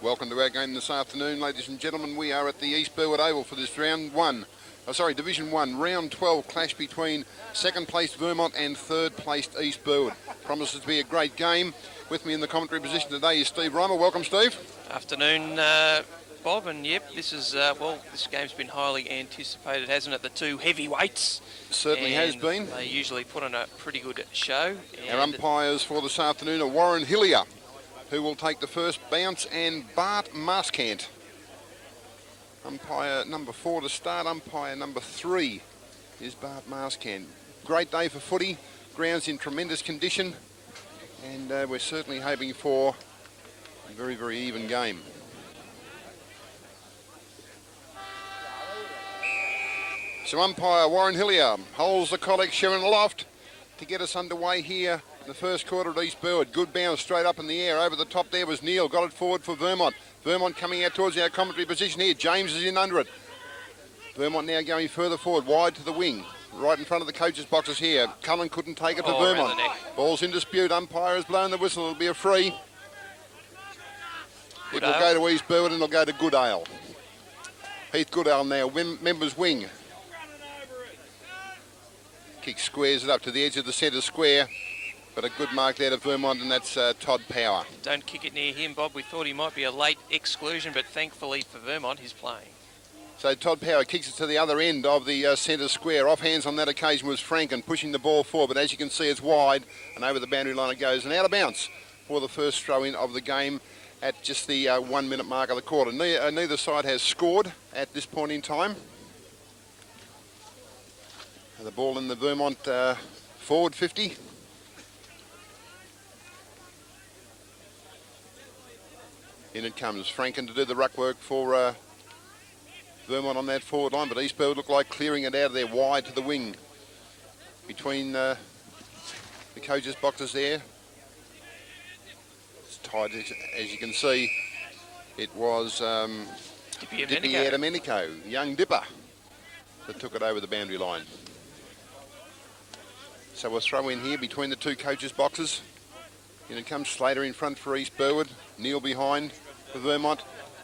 Welcome to our game this afternoon, ladies and gentlemen. We are at the East Burwood Oval for this Division 1, round 12 clash between second placed Vermont and third placed East Burwood. Promises to be a great game. With me in the commentary position today is Steve Reimer. Welcome, Steve. Afternoon, Bob, and yep, this is, this game's been highly anticipated, hasn't it? The two heavyweights. Certainly has been. They usually put on a pretty good show. Our umpires for this afternoon are Warren Hillier, who will take the first bounce, and Bart Marskant. Umpire number 4 to start. Umpire number 3 is Bart Marskant. Great day for footy. Ground's in tremendous condition, and we're certainly hoping for a very, very even game. So umpire Warren Hillier holds the colleague Sharon aloft to get us underway here in the first quarter at East Burwood. Good bounce straight up in the air. Over the top there was Neil. Got it forward for Vermont. Vermont coming out towards our commentary position here. James is in under it. Vermont now going further forward, wide to the wing. Right in front of the coaches' boxes here. Cullen couldn't take it to Vermont. Ball's in dispute. Umpire has blown the whistle. It'll be a free. It will go to East Burwood and it'll go to Goodale. Heath Goodale now, members wing. Kick squares it up to the edge of the centre square. But a good mark there to Vermont, and that's Todd Power. Don't kick it near him, Bob. We thought he might be a late exclusion, but thankfully for Vermont, he's playing. So Todd Power kicks it to the other end of the centre square. Off hands on that occasion was Franken, pushing the ball forward, but as you can see, it's wide, and over the boundary line it goes, and out of bounds for the first throw-in of the game at just the 1 minute mark of the quarter. Neither side has scored at this point in time. And the ball in the Vermont forward 50. In it comes Franken to do the ruck work for Vermont on that forward line, but East Burwood look like clearing it out of there wide to the wing between the coaches' boxes there. It's tight, as you can see. It was Dippy Adamenico, young dipper, that took it over the boundary line. So we'll throw in here between the two coaches' boxes. In it comes Slater in front for East Burwood. Neil behind for Vermont.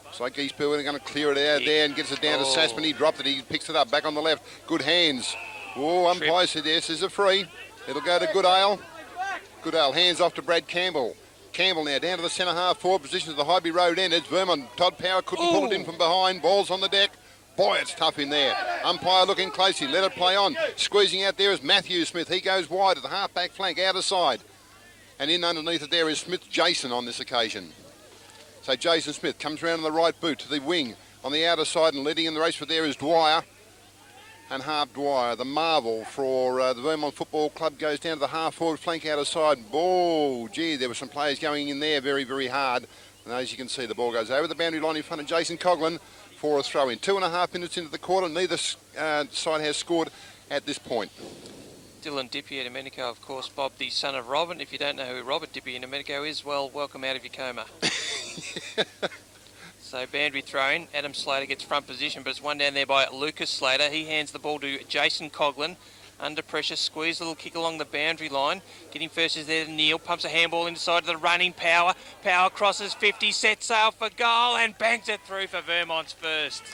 It's like East Burwood are going to clear it out there and gets it down to Sassman. He dropped it. He picks it up back on the left. Good hands. Oh, umpire said yes, is a free. It'll go to Goodale. Goodale hands off to Brad Campbell. Campbell now down to the centre half forward position to the Highbury Road end. It's Vermont. Todd Power couldn't pull it in from behind. Ball's on the deck. Boy, it's tough in there. Umpire looking closely. Let it play on. Squeezing out there is Matthew Smith. He goes wide at the half-back flank, outer side. And in underneath it there is Smith Jason on this occasion. So Jason Smith comes around on the right boot to the wing on the outer side, and leading in the race for there is Dwyer. And Harp Dwyer, the marvel for the Vermont Football Club, goes down to the half-forward flank outer side. Oh, gee, there were some players going in there very, very hard. And as you can see, the ball goes over the boundary line in front of Jason Coughlin for a throw-in. 2.5 minutes into the quarter. Neither side has scored at this point. Dylan Dippy Domenico, of course, Bob, the son of Robin. If you don't know who Robert Dippy Domenico is, well, welcome out of your coma. So boundary throw-in. Adam Slater gets front position, but it's one down there by Lucas Slater. He hands the ball to Jason Coughlin. Under pressure, squeeze a little kick along the boundary line. Getting first is there to Neil. Pumps a handball inside to the running Power. Power crosses 50, sets sail for goal and bangs it through for Vermont's first.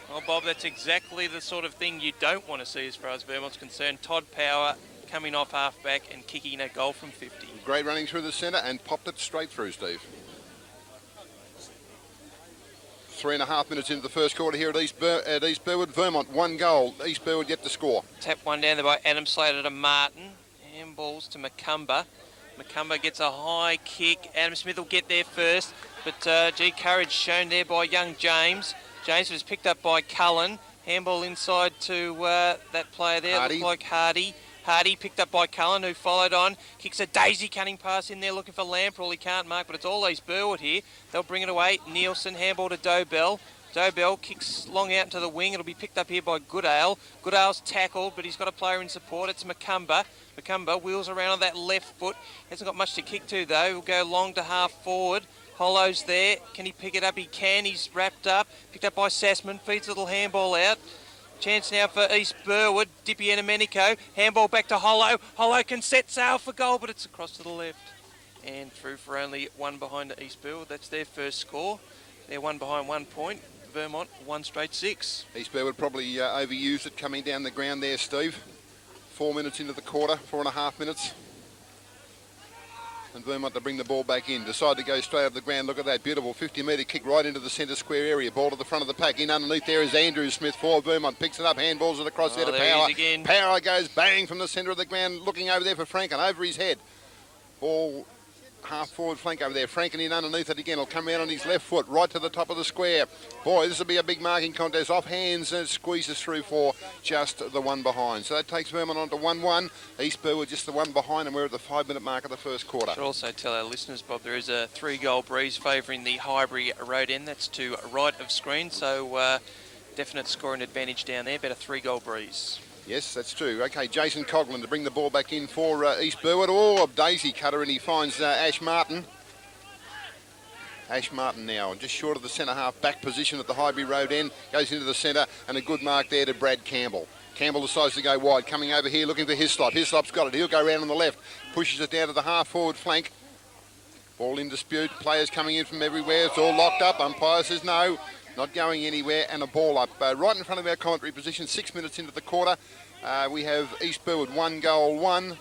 Well, Bob, that's exactly the sort of thing you don't want to see as far as Vermont's concerned. Todd Power coming off half-back and kicking a goal from 50. Great running through the centre and popped it straight through, Steve. 3.5 minutes into the first quarter here at East Burwood. Vermont, 1 goal. East Burwood yet to score. Tap one down there by Adam Slater to Martin. Handballs to McCumber. McCumber gets a high kick. Adam Smith will get there first. But, courage shown there by young James. James was picked up by Cullen. Handball inside to that player there. Hardy. Looked like Hardy. Hardy picked up by Cullen, who followed on. Kicks a daisy cutting pass in there looking for Lamprell. He can't mark, but it's all East Burwood here. They'll bring it away. Nielsen, handball to Dobell. Dobell kicks long out into the wing. It'll be picked up here by Goodale. Goodale's tackled, but he's got a player in support. It's McCumber. McCumber wheels around on that left foot. Hasn't got much to kick to, though. He'll go long to half forward. Hollow's there. Can he pick it up? He can. He's wrapped up. Picked up by Sassman. Feeds a little handball out. Chance now for East Burwood. Dippy Domenico. Handball back to Hollow. Hollow can set sail for goal, but it's across to the left. and through for only one behind East Burwood. That's their first score. They're one behind 1 point. Vermont, 1 straight 6. East Burwood probably overused it coming down the ground there, Steve. 4 minutes into the quarter, 4.5 minutes. And Vermont to bring the ball back in. Decide to go straight up the ground. Look at that beautiful 50-metre kick right into the centre square area. Ball to the front of the pack. In underneath there is Andrew Smith for Vermont. Picks it up, handballs it across there to Power. Power goes bang from the centre of the ground, looking over there for Franken, over his head. Ball half forward flank over there. Franken in underneath it again. He'll come out on his left foot, right to the top of the square. Boy, this will be a big marking contest. Off hands and squeezes through for just the one behind. So that takes Vermont on to 1-1. East Burwood just the one behind, and we're at the 5-minute mark of the first quarter. Should also tell our listeners, Bob, there is a 3-goal breeze favouring the Highbury road end. That's to right of screen, so definite scoring advantage down there. About a 3-goal breeze. Yes, that's true. Okay, Jason Coughlin to bring the ball back in for East Burwood. Oh, a daisy cutter, and he finds Ash Martin. Ash Martin now, just short of the centre-half back position at the Highbury road end. Goes into the centre, and a good mark there to Brad Campbell. Campbell decides to go wide, coming over here looking for Hislop. Hislop's got it. He'll go round on the left, pushes it down to the half-forward flank. Ball in dispute. Players coming in from everywhere. It's all locked up. Umpire says no. Not going anywhere, and a ball up right in front of our commentary position. 6 minutes into the quarter, we have East Burwood 1 goal 1,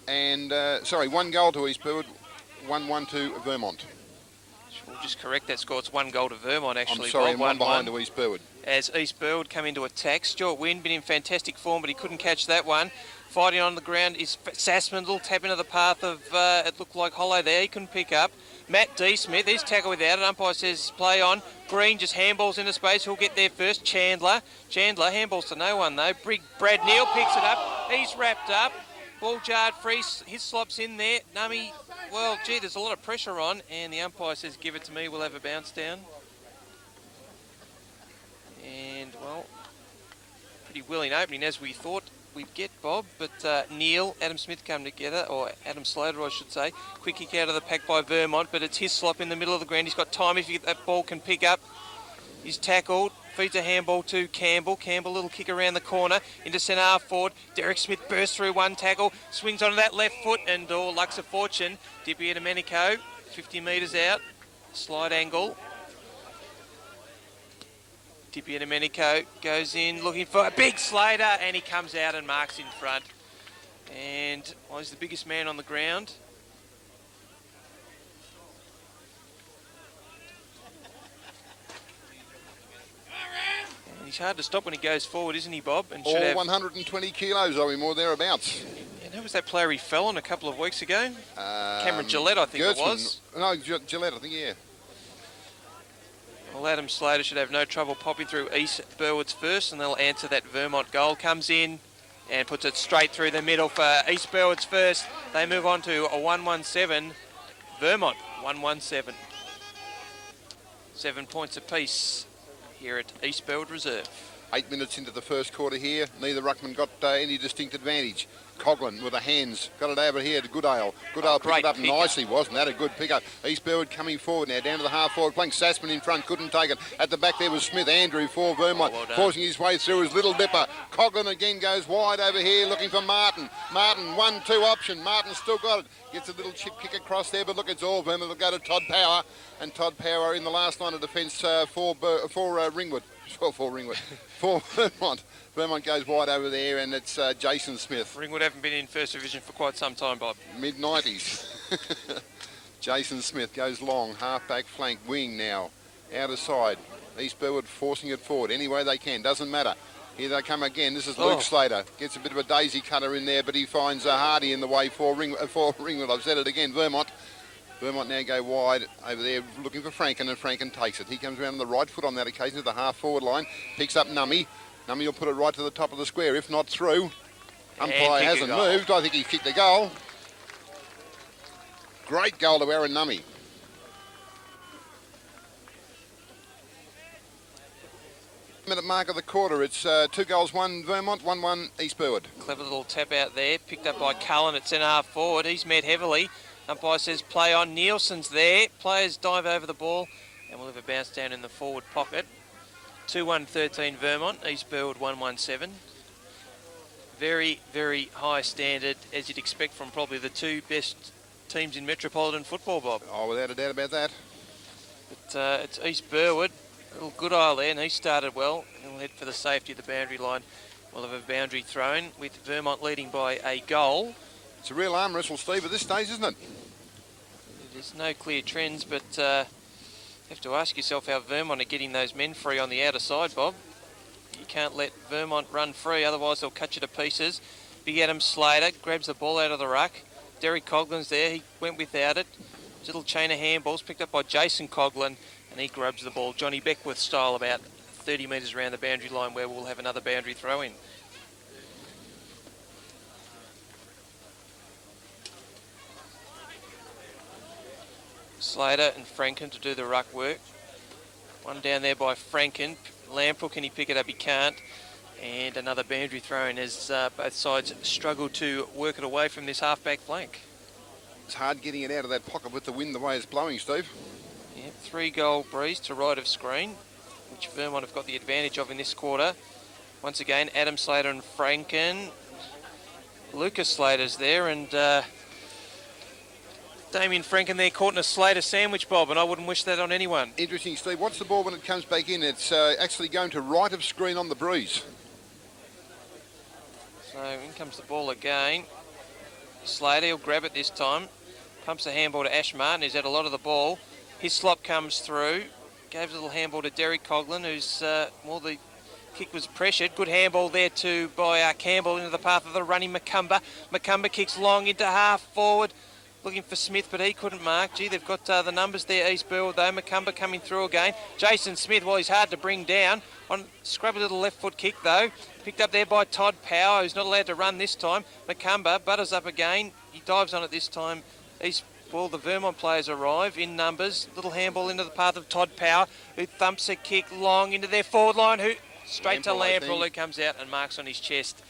and 1 goal to East Burwood, 1-1 to Vermont. We'll just correct that score. It's 1 goal to Vermont actually. I'm sorry, 1 behind to East Burwood. As East Burwood come into attack, Stuart Wynn been in fantastic form, but he couldn't catch that one. Fighting on the ground is Sassmundle, tap into the path of it looked like Hollow there. He couldn't pick up. Matt D. Smith, he's tackled without it. Umpire says play on. Green just handballs into space. He'll get there first. Chandler handballs to no one though. Brad Neal picks it up. He's wrapped up. Ball jarred free. His slop's in there. Nummy, well, gee, there's a lot of pressure on, and the umpire says give it to me. We'll have a bounce down. And, well, pretty willing opening as we thought we'd get, Bob, but Neil, Adam Smith come together, or Adam Slater I should say. Quick kick out of the pack by Vermont, but it's his slop in the middle of the ground. He's got time if that ball can pick up. He's tackled, feeds a handball to Campbell. Campbell, little kick around the corner into centre half forward. Derek Smith bursts through one tackle, swings onto that left foot, and luck's a fortune. Dippy Domenico, 50 metres out, slide angle. Dippy Domenico goes in looking for a big Slater, and he comes out and marks in front. And he's the biggest man on the ground. And he's hard to stop when he goes forward, isn't he, Bob? And should have 120 kilos, are we, more thereabouts? And who was that player he fell on a couple of weeks ago? Cameron Gillette, I think Gertzman. It was. No, Gillette, I think, yeah. Well, Adam Slater should have no trouble popping through East Burwood's first, and they'll answer that Vermont goal. Comes in and puts it straight through the middle for East Burwood's first. They move on to a 1-1-7. Vermont, 1-1-7. 7 points apiece here at East Burwood Reserve. 8 minutes into the first quarter here. Neither ruckman got any distinct advantage. Coughlin with the hands, got it over here to Goodale. Goodale picked it up nicely, wasn't that a good pick-up? East Burwood coming forward now, down to the half-forward flank. Sassman in front, couldn't take it. At the back there was Smith, Andrew for Vermont, forcing his way through his little dipper. Coughlin again goes wide over here, looking for Martin. Martin, 1-2 option. Martin still got it. Gets a little chip kick across there, but look, it's all Vermont. It'll go to Todd Power, and Todd Power in the last line of defence for Ringwood. For Ringwood. For Vermont. Vermont goes wide over there, and it's Jason Smith. Ringwood haven't been in First Division for quite some time, Bob. Mid-90s. Jason Smith goes long, half-back flank, wing now. Outer side. East Burwood forcing it forward any way they can. Doesn't matter. Here they come again. This is Luke Slater. Gets a bit of a daisy cutter in there, but he finds Hardy in the way for Ringwood. I've said it again. Vermont now go wide over there looking for Franken, and Franken takes it. He comes around on the right foot on that occasion to the half-forward line. Picks up Nummy. Nummy will put it right to the top of the square, if not through. Umpire hasn't moved. I think he kicked the goal. Great goal to Aaron Nummy. Minute mark of the quarter. It's 2 goals, 1 Vermont, 1-1 East Burwood. Clever little tap out there. Picked up by Cullen at centre half forward. He's met heavily. Umpire says play on. Nielsen's there. Players dive over the ball, and we'll have a bounce down in the forward pocket. 2-1-13 Vermont, East Burwood 1-1-7. Very, very high standard, as you'd expect from probably the two best teams in Metropolitan football, Bob. Oh, without a doubt about that. But it's East Burwood. A little good eye there, and he started well. He'll head for the safety of the boundary line. We'll have a boundary thrown with Vermont leading by a goal. It's a real arm wrestle, Steve, at this stage, isn't it? There's no clear trends, but you have to ask yourself how Vermont are getting those men free on the outer side, Bob. You can't let Vermont run free, otherwise they'll cut you to pieces. Big Adam Slater grabs the ball out of the ruck. Derek Coughlin's there, he went without it. Little chain of handballs picked up by Jason Coughlin, and he grabs the ball. Johnny Beckworth style, about 30 metres around the boundary line, where we'll have another boundary throw in. Slater and Franken to do the ruck work. One down there by Franken. Lamprell, can he pick it up? He can't. And another boundary throw in as both sides struggle to work it away from this half-back flank. It's hard getting it out of that pocket with the wind the way it's blowing, Steve. Yeah, 3-goal breeze to right of screen, which Vermont have got the advantage of in this quarter. Once again, Adam Slater and Franken. Lucas Slater's there, and Damien Franken there caught in a Slater sandwich, Bob, and I wouldn't wish that on anyone. Interesting, Steve. What's the ball when it comes back in? It's actually going to right of screen on the breeze. So in comes the ball again. Slater, he'll grab it this time. Pumps the handball to Ash Martin, who's had a lot of the ball. His slop comes through. Gave a little handball to Derek Coughlin, who's more the kick was pressured. Good handball there too by Campbell into the path of the running Macumba. Macumba kicks long into half forward. Looking for Smith, but he couldn't mark. Gee, they've got the numbers there, East Burwood, though. Macumba coming through again. Jason Smith, well, he's hard to bring down. On scrub a little left foot kick, though. Picked up there by Todd Power, who's not allowed to run this time. Macumba butters up again. He dives on it this time. The Vermont players arrive in numbers. Little handball into the path of Todd Power, who thumps a kick long into their forward line, who straight to Lamprell, who comes out and marks on his chest.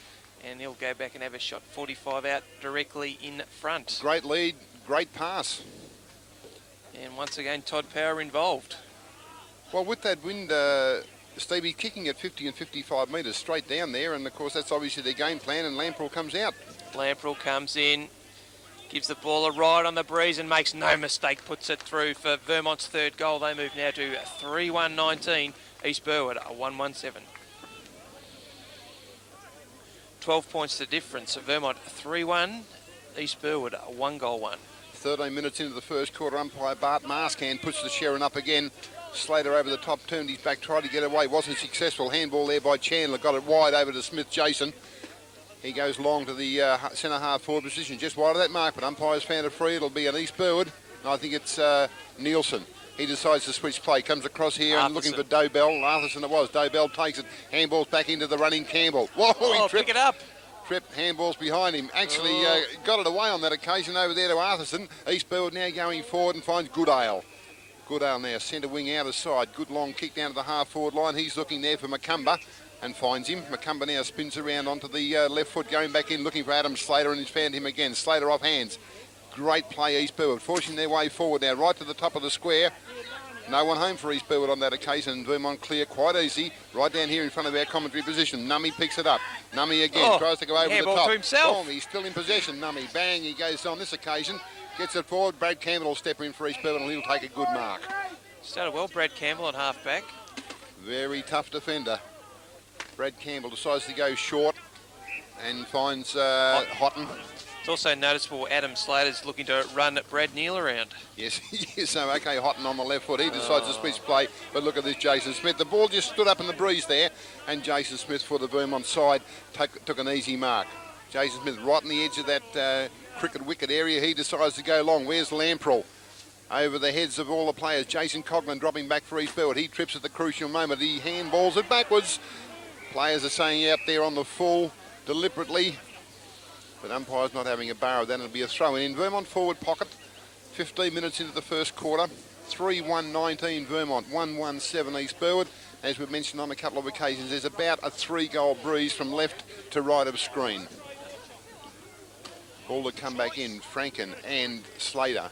And he'll go back and have a shot 45 out directly in front. Great lead, great pass. And once again, Todd Power involved. Well, with that wind, Stevie kicking at 50 and 55 metres straight down there, and of course that's obviously their game plan, and Lamprell comes out. Lamprell comes in, gives the ball a ride on the breeze and makes no mistake, puts it through for Vermont's third goal. They move now to 3-1-19, East Burwood, a 1-1-7. 12 points the difference. Vermont 3-1, East Burwood 1-1. 13 minutes into the first quarter, umpire Bart Marscan puts the Sherrin up again. Slater over the top, turned his back, tried to get away, wasn't successful. Handball there by Chandler, got it wide over to Smith Jason. He goes long to the centre half forward position, just wide of that mark, but umpires found it free. It'll be an East Burwood. I think it's Nielsen. He decides to switch play, comes across here and looking for Dobell. Arthurson it was. Dobell takes it, handballs back into the running Campbell. Whoa, he tripped. Pick it up. Tripped, handballs behind him. Actually got it away on that occasion over there to Arthurson. East Burwood now going forward and finds Goodale. Goodale now, centre wing out of side. Good long kick down to the half forward line. He's looking there for Macumba and finds him. Macumba now spins around onto the left foot, going back in, looking for Adam Slater, and he's found him again. Slater off hands. Great play, East Burwood, forcing their way forward now, right to the top of the square. No one home for East Burwood on that occasion. Vermont clear quite easy. Right down here in front of our commentary position. Nummy picks it up. Nummy again tries to go over the top. To himself. He's still in possession, Nummy. Bang, he goes on this occasion. Gets it forward. Brad Campbell will step in for East Burwood and he'll take a good mark. Started well, Brad Campbell on half-back. Very tough defender. Brad Campbell decides to go short and finds Houghton. It's also noticeable Adam Slater's looking to run Brad Neal around. Yes, so okay, Houghton on the left foot. He decides to switch play, but look at this Jason Smith. The ball just stood up in the breeze there, and Jason Smith for the Vermont side took an easy mark. Jason Smith right on the edge of that cricket wicket area. He decides to go long. Where's Lamprell? Over the heads of all the players. Jason Coughlin dropping back for East Burwood. He trips at the crucial moment. He handballs it backwards. Players are saying out there on the full deliberately. But umpire's not having a bar of that. It'll be a throw in Vermont forward pocket. 15 minutes into the first quarter. 3-1-19 Vermont, 1-1-7 East Burwood. As we've mentioned on a couple of occasions, there's about a 3-goal breeze from left to right of screen. Ball to come back in, Franken and Slater.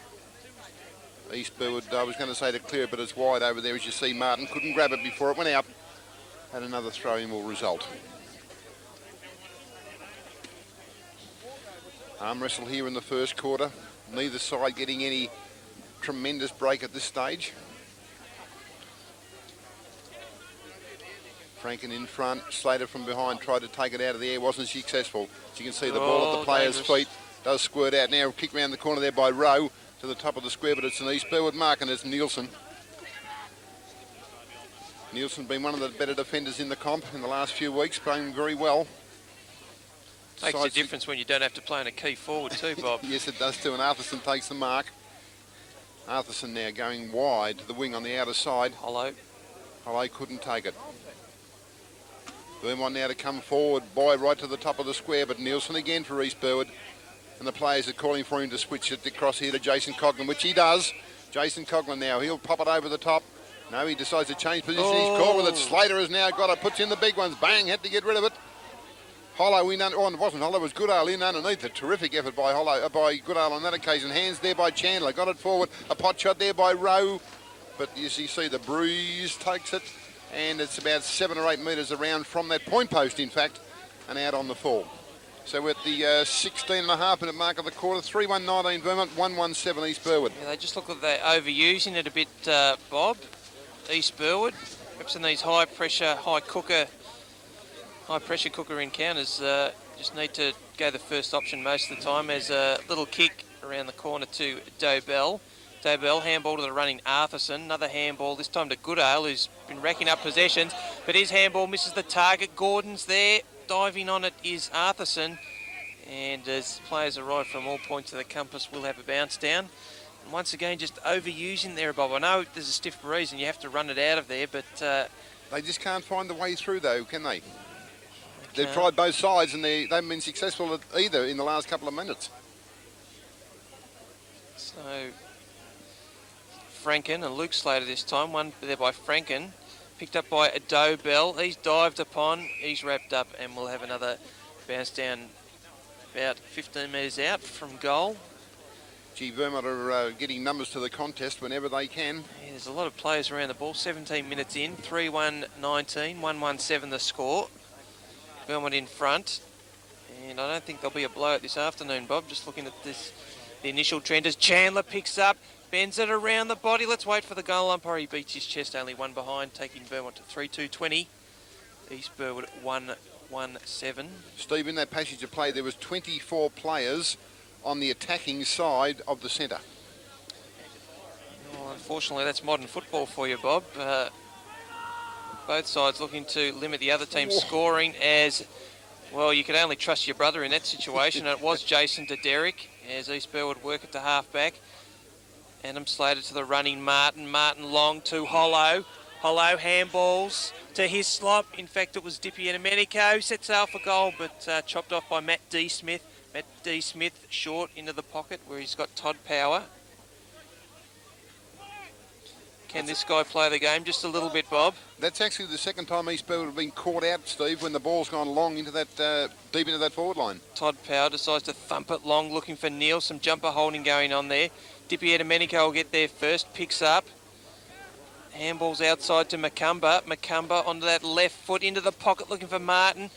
East Burwood, I was going to say to clear it, but it's wide over there as you see. Martin couldn't grab it before it went out. And another throw-in will result. Arm wrestle here in the first quarter. Neither side getting any tremendous break at this stage. Franken in front, Slater from behind, tried to take it out of the air, wasn't successful. As you can see, the ball at the player's dangerous. feet does squirt out now. Kick round the corner there by Rowe to the top of the square, but it's an East Burwood mark, and it's Nielsen. Nielsen been one of the better defenders in the comp in the last few weeks, playing very well. Makes a difference when you don't have to play on a key forward too, Bob. Yes, it does too, and Arthurson takes the mark. Arthurson now going wide to the wing on the outer side. Hollow couldn't take it. Vermont now to come forward, by right to the top of the square, but Nielsen again for East Burwood. And the players are calling for him to switch it across here to Jason Coughlin, which he does. Jason Coughlin now, he'll pop it over the top. No, he decides to change position. He's caught with it. Slater has now got it, puts in the big ones. Bang, had to get rid of it. Hollow in, oh, it wasn't Hollow, it was Goodale in underneath. A terrific effort by Goodale on that occasion. Hands there by Chandler, got it forward. A pot shot there by Rowe. But as you see, the breeze takes it. And it's about 7 or 8 metres around from that point post, in fact, and out on the fall. So we're at the 16 and a half minute mark of the quarter. 3-1-19 Vermont, 1-1-7 East Burwood. Yeah, they just look like they're overusing it a bit, Bob. East Burwood, perhaps in these high pressure cooker encounters, just need to go the first option most of the time. There's a little kick around the corner to Dobell. Dobell, handball to the running Arthurson. Another handball, this time to Goodale, who's been racking up possessions. But his handball misses the target. Gordon's there. Diving on it is Arthurson. And as players arrive from all points of the compass, we'll have a bounce down. And once again, just overusing there, Bob. I know there's a stiff breeze and you have to run it out of there, but... they just can't find the way through, though, can they? They've tried both sides and they haven't been successful at either in the last couple of minutes. So... Franken and Luke Slater this time. One there by Franken. Picked up by Dobell. He's dived upon. He's wrapped up and we'll have another bounce down about 15 metres out from goal. Gee, Vermont are getting numbers to the contest whenever they can. Yeah, there's a lot of players around the ball. 17 minutes in. 3-1-19. 1-1-7 the score. Vermont in front. And I don't think there'll be a blowout this afternoon, Bob. Just looking at this, the initial trend as Chandler picks up. Bends it around the body. Let's wait for the goal umpire. He beats his chest, only one behind, taking Vermont to 3-2-20. East Burwood 1-1-7. Steve, in that passage of play, there was 24 players on the attacking side of the centre. Well, unfortunately, that's modern football for you, Bob. Both sides looking to limit the other team's scoring as, well, you could only trust your brother in that situation. And it was Jason to Derek as East Burwood work it to half-back. Adam Slater to the running Martin. Martin long to Hollow. Hollow handballs to Hislop. In fact, it was Dippy and Domenico. Sets out for goal, but chopped off by Matt D. Smith. Matt D. Smith short into the pocket where he's got Todd Power. Can this guy play the game just a little bit, Bob? That's actually the second time East Burwood have been caught out, Steve, when the ball's gone long into that, deep into that forward line. Todd Power decides to thump it long, looking for Neil. Some jumper holding going on there. Dippy Domenico will get there first, picks up. Handballs outside to Macumba. Macumba onto that left foot into the pocket looking for Martin.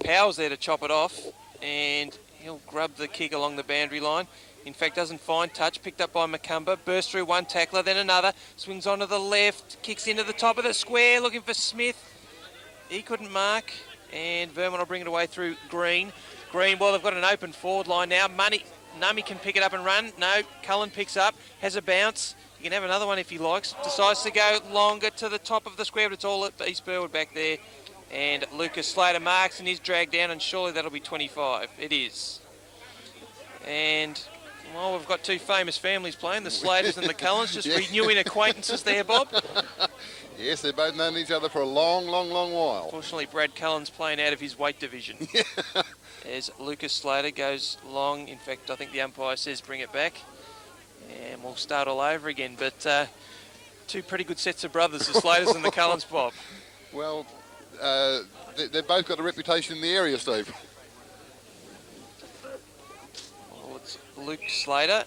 Power's there to chop it off and he'll grub the kick along the boundary line. In fact, doesn't find touch. Picked up by Macumba. Bursts through one tackler, then another. Swings onto the left. Kicks into the top of the square looking for Smith. He couldn't mark. And Vermont will bring it away through Green. Green, well, they've got an open forward line now. Nummy can pick it up and run. No, Cullen picks up, has a bounce. He can have another one if he likes. Decides to go longer to the top of the square, but it's all at East Burwood back there. And Lucas Slater marks and is dragged down, and surely that'll be 25. It is. And, well, we've got two famous families playing, the Slaters and the Cullens, just renewing acquaintances there, Bob. Yes, they've both known each other for a long, long, long while. Fortunately, Brad Cullen's playing out of his weight division. As Lucas Slater goes long. In fact, I think the umpire says bring it back. And we'll start all over again. But two pretty good sets of brothers, the Slaters and the Cullens, Bob. Well, they've both got a reputation in the area, Steve. Well, it's Luke Slater.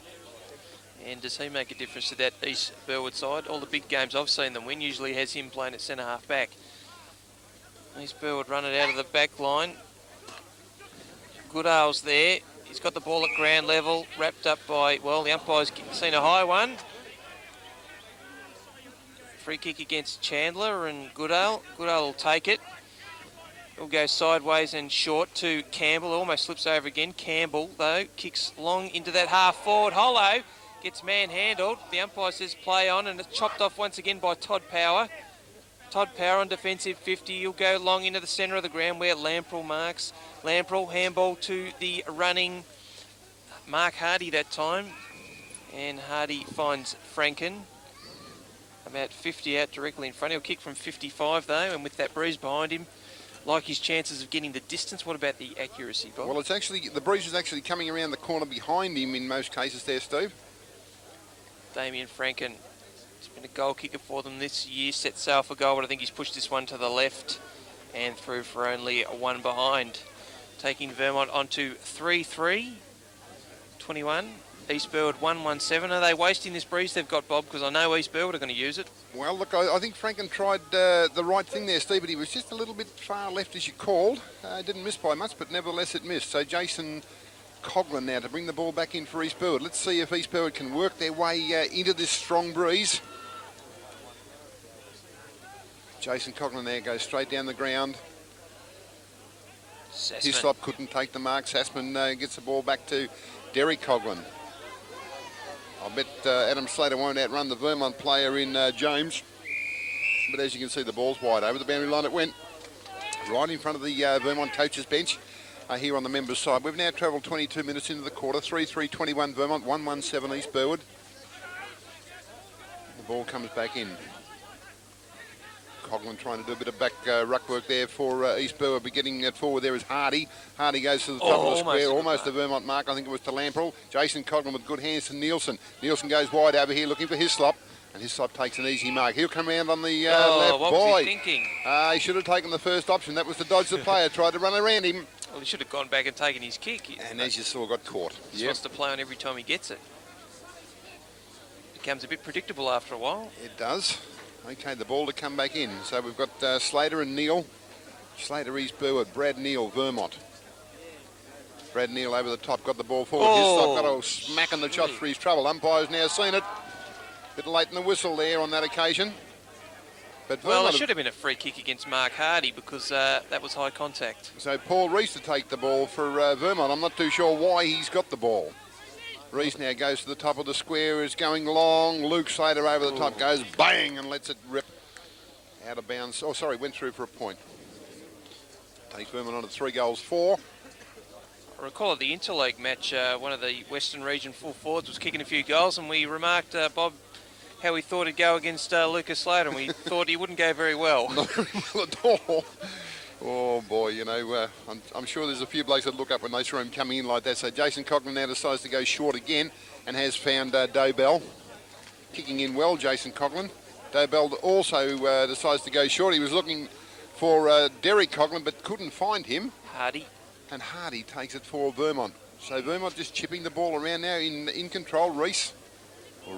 And does he make a difference to that East Burwood side? All the big games I've seen them win usually has him playing at centre half back. East Burwood run it out of the back line. Goodale's there. He's got the ball at ground level, wrapped up by, well, the umpire's seen a high one. Free kick against Chandler, and Goodale. Goodale will take it. He'll go sideways and short to Campbell. Almost slips over again. Campbell, though, kicks long into that half forward. Hollow gets manhandled. The umpire says play on, and it's chopped off once again by Todd Power. Todd Power on defensive 50. He'll go long into the centre of the ground where Lamprell marks. Lamprell, handball to the running Mark Hardy that time. And Hardy finds Franken. About 50 out directly in front. He'll kick from 55 though, and with that breeze behind him, like his chances of getting the distance. What about the accuracy, Bob? Well, it's actually, the breeze is actually coming around the corner behind him in most cases there, Steve. Damien Franken has been a goal kicker for them this year. Set sail for goal, but I think he's pushed this one to the left and through for only a one behind. Taking Vermont onto 3-3, 21. East Burwood 1-1-7. Are they wasting this breeze they've got, Bob? Because I know East Burwood are going to use it. Well, look, I think Franken tried the right thing there, Steve, but he was just a little bit far left, as you called. Didn't miss by much, but nevertheless it missed. So Jason Coughlin now to bring the ball back in for East Burwood. Let's see if East Burwood can work their way into this strong breeze. Jason Coughlin there goes straight down the ground. Hislop couldn't take the mark. Sassman gets the ball back to Derek Coughlin. I bet Adam Slater won't outrun the Vermont player in James. But as you can see, the ball's wide over the boundary line. It went right in front of the Vermont coaches bench here on the members' side. We've now travelled 22 minutes into the quarter. 3-3-21 Vermont, 1-1-7 East Burwood. The ball comes back in. Coughlin trying to do a bit of back ruck work there for East Burwood, but getting it forward there is Hardy. Hardy goes to the top of the square, almost the Vermont mark. I think it was to Lamprell. Jason Coughlin with good hands to Nielsen. Nielsen goes wide over here looking for Hislop, and Hislop takes an easy mark. He'll come around on the left. What was he thinking? He should have taken the first option. That was to dodge the player, tried to run around him. Well, he should have gone back and taken his kick. And as you saw, got caught. He wants to play on every time he gets it. Becomes a bit predictable after a while. It does. Okay, the ball to come back in. So we've got Slater and Neal. Slater, East Burwood. Brad Neal, Vermont. Brad Neal over the top, got the ball forward. Hislop got a smack on the shots for his trouble. Umpire's now seen it. Bit late in the whistle there on that occasion. But well, it should have been a free kick against Mark Hardy because that was high contact. So Paul Reese to take the ball for Vermont. I'm not too sure why he's got the ball. Reese now goes to the top of the square, is going long. Luke Slater over the top, goes bang and lets it rip out of bounds. Oh, sorry, went through for a point. Takes Vermont on to 3-4. I recall at the interleague match, one of the Western Region full forwards was kicking a few goals, and we remarked, Bob, how we thought he'd go against Lucas Slater, and we thought he wouldn't go very well. Not very well at all. Oh boy, you know, I'm sure there's a few blokes that look up when they saw him coming in like that. So Jason Coughlin now decides to go short again and has found Dobell. Kicking in well, Jason Coughlin. Dobell also decides to go short. He was looking for Derek Coughlin but couldn't find him. Hardy. And Hardy takes it for Vermont. So Vermont just chipping the ball around now in control. Reese. To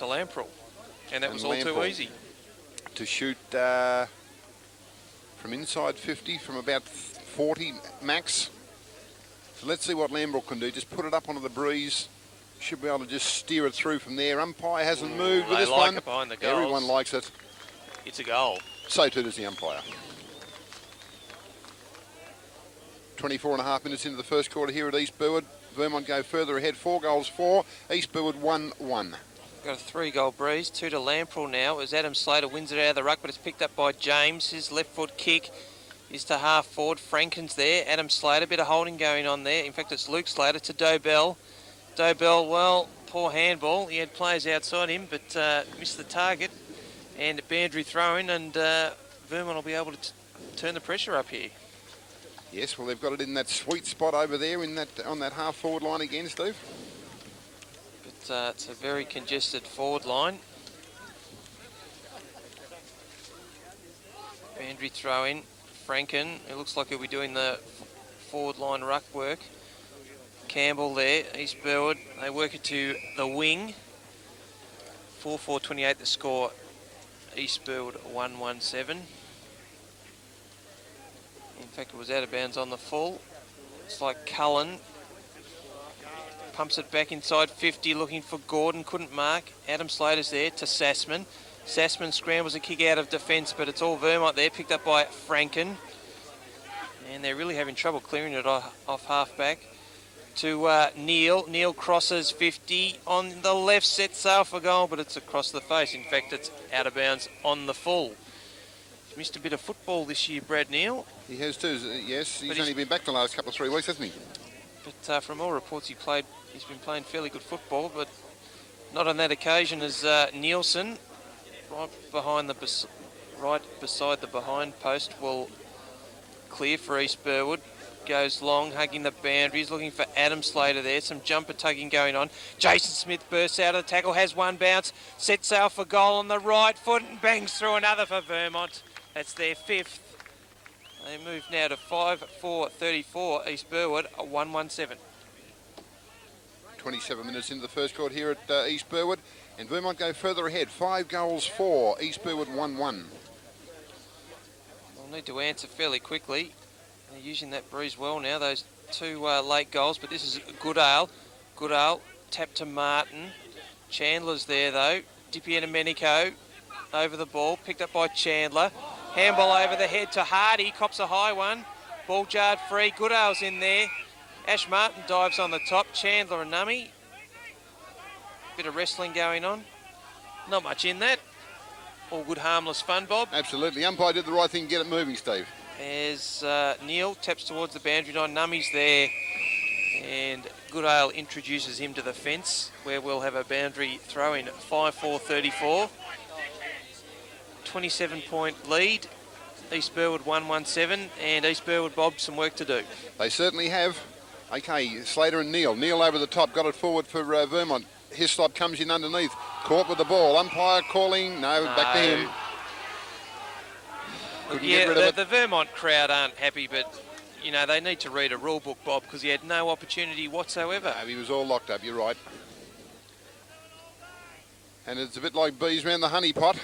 Lamprell. And that was all too easy. To shoot... from inside 50, from about 40 max. So let's see what Lambrell can do. Just put it up onto the breeze. Should be able to just steer it through from there. Umpire hasn't moved with this one. It behind the goals. Everyone likes it. It's a goal. So too does the umpire. 24.5 minutes into the first quarter here at East Burwood. Vermont go further ahead, 4-4. East Burwood 1-1. Got a 3-goal breeze, 2 to Lamprell now as Adam Slater wins it out of the ruck, but it's picked up by James. His left foot kick is to half forward. Franken's there. Adam Slater, bit of holding going on there. In fact, it's Luke Slater to Dobell. Dobell, well, poor handball. He had players outside him, but missed the target. And boundary throw-in, and Vermont will be able to turn the pressure up here. Yes, well, they've got it in that sweet spot over there in that on that half-forward line again, Steve. It's a very congested forward line. Boundary throw in. Franken, it looks like he'll be doing the forward line ruck work. Campbell there, East Burwood. They work it to the wing. 4-4-28 the score. East Burwood 1-1-7. In fact, it was out of bounds on the full. Looks like Cullen pumps it back inside 50, looking for Gordon. Couldn't mark. Adam Slater's there to Sassman. Sassman scrambles a kick out of defence, but it's all Vermont there, picked up by Franken. And they're really having trouble clearing it off half-back. To Neil. Neil crosses 50 on the left, sets sail for goal, but it's across the face. In fact, it's out of bounds on the full. He's missed a bit of football this year, Brad Neil. He has too, yes. He's only been back the last couple of 3 weeks, hasn't he? But from all reports, he's been playing fairly good football, but not on that occasion as Nielsen, right beside the behind post, will clear for East Burwood. Goes long, hugging the boundaries, looking for Adam Slater there. Some jumper tugging going on. Jason Smith bursts out of the tackle, has one bounce, sets sail for goal on the right foot and bangs through another for Vermont. That's their 5th. They move now to 5-4-34. East Burwood, a 1-1-7. 27 minutes into the first quarter here at East Burwood, and Vermont go further ahead. 5 goals for East Burwood, 1-1. They'll need to answer fairly quickly. They're using that breeze well now, those 2 late goals, but this is Goodale. Goodale, tap to Martin. Chandler's there though. Dippy and Domenico over the ball, picked up by Chandler. Handball over the head to Hardy, cops a high one. Ball jarred free, Goodale's in there. Ash Martin dives on the top, Chandler and Nummy. Bit of wrestling going on. Not much in that. All good harmless fun, Bob. Absolutely, umpire did the right thing, get it moving, Steve. As Neil taps towards the boundary line, Nummy's there, and Goodale introduces him to the fence, where we'll have a boundary throw in 5-4-34. 27-point lead. East Burwood 1-1-7, and East Burwood, Bob, some work to do. They certainly have. Okay, Slater and Neil. Neil over the top, got it forward for Vermont. Hislop comes in underneath, caught with the ball. Umpire calling, no, back to him. Yeah, the Vermont crowd aren't happy, but, you know, they need to read a rule book, Bob, because he had no opportunity whatsoever. No, he was all locked up, you're right. And it's a bit like bees around the honey pot.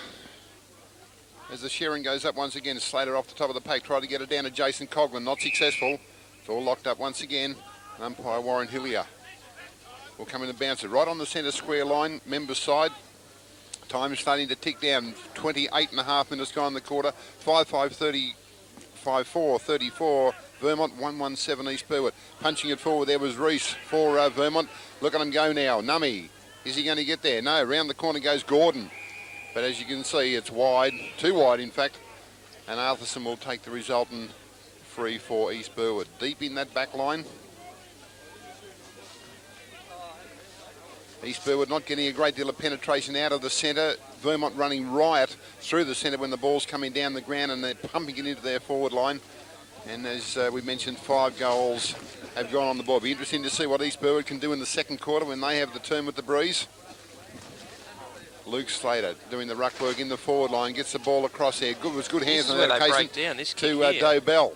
As the shearing goes up once again, Slater off the top of the pack, tried to get it down to Jason Coghlan, not successful. It's all locked up once again. Umpire Warren Hillier will come in and bounce it right on the centre square line, members side. Time starting to tick down, 28.5 minutes gone in the quarter. 5-4-34, Vermont 1-1-7 East Burwood. Punching it forward there was Reese for Vermont. Look at him go now, Nummy. Is he going to get there? No, round the corner goes Gordon. But as you can see, it's wide, too wide in fact. And Arthurson will take the resultant free for East Burwood. Deep in that back line. East Burwood not getting a great deal of penetration out of the centre. Vermont running riot through the centre when the ball's coming down the ground, and they're pumping it into their forward line. And as we mentioned, 5 goals have gone on the board. Be interesting to see what East Burwood can do in the second quarter when they have the turn with the breeze. Luke Slater doing the ruck work in the forward line, gets the ball across there. Good, was good hands on that occasion to Doe Bell.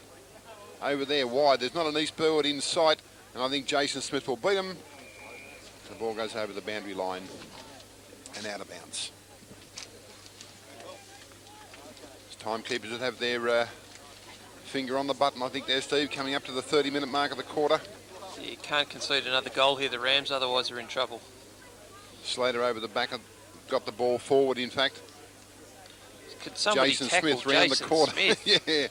Over there wide. There's not an East Burwood in sight, and I think Jason Smith will beat him. The ball goes over the boundary line and out of bounds. It's timekeepers that have their finger on the button, I think there, Steve, coming up to the 30-minute mark of the quarter. You can't concede another goal here, the Rams, otherwise they're in trouble. Slater over the back, got the ball forward, in fact. Could somebody Jason tackle Smith round Jason the corner. Smith? Yeah.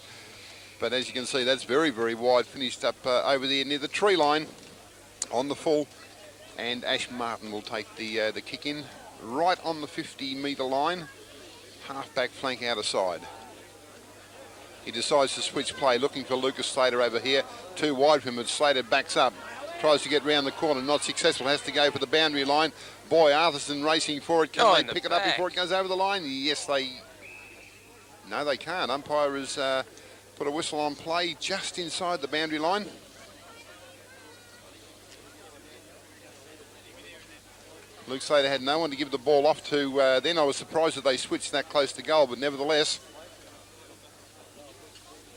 But as you can see, that's very, very wide. Finished up over there near the tree line on the full. And Ash Martin will take the kick in right on the 50-metre line. Half-back flank out of side. He decides to switch play, looking for Lucas Slater over here. Too wide for him, but Slater backs up. Tries to get round the corner, not successful. Has to go for the boundary line. Boy, Arthurson racing for it. Can they pick it up before it goes over the line? Yes, they... No, they can't. Umpire has put a whistle on play just inside the boundary line. Luke Slater had no one to give the ball off to then. I was surprised that they switched that close to goal, but nevertheless,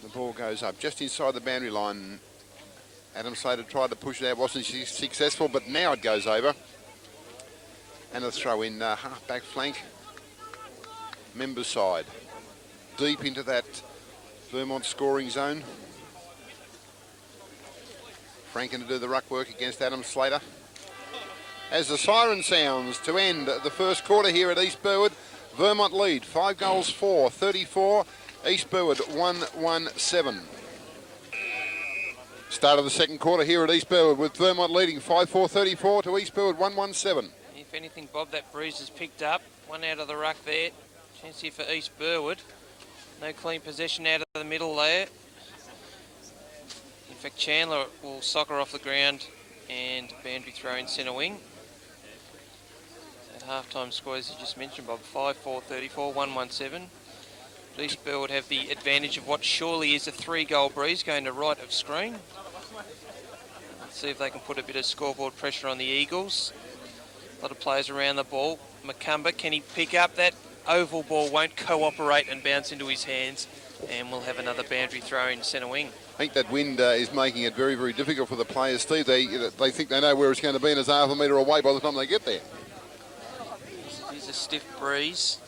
the ball goes up just inside the boundary line. Adam Slater tried to push it out, wasn't successful, but now it goes over. And a throw in half-back flank, members side. Deep into that Vermont scoring zone. Franken to do the ruck work against Adam Slater. As the siren sounds to end the first quarter here at East Burwood, Vermont lead 5 goals 4-34. East Burwood 1-1-7. Start of the second quarter here at East Burwood with Vermont leading 5-4-34 to East Burwood 1-1-7. If anything, Bob, that breeze has picked up. One out of the ruck there. Chance here for East Burwood. No clean possession out of the middle there. In fact, Chandler will soccer off the ground and Bandry throw in centre wing. At half-time score, as you just mentioned, Bob, 5-4-34, 1-1-7. East Burwood have the advantage of what surely is a 3-goal breeze going to right of screen. Let's see if they can put a bit of scoreboard pressure on the Eagles. A lot of players around the ball. Macumba, can he pick up that oval ball? Won't cooperate and bounce into his hands. And we'll have another boundary throw in centre wing. I think that wind is making it very, very difficult for the players, Steve. They think they know where it's going to be and it's half a metre away by the time they get there. Here's a stiff breeze.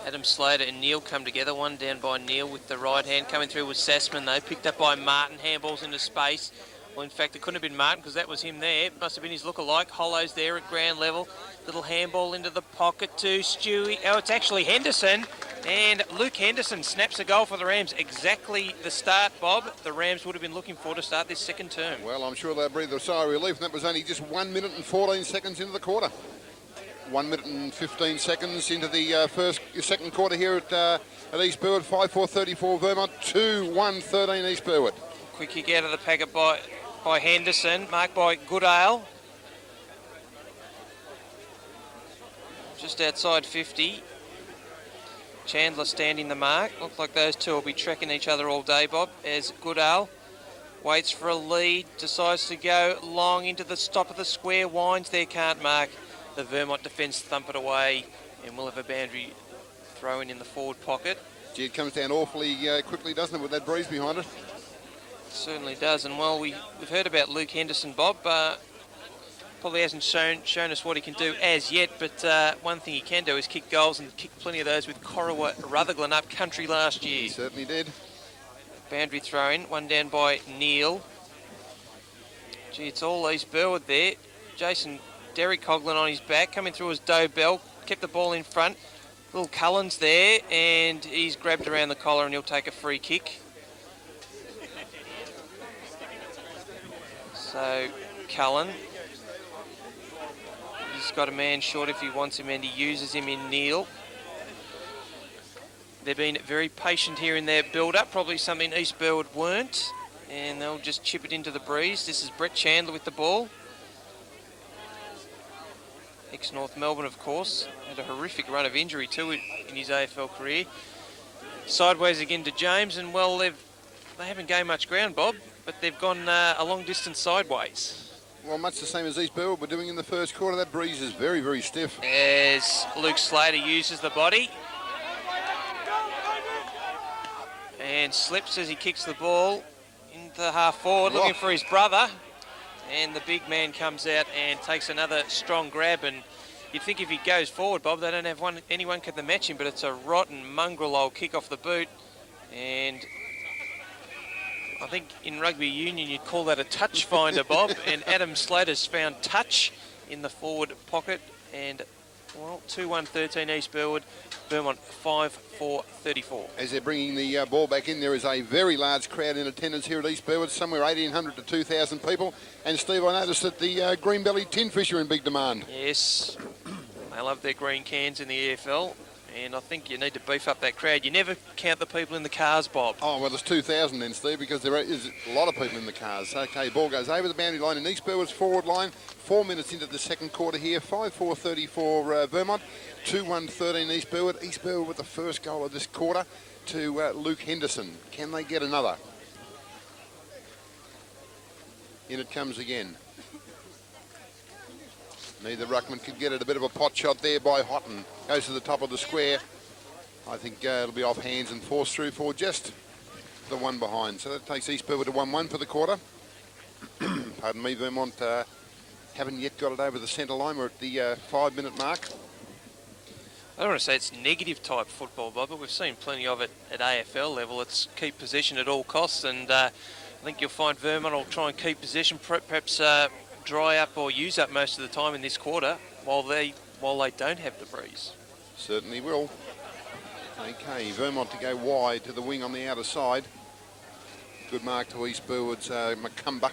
Adam Slater and Neil come together. One down by Neil with the right hand. Coming through with Sassman, though. Picked up by Martin. Handballs into space. Well, in fact, it couldn't have been Martin because that was him there. It must have been his lookalike. Hollows there at ground level. Little handball into the pocket to Stewie. Oh, it's actually Henderson. And Luke Henderson snaps a goal for the Rams. Exactly the start, Bob, the Rams would have been looking for to start this second term. Well, I'm sure they'll breathe a sigh of relief, and that was only just 1 minute and 14 seconds into the quarter. 1 minute and 15 seconds into the second quarter here at East Burwood. 5-4-34 Vermont, 2-1-13 East Burwood. Quick kick out of the packet by Henderson, marked by Goodale. Just outside 50. Chandler standing the mark. Looks like those two will be tracking each other all day, Bob, as Goodale waits for a lead, decides to go long into the top of the square, winds there, can't mark. The Vermont defence thump it away, and we'll have a boundary throw in the forward pocket. Gee, it comes down awfully quickly, doesn't it, with that breeze behind it? It certainly does, and well, we've heard about Luke Henderson, Bob. Probably hasn't shown us what he can do as yet, but one thing he can do is kick goals, and kick plenty of those with Corowa Rutherglen up country last year. He certainly did. Boundary throw in, one down by Neil. Gee, it's all East Burwood there. Jason Derek Coughlin on his back, coming through as Doe Bell, kept the ball in front. Little Cullens there, and he's grabbed around the collar and he'll take a free kick. So, Cullen, he's got a man short if he wants him, and he uses him in Neil. They've been very patient here in their build-up, probably something East Burwood weren't, and they'll just chip it into the breeze. This is Brett Chandler with the ball. Ex-North Melbourne, of course. Had a horrific run of injury too in his AFL career. Sideways again to James, and well, they haven't gained much ground, Bob, but they've gone a long distance sideways. Well, much the same as East Burwood were doing in the first quarter. That breeze is very, very stiff. As Luke Slater uses the body. And slips as he kicks the ball into half forward, looking for his brother. And the big man comes out and takes another strong grab. And you'd think if he goes forward, Bob, they don't have anyone can match him, but it's a rotten mongrel old kick off the boot. And I think in rugby union you'd call that a touch finder, Bob. And Adam Slater's found touch in the forward pocket. And, well, 2-1-13 East Burwood. Vermont 5-4-34. As they're bringing the ball back in, there is a very large crowd in attendance here at East Burwood, somewhere 1,800 to 2,000 people. And Steve, I noticed that the green-bellied tinfish are in big demand. Yes, they love their green cans in the EFL, and I think you need to beef up that crowd. You never count the people in the cars, Bob. Oh, well, there's 2,000 then, Steve, because there is a lot of people in the cars. Okay, ball goes over the boundary line in East Burwood's forward line. 4 minutes into the second quarter here, 5-4-34 Vermont. 2-1-13 East Burwood. East Burwood with the first goal of this quarter to Luke Henderson. Can they get another? In it comes again. Neither ruckman could get it. A bit of a pot shot there by Houghton. Goes to the top of the square. I think it'll be off hands and forced through for just the one behind. So that takes East Burwood to 1-1 for the quarter. Pardon me, Vermont haven't yet got it over the centre line. We're at the 5-minute mark. I don't want to say it's negative type football, Bob, but we've seen plenty of it at AFL level. It's keep possession at all costs, and I think you'll find Vermont will try and keep possession, perhaps dry up or use up most of the time in this quarter while they don't have the breeze. Certainly will. Okay, Vermont to go wide to the wing on the outer side. Good mark to East Burwood's Macumber.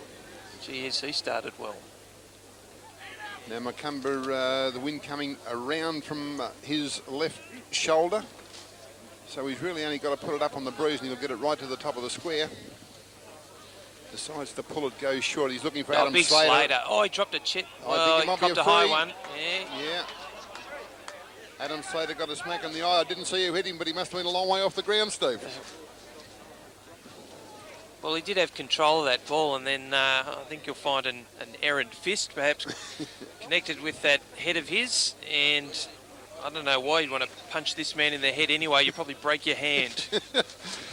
Gee, yes, he started well. Now Macumber, the wind coming around from his left shoulder. So he's really only got to put it up on the breeze and he'll get it right to the top of the square. Decides to pull it, goes short. He's looking for Adam big Slater. Oh, he dropped a chip. Well, he dropped a high one. Yeah. Adam Slater got a smack in the eye. I didn't see who hit him, but he must have been a long way off the ground, Steve. Well, he did have control of that ball, and then I think you'll find an errant fist perhaps connected with that head of his, and I don't know why you'd want to punch this man in the head anyway. You'll probably break your hand.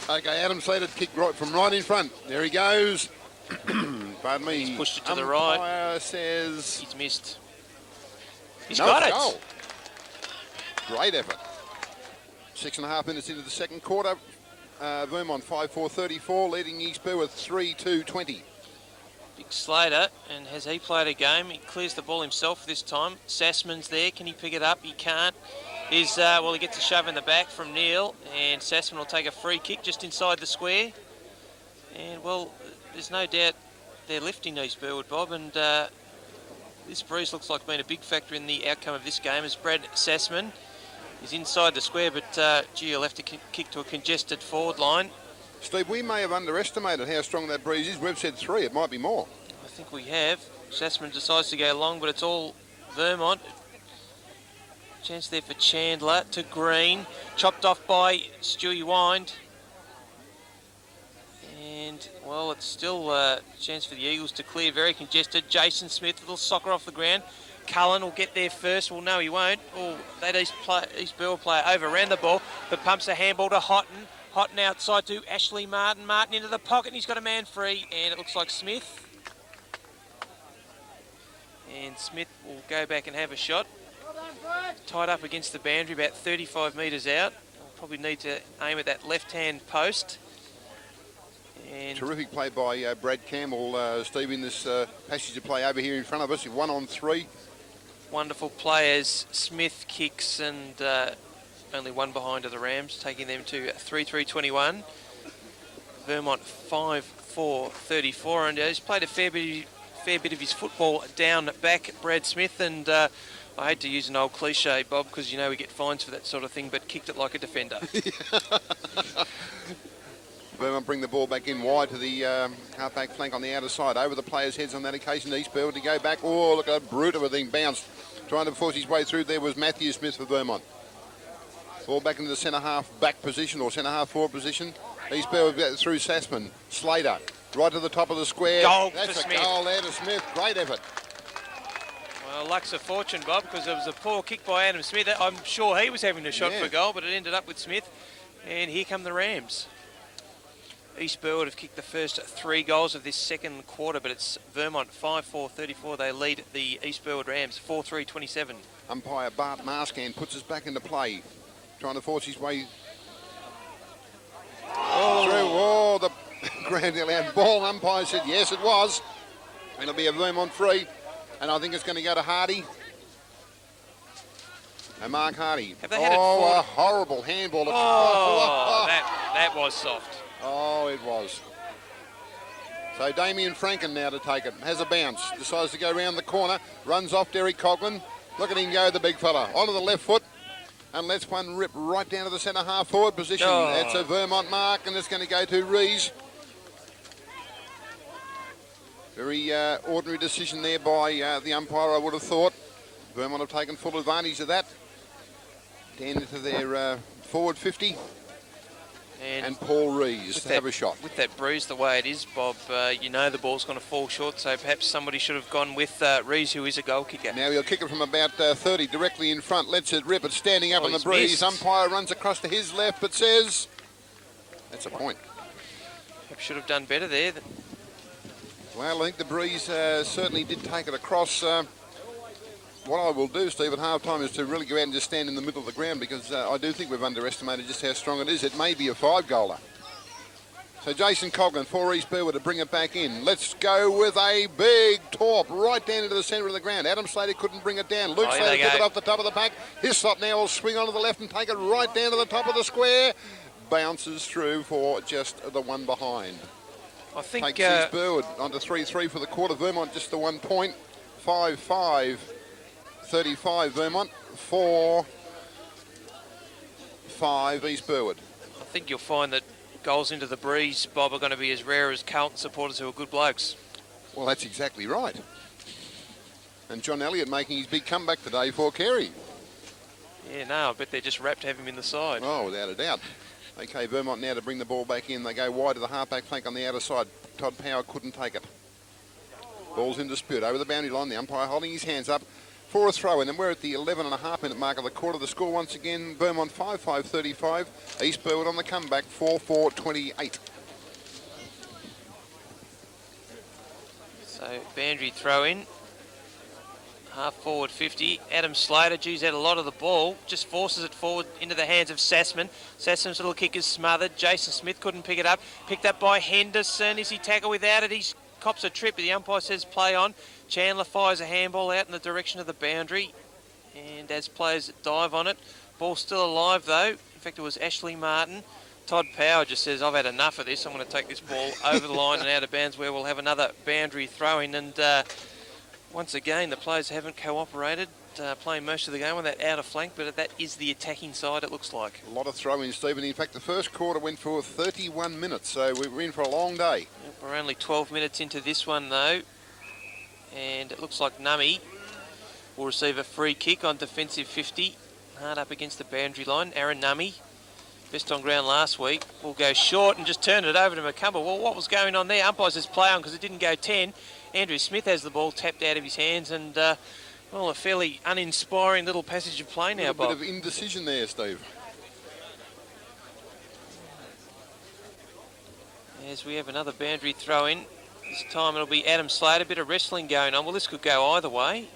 Okay, Adam Slater kicked right from right in front. There he goes. Pardon me. He's pushed it to the right. Umpire says... He's missed. He's got it. Goal. Great effort. 6.5 minutes into the second quarter. Vermont 5-4-34, leading East Burwood 3-2-20. Big Slater, and has he played a game? He clears the ball himself this time. Sassman's there. Can he pick it up? He can't. He gets a shove in the back from Neil, and Sassman will take a free kick just inside the square. And, well, there's no doubt they're lifting East Burwood, Bob, and this breeze looks like being a big factor in the outcome of this game as Brad Sassman is inside the square, but gee, he'll have to kick to a congested forward line. Steve, we may have underestimated how strong that breeze is. We've said 3, it might be more. I think we have. Sassman decides to go long, but it's all Vermont. Chance there for Chandler to Green. Chopped off by Stewie Wind. And, well, it's still a chance for the Eagles to clear. Very congested. Jason Smith, a little soccer off the ground. Cullen will get there first. Well, no, he won't. Oh, that East Burwood player overran the ball, but pumps a handball to Houghton. Houghton outside to Ashley Martin. Martin into the pocket, and he's got a man free, and it looks like Smith. And Smith will go back and have a shot. Tied up against the boundary, about 35 metres out. We'll probably need to aim at that left-hand post. And terrific play by Brad Campbell, Steve, in this passage of play over here in front of us. 1-on-3. Wonderful players. Smith kicks, and only one behind of the Rams, taking them to 3-3-21. Vermont 5-4-34, and he's played a fair bit of his football down back, Brad Smith, and I hate to use an old cliche, Bob, because you know we get fines for that sort of thing, but kicked it like a defender. Vermont bring the ball back in wide to the half-back flank on the outer side. Over the players' heads on that occasion. East Burwood to go back. Oh, look at that brute of a thing. Bounced. Trying to force his way through there was Matthew Smith for Vermont. Ball back into the centre-half back position or centre-half forward position. East Burwood through Sassman. Slater. Right to the top of the square. Goal That's for a Smith. Goal there to Smith. Great effort. Well, luck's a fortune, Bob, because it was a poor kick by Adam Smith. I'm sure he was having a shot for goal, but it ended up with Smith. And here come the Rams. East Burwood have kicked the first 3 goals of this second quarter, but it's Vermont 5-4-34. They lead the East Burwood Rams 4-3-27. Umpire Bart Marscan puts us back into play. Trying to force his way through. Oh, the grand allowed ball. Umpire said yes, it was. It'll be a Vermont free. And I think it's going to go to Hardy. And Mark Hardy. Have they had it forward? A horrible handball. That was soft. Oh, it was. So Damien Franken now to take it. Has a bounce. Decides to go round the corner. Runs off Derek Coughlin. Look at him go, the big fella. Onto the left foot. And lets one rip right down to the centre half forward position. Oh. That's a Vermont mark, and it's going to go to Rees. Very ordinary decision there by the umpire, I would have thought. Vermont have taken full advantage of that. Down into their forward 50. And Paul Rees to have a shot. With that breeze the way it is, Bob, you know the ball's going to fall short, so perhaps somebody should have gone with Rees, who is a goal kicker. Now he'll kick it from about 30, directly in front, lets it rip. It's standing up on the breeze. Missed. Umpire runs across to his left, but says, that's a point. Perhaps should have done better there. Well, I think the breeze certainly did take it across. what I will do, Steve, at half-time is to really go out and just stand in the middle of the ground because I do think we've underestimated just how strong it is. It may be a 5-goaler. So Jason Coglan for East Burwood to bring it back in. Let's go with a big torp right down into the centre of the ground. Adam Slater couldn't bring it down. Luke Slater took it off the top of the pack. Hislop now will swing onto the left and take it right down to the top of the square. Bounces through for just the one behind. I think takes East Burwood onto 3-3 for the quarter. Vermont just the 1 point. 5-5. 35 Vermont. 4-5 East Burwood. I think you'll find that goals into the breeze, Bob, are going to be as rare as Carlton supporters who are good blokes. Well, that's exactly right. And John Elliott making his big comeback today for Carey. Yeah, no, I bet they're just rapt to have him in the side. Oh, without a doubt. Okay, Vermont now to bring the ball back in. They go wide to the half-back flank on the outer side. Todd Power couldn't take it. Ball's in dispute over the boundary line. The umpire holding his hands up for a throw, and then we're at the 11.5-minute mark of the quarter. The score once again, Vermont 5-5-35. East Burwood on the comeback, 4-4-28. So, Bandry throw in. Half forward 50. Adam Slater, geez, had a lot of the ball. Just forces it forward into the hands of Sassman. Sassman's little kick is smothered. Jason Smith couldn't pick it up. Picked up by Henderson. Is he tackle without it? He's cops a trip, but the umpire says play on. Chandler fires a handball out in the direction of the boundary. And as players dive on it, ball still alive though. In fact, it was Ashley Martin. Todd Power just says, I've had enough of this. I'm going to take this ball over the line and out of bounds where we'll have another boundary throw-in. And once again, the players haven't cooperated, playing most of the game on that outer flank, but that is the attacking side, it looks like. A lot of throw-ins, Stephen. In fact, the first quarter went for 31 minutes, so we were in for a long day. Yep, we're only 12 minutes into this one, though. And it looks like Nummy will receive a free kick on defensive 50. Hard up against the boundary line. Aaron Nummy, best on ground last week, will go short and just turn it over to McCumber. Well, what was going on there? Umpire says play on because it didn't go 10. Andrew Smith has the ball tapped out of his hands and, well, a fairly uninspiring little passage of play now, Bob. A bit of indecision there, Steve. As we have another boundary throw in. This time it'll be Adam Slater. A bit of wrestling going on. Well, this could go either way.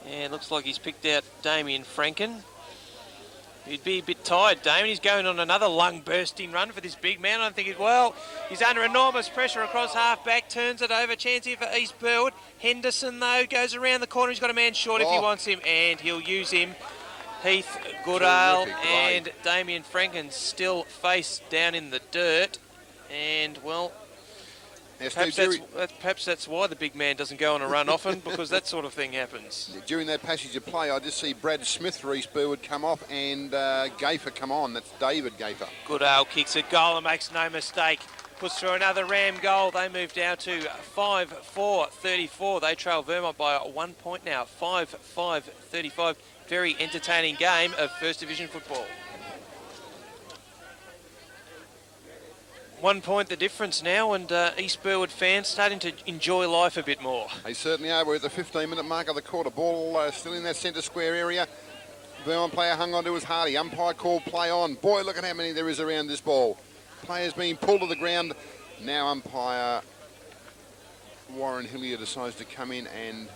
And looks like he's picked out Damien Franken. He'd be a bit tired, Damien. He's going on another lung-bursting run for this big man. I think he's under enormous pressure across half-back, turns it over. Chance here for East Burwood. Henderson, though, goes around the corner. He's got a man short if he wants him, and he'll use him. Heath Goodale and Damien Franken still face down in the dirt. And, well, perhaps that's why the big man doesn't go on a run often, because that sort of thing happens. During that passage of play, I just see Brad Smith for East Burwood come off and Gafer come on. That's David Gafer. Goodale kicks a goal and makes no mistake. Puts through another Ram goal. They move down to 5-4-34. They trail Vermont by 1 point now. 5-5-35. Very entertaining game of First Division football. 1 point the difference now, and East Burwood fans starting to enjoy life a bit more. They certainly are. We're at the 15-minute mark of the quarter. Ball still in that centre square area. Vermont player hung on to his Hardy. Umpire called play on. Boy, look at how many there is around this ball. Players being pulled to the ground. Now umpire Warren Hillier decides to come in and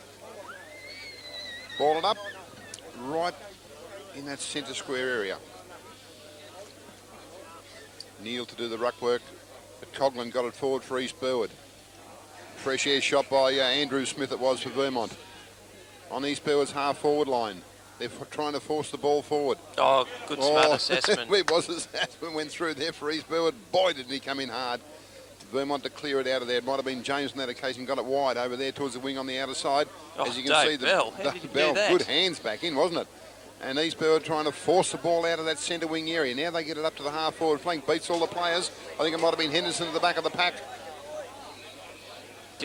ball it up right in that centre square area. Neil to do the ruck work, but Coghlan got it forward for East Burwood. Fresh air shot by Andrew Smith it was for Vermont. On East Burwood's half-forward line. They're trying to force the ball forward. Oh, good smart assessment. It was assessment went through there for East Burwood. Boy, didn't he come in hard. Vermont to clear it out of there. It might have been James on that occasion. Got it wide over there towards the wing on the outer side. As you can see, Bell. How did he Bell, do that? good hands back in, wasn't it? And East Burwood trying to force the ball out of that centre wing area. Now they get it up to the half-forward flank. Beats all the players. I think it might have been Henderson at the back of the pack.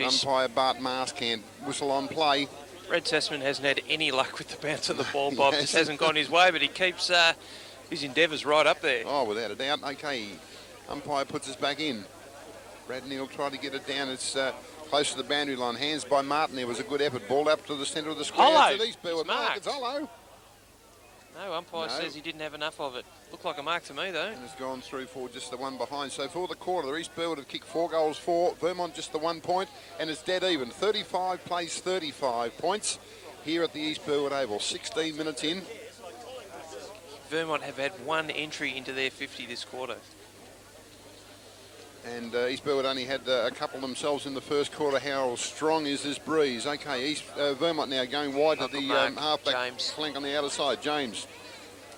Umpire Bart Mars can't whistle on play. Red Sassman hasn't had any luck with the bounce of the ball, Bob. Just hasn't gone his way, but he keeps his endeavours right up there. Oh, without a doubt. Okay, umpire puts us back in. Brad Neal tried to get it down. It's close to the boundary line. Hands by Martin. There was a good effort. Ball up to the centre of the square. Hollow. East Burwood. It's hollow. No, umpire says he didn't have enough of it. Looked like a mark to me, though. And it's gone through for just the one behind. So for the quarter, the East Burwood have kicked 4 goals for. Vermont just the 1 point, and it's dead even. 35 plays 35 points. here at the East Burwood Oval. 16 minutes in. Vermont have had one entry into their 50 this quarter. And East Burwood only had a couple themselves in the first quarter. How strong is this breeze? Okay, Vermont now going wide to the halfback flank on the outer side. James.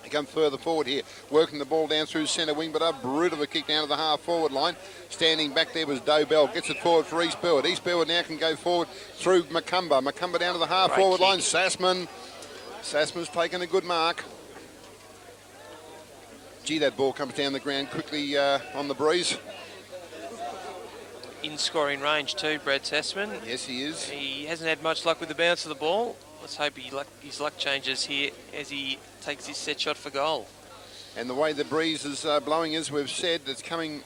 They come further forward here, working the ball down through centre wing, but a brute of a kick down to the half-forward line. Standing back there was Dobell. Gets it forward for East Burwood. East Burwood now can go forward through Macumba. Macumba down to the half-forward line. Sassman's taken a good mark. Gee, that ball comes down the ground quickly on the breeze. In scoring range too, Brad Sassman. Yes, he is. He hasn't had much luck with the bounce of the ball. Let's hope his luck changes here as he takes his set shot for goal. And the way the breeze is blowing, as we've said, it's coming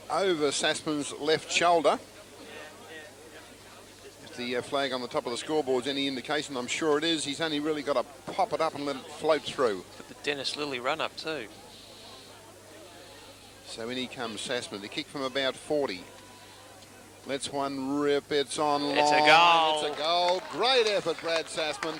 over Sassman's left shoulder. If the flag on the top of the scoreboard is any indication, I'm sure it is. He's only really got to pop it up and let it float through. But the Dennis Lilly run up too. So in he comes Sassman. The kick from about 40. Let's one rip. It's on line. It's a goal. It's a goal. Great effort, Brad Sassman.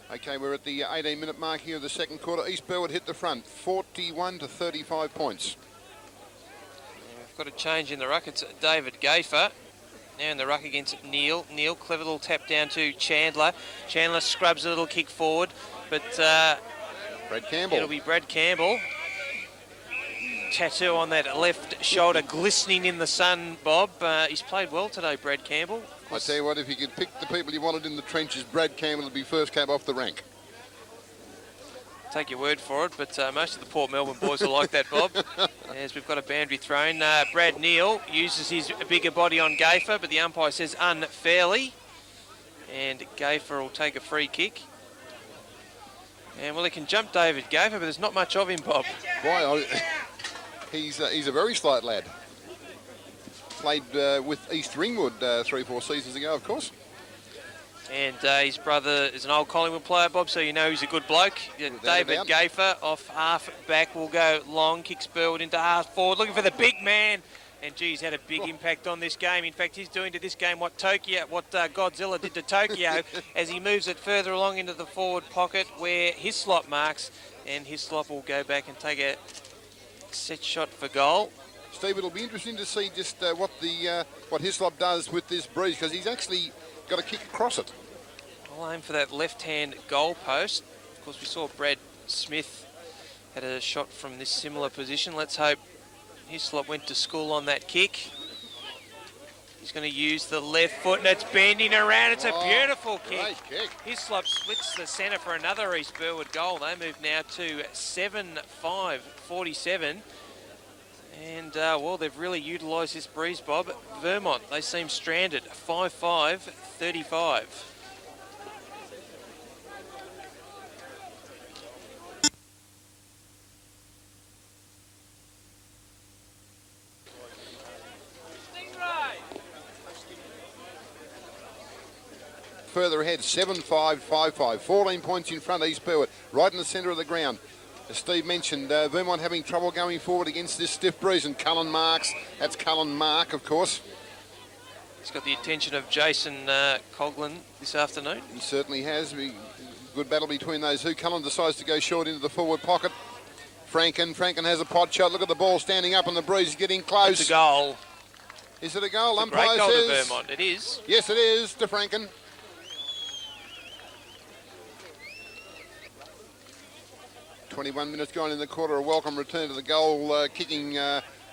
Okay, we're at the 18-minute mark here of the second quarter. East Burwood hit the front, 41 to 35 points. We've got a change in the ruck. It's David Gafer. Now in the ruck against Neil. Neil, clever little tap down to Chandler. Chandler scrubs a little kick forward, but Brad Campbell. It'll be Brad Campbell. Tattoo on that left shoulder glistening in the sun, Bob. He's played well today, Brad Campbell. I tell you what, if you could pick the people you wanted in the trenches, Brad Campbell would be first cab off the rank. Take your word for it, but most of the Port Melbourne boys are like that, Bob. As we've got a boundary thrown. Brad Neal uses his bigger body on Gafer, but the umpire says unfairly. And Gafer will take a free kick. And well, he can jump David Gafer, but there's not much of him, Bob. Boy, he's a very slight lad. Played with East Ringwood 3-4 seasons ago, of course. And his brother is an old Collingwood player, Bob, so you know he's a good bloke. David Gafer off half back will go long, kicks Burwood into half forward, looking for the big man. And geez, had a big impact on this game. In fact, he's doing to this game what Godzilla did to Tokyo as he moves it further along into the forward pocket where Hislop marks, and Hislop will go back and take a set shot for goal. Steve, it'll be interesting to see just what Hislop does with this breeze, because he's actually got a kick across it. I'll aim for that left-hand goal post. Of course, we saw Brad Smith had a shot from this similar position. Let's hope Hislop went to school on that kick. He's going to use the left foot, and it's bending around. It's a beautiful kick. Great kick. Hislop splits the centre for another East Burwood goal. They move now to 7-5-47. And, well, they've really utilised this breeze, Bob. Vermont, they seem stranded. 5-5-35. Further ahead, 7-5-5-5. 14 points in front of East Burwood, right in the centre of the ground. As Steve mentioned, Vermont having trouble going forward against this stiff breeze, and Cullen marks. That's Cullen Mark, of course. He's got the attention of Jason Coughlin this afternoon. He certainly has. Good battle between those two. Cullen decides to go short into the forward pocket. Franken has a pot shot. Look at the ball standing up, and the breeze is getting close. It's a goal. Is it a goal? It's a great goal to Vermont. It is. Yes, it is to Franken. 21 minutes gone in the quarter. A welcome return to the goal kicking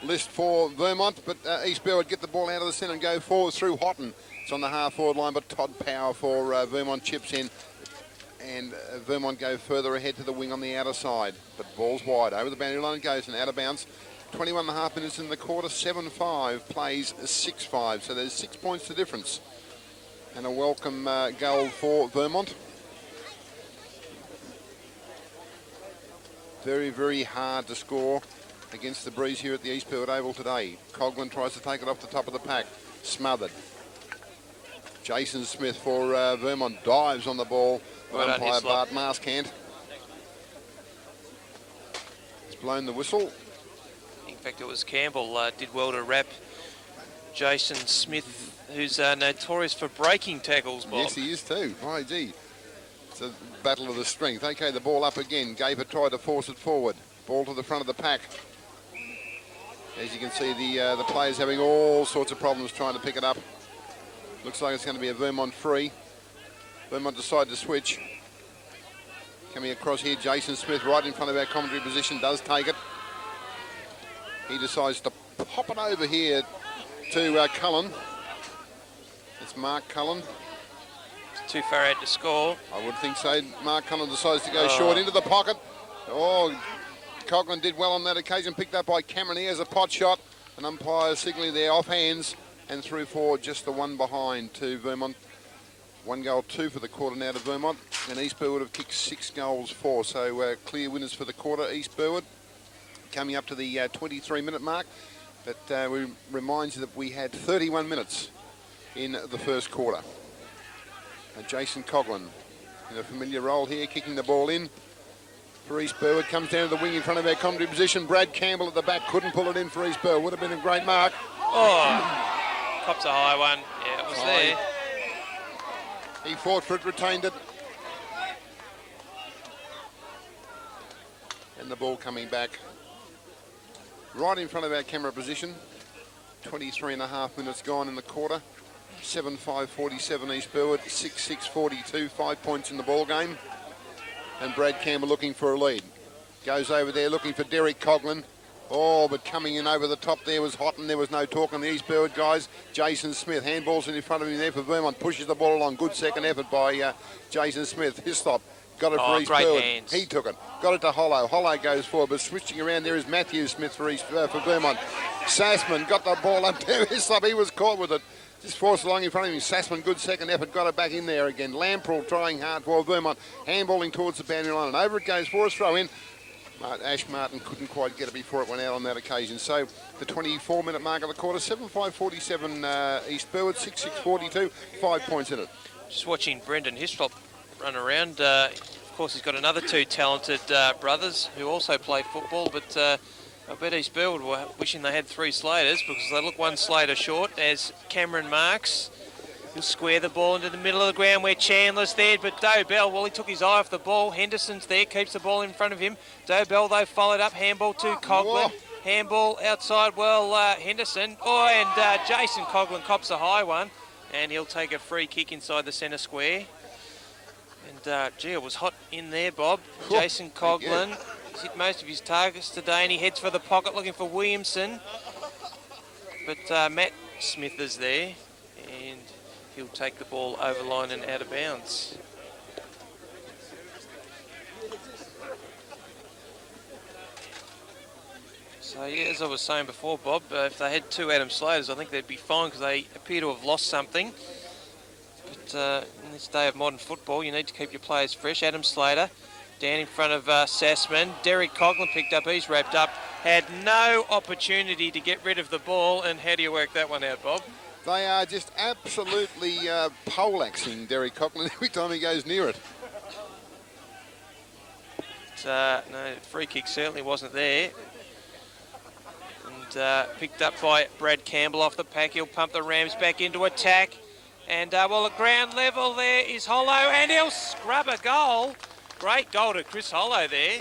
list for Vermont, but East Burwood get the ball out of the centre and go forward through Houghton. It's on the half-forward line, but Todd Power for Vermont chips in, and Vermont go further ahead to the wing on the outer side, but ball's wide. Over the boundary line it goes and out of bounds. 21 and a half minutes in the quarter. 7-5 plays 6-5, so there's 6 points the difference. And a welcome goal for Vermont. Very, very hard to score against the breeze here at the East Burwood Oval today. Coughlin tries to take it off the top of the pack. Smothered. Jason Smith for Vermont dives on the ball. Umpire Bart Marskant. He's blown the whistle. In fact, it was Campbell did well to wrap Jason Smith, who's notorious for breaking tackles, Bob. Yes, he is too. My gee. It's a battle of the strength. Okay, the ball up again. Gaper tried to force it forward. Ball to the front of the pack. As you can see, the players having all sorts of problems trying to pick it up. Looks like it's going to be a Vermont free. Vermont decide to switch. Coming across here, Jason Smith right in front of our commentary position, does take it. He decides to pop it over here to Cullen. It's Mark Cullen. It's too far out to score. I would think so. Mark Cullen decides to go short into the pocket. Oh, Coughlin did well on that occasion, picked up by Cameron. He has a pot shot. An umpire signaling there off hands and through for just the one behind to Vermont. 1 goal, 2 for the quarter now to Vermont. And East Burwood have kicked 6 goals, 4. So clear winners for the quarter, East Burwood. Coming up to the 23-minute mark. But we remind you that we had 31 minutes in the first quarter. Jason Coughlin in a familiar role here, kicking the ball in. For East Burwood, comes down to the wing in front of our commentary position. Brad Campbell at the back, couldn't pull it in for East Burwood. Would have been a great mark. Oh, cops a high one. Yeah, it was there. He fought for it, retained it. And the ball coming back right in front of our camera position. 23.5 minutes gone in the quarter. 7-5-47 East Burwood, 6-6-42, 5 points in the ball game. And Brad Campbell looking for a lead. Goes over there looking for Derek Coughlin. Oh, but coming in over the top there was hot and there was no talk on the East Burwood guys. Jason Smith, handballs in front of him there for Vermont. Pushes the ball along. Good second effort by Jason Smith. His stop. Got it for East Burwood. Hands. He took it. Got it to Hollow. Hollow goes forward, but switching around there is Matthew Smith for Vermont. Sassman got the ball up there. His stop. He was caught with it. Just forced along in front of him. Sassman, good second effort, got it back in there again. Lamprell trying hard for Vermont. Handballing towards the boundary line. And over it goes for a throw in. Ash Martin couldn't quite get it before it went out on that occasion. So the 24-minute mark of the quarter, 7-5-47 East Burwood, 6-6-42, 5 points in it. Just watching Brendan Histrop run around. Of course, he's got another 2 talented brothers who also play football, but I bet East Burwood were wishing they had 3 Slaters because they look 1 Slater short as Cameron marks. He'll square the ball into the middle of the ground where Chandler's there, but Dobell, well, he took his eye off the ball. Henderson's there, keeps the ball in front of him. Dobell, though, followed up. Handball to Coughlin. Handball outside, Henderson. Oh, and Jason Coughlin cops a high one, and he'll take a free kick inside the centre square. And, gee, it was hot in there, Bob. Jason Coughlin has hit most of his targets today, and he heads for the pocket looking for Williamson. But Matt Smith is there, and he'll take the ball over line and out of bounds. So, yeah, as I was saying before, Bob, if they had 2 Adam Slaters, I think they'd be fine because they appear to have lost something. But in this day of modern football, you need to keep your players fresh. Adam Slater down in front of Sassman. Derek Coughlin picked up. He's wrapped up. Had no opportunity to get rid of the ball. And how do you work that one out, Bob? They are just absolutely poleaxing Derek Coughlin every time he goes near it. No, free kick certainly wasn't there. And picked up by Brad Campbell off the pack. He'll pump the Rams back into attack. And, well, at ground level there is Hollow, and he'll scrub a goal. Great goal to Chris Hollow there.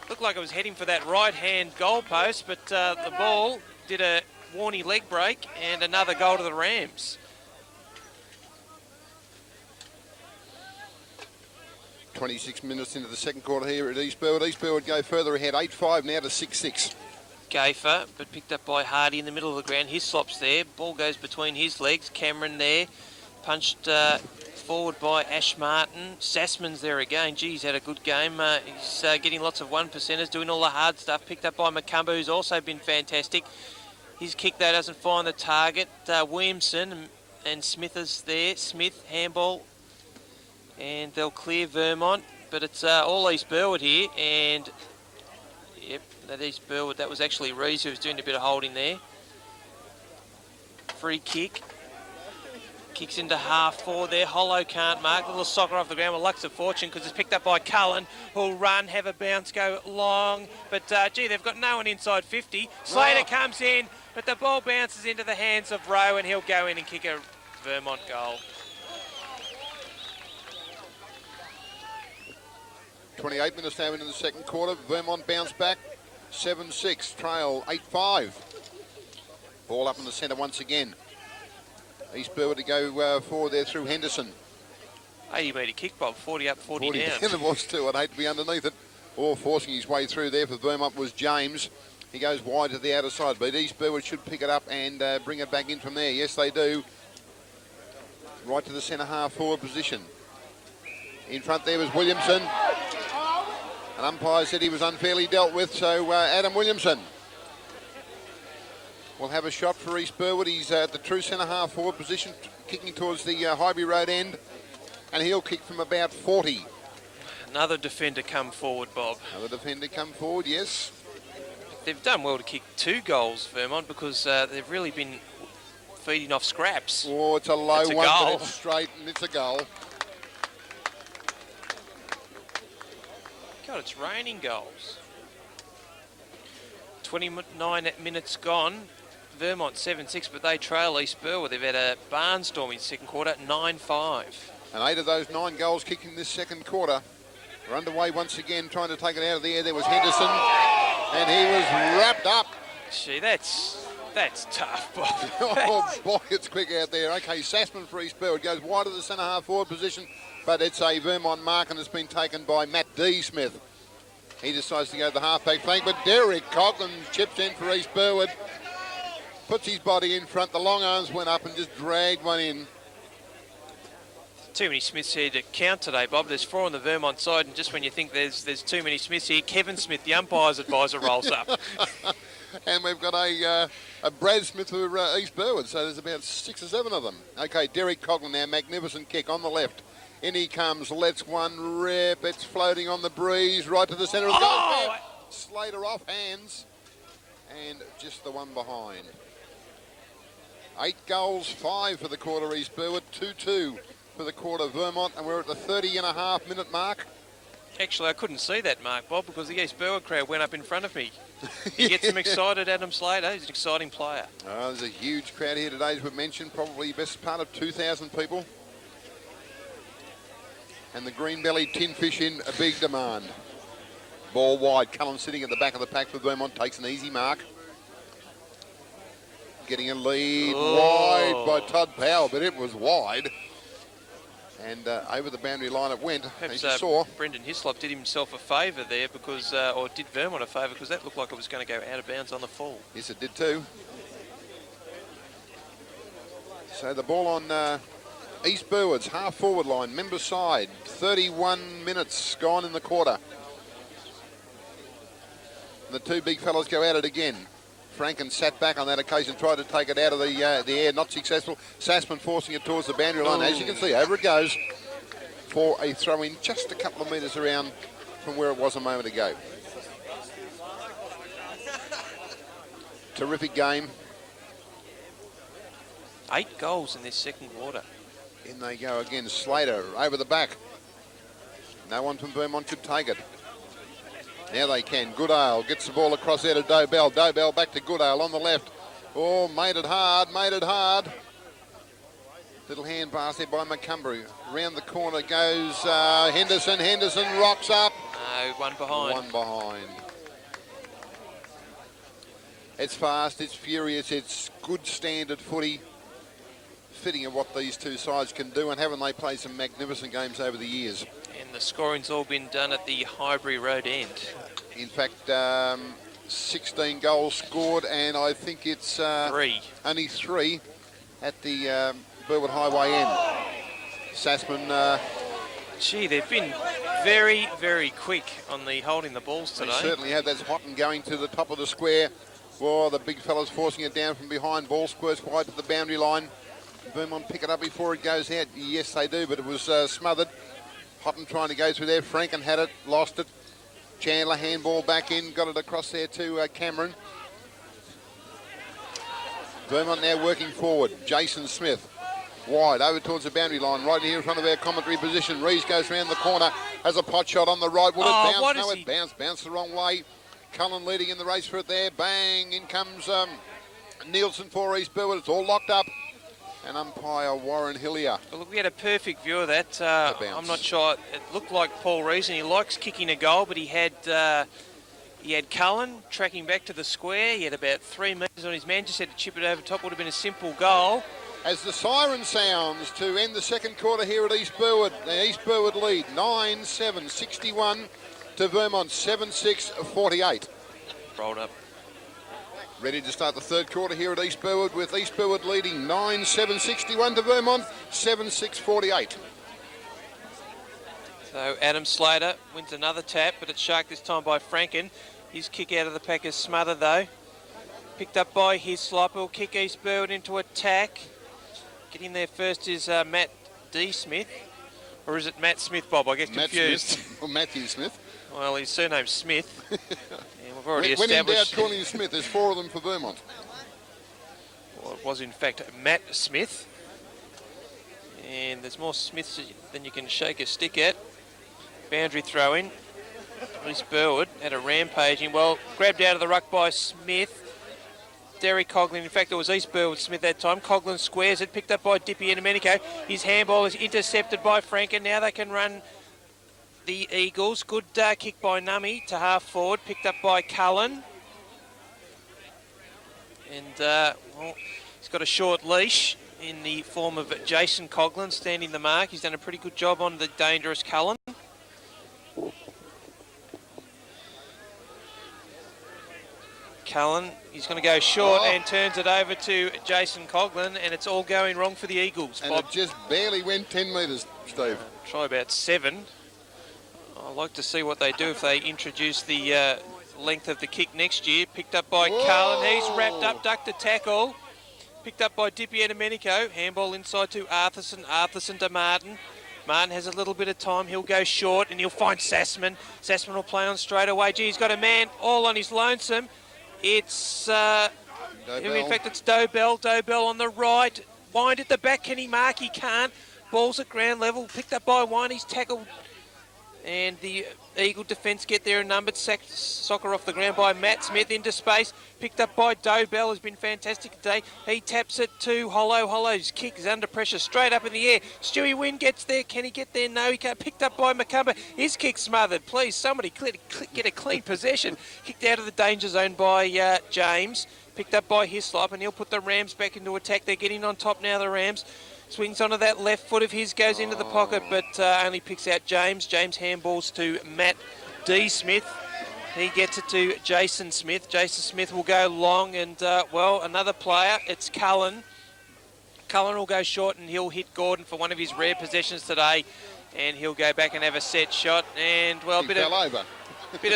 Looked like it was heading for that right-hand goal post, but the ball did a Warney leg break, and another goal to the Rams. .26 minutes into the second quarter here at East Burwood. East Burwood go further ahead, 8-5 now to 6-6. Gafer, but picked up by Hardy in the middle of the ground. His slop's there. Ball goes between his legs. Cameron there. Punched forward by Ash Martin. Sassman's there again. Gee, he's had a good game. He's getting lots of 1%ers, doing all the hard stuff. Picked up by Macumba, who's also been fantastic. His kick, though, doesn't find the target. Williamson and Smith is there. Smith, handball. And they'll clear Vermont. But it's all East Burwood here. And, yep, that East Burwood. That was actually Rees who was doing a bit of holding there. Free kick. Kicks into half forward there. Hollow can't mark. Little soccer off the ground with Lux of Fortune because it's picked up by Cullen, who'll run, have a bounce, go long. But, gee, they've got no one inside 50. Slater comes in, but the ball bounces into the hands of Rowe, and he'll go in and kick a Vermont goal. 28 minutes now into the second quarter. Vermont bounce back. 7-6. Trail 8-5. Ball up in the centre once again. East Burwood to go forward there through Henderson. 80-metre kick, Bob. 40 up, 40 down. It was too. I'd hate to be underneath it. Or forcing his way through there for Vermont was James. He goes wide to the outer side, but East Burwood should pick it up and bring it back in from there. Yes, they do. Right to the centre half forward position. In front there was Williamson. An umpire said he was unfairly dealt with, so Adam Williamson will have a shot for East Burwood. He's at the true centre half forward position, kicking towards the Highbury Road end, and he'll kick from about 40. Another defender come forward, Bob. Another defender come forward, yes. They've done well to kick 2 goals, Vermont, because they've really been feeding off scraps. Oh, it's a low It's a one, goal. but it's straight, and it's a goal. God, it's raining goals. 29 minutes gone. Vermont 7-6, but they trail East Burwood. They've had a barnstorming second quarter, 9-5. And 8 of those 9 goals kicked in this second quarter. We're underway once again, trying to take it out of the air. There was Henderson, and he was wrapped up. Gee, that's tough, Bob. Oh, boy, it's quick out there. Okay, Sassman for East Burwood goes wide of the centre half forward position, but it's a Vermont mark, and it's been taken by Matt D. Smith. He decides to go to the half-back flank, but Derek Coughlin chips in for East Burwood. Puts his body in front. The long arms went up and just dragged one in. Too many Smiths here to count today, Bob. There's 4 on the Vermont side, and just when you think there's too many Smiths here, Kevin Smith, the umpire's advisor, rolls up. And we've got a Brad Smith for East Burwood, so there's about 6 or 7 of them. Okay, Derek Coughlin now, magnificent kick on the left. In he comes, lets one rip. It's floating on the breeze, right to the centre of the goal. Slater off hands, and just the one behind. 8 goals, 5 for the quarter East Burwood, 2-2 for the quarter Vermont, and we're at the 30.5 minute mark. Actually, I couldn't see that mark, Bob, because the East Burwood crowd went up in front of me. He gets them excited, Adam Slater. He's an exciting player. There's a huge crowd here today, as we've mentioned, probably best part of 2,000 people. And the green-bellied tin fish in a big demand. Ball wide. Cullen sitting at the back of the pack for Vermont takes an easy mark. Getting a lead wide by Todd Powell, but it was wide. And over the boundary line it went, Perhaps, as you saw. Brendan Hislop did himself a favour there because, or did Vermont a favour because that looked like it was going to go out of bounds on the full. Yes, it did too. So the ball on East Burwood's half-forward line, member side. 31 minutes gone in the quarter. And the 2 big fellas go at it again. Franken sat back on that occasion, tried to take it out of the air, not successful. Sassman forcing it towards the boundary line. As you can see, over it goes for a throw-in just a couple of metres around from where it was a moment ago. Terrific game. 8 goals in this second quarter. In they go again. Slater over the back. No one from Vermont could take it. Now they can. Goodale gets the ball across there to Dobell. Dobell back to Goodale on the left. Oh, made it hard, made it hard. Little hand pass there by McCumber. Round the corner goes Henderson. Henderson rocks up. No, one behind. One behind. It's fast, it's furious, it's good standard footy. Fitting of what these two sides can do, and haven't they played some magnificent games over the years? And the scoring's all been done at the Highbury Road end. In fact, 16 goals scored, and I think it's 3. Only 3 at the Burwood Highway end. Sassman. Gee, they've been very, very quick on the holding the balls today. They certainly have. That's hot and going to the top of the square. Well, the big fella's forcing it down from behind. Ball squirts wide to the boundary line. Vermont pick it up before it goes out. Yes, they do, but it was smothered. Houghton trying to go through there. Franken had it, lost it. Chandler handball back in, got it across there to Cameron. Vermont now working forward. Jason Smith wide over towards the boundary line, right here in front of our commentary position. Rees goes round the corner, has a pot shot on the right. Will it bounce? No, it bounced the wrong way. Cullen leading in the race for it there. Bang, in comes Nielsen for East Burwood. It's all locked up. And umpire Warren Hillier. Well, look, we had a perfect view of that. I'm not sure. It looked like Paul Rees, and he likes kicking a goal, but he had Cullen tracking back to the square. He had about 3 metres on his man, just had to chip it over top. Would have been a simple goal. As the siren sounds to end the second quarter here at East Burwood, the East Burwood lead 9-7, 61 to Vermont 7-6, 48. Rolled up. Ready to start the third quarter here at East Burwood, with East Burwood leading 9-7, 61 to Vermont 7-6, 48. So Adam Slater wins another tap, but it's sharked this time by Franken. His kick out of the pack is smothered though. Picked up by Hislop, who'll kick East Burwood into attack. Getting there first is Matt D. Smith. Or is it Matt Smith, Bob? I get confused. Matt Smith, or Matthew Smith. Well, his surname's Smith. And we've already when in established... doubt, calling him Smith, there's 4 of them for Vermont. Well, it was in fact Matt Smith. And there's more Smiths than you can shake a stick at. Boundary throw in. East Burwood had a rampaging. Well, grabbed out of the ruck by Smith. Derek Coughlin, in fact it was East Burwood Smith that time. Coughlin squares it, picked up by Dippy and Domenico. His handball is intercepted by Franken. Now they can run the Eagles. Good kick by Nummy to half forward, picked up by Cullen. And, well, he's got a short leash in the form of Jason Coughlin standing the mark. He's done a pretty good job on the dangerous Cullen. Cullen, he's going to go short and turns it over to Jason Coughlin, and it's all going wrong for the Eagles. And Bob. it just barely went 10 metres, Steve. Try about 7. I'd like to see what they do if they introduce the length of the kick next year. Picked up by Cullen. He's wrapped up, ducked a tackle. Picked up by Dippy and Domenico. Handball inside to Arthurson. Arthurson to Martin. Martin has a little bit of time. He'll go short and he'll find Sassman. Sassman will play on straight away. Gee, he's got a man all on his lonesome. It's, in fact, it's Dobell. Dobell on the right. Wind at the back. Can he mark? He can't. Ball's at ground level. Picked up by Wine. He's tackled. And the Eagle defence get there and numbered. Soccer off the ground by Matt Smith into space. Picked up by Dobell. Has been fantastic today. He taps it to Hollow. Hollow's kick is under pressure. Straight up in the air. Stewie Wynn gets there. Can he get there? No, he can't. Picked up by McCumber. His kick smothered. Please, somebody get a clean possession. Kicked out of the danger zone by James. Picked up by Hislop, and he'll put the Rams back into attack. They're getting on top now, the Rams. Swings onto that left foot of his, goes into the pocket, but only picks out James. James handballs to Matt D. Smith. He gets it to Jason Smith. Jason Smith will go long, and, well, another player. It's Cullen. Cullen will go short, and he'll hit Gordon for one of his rare possessions today, and he'll go back and have a set shot. And, well, a bit of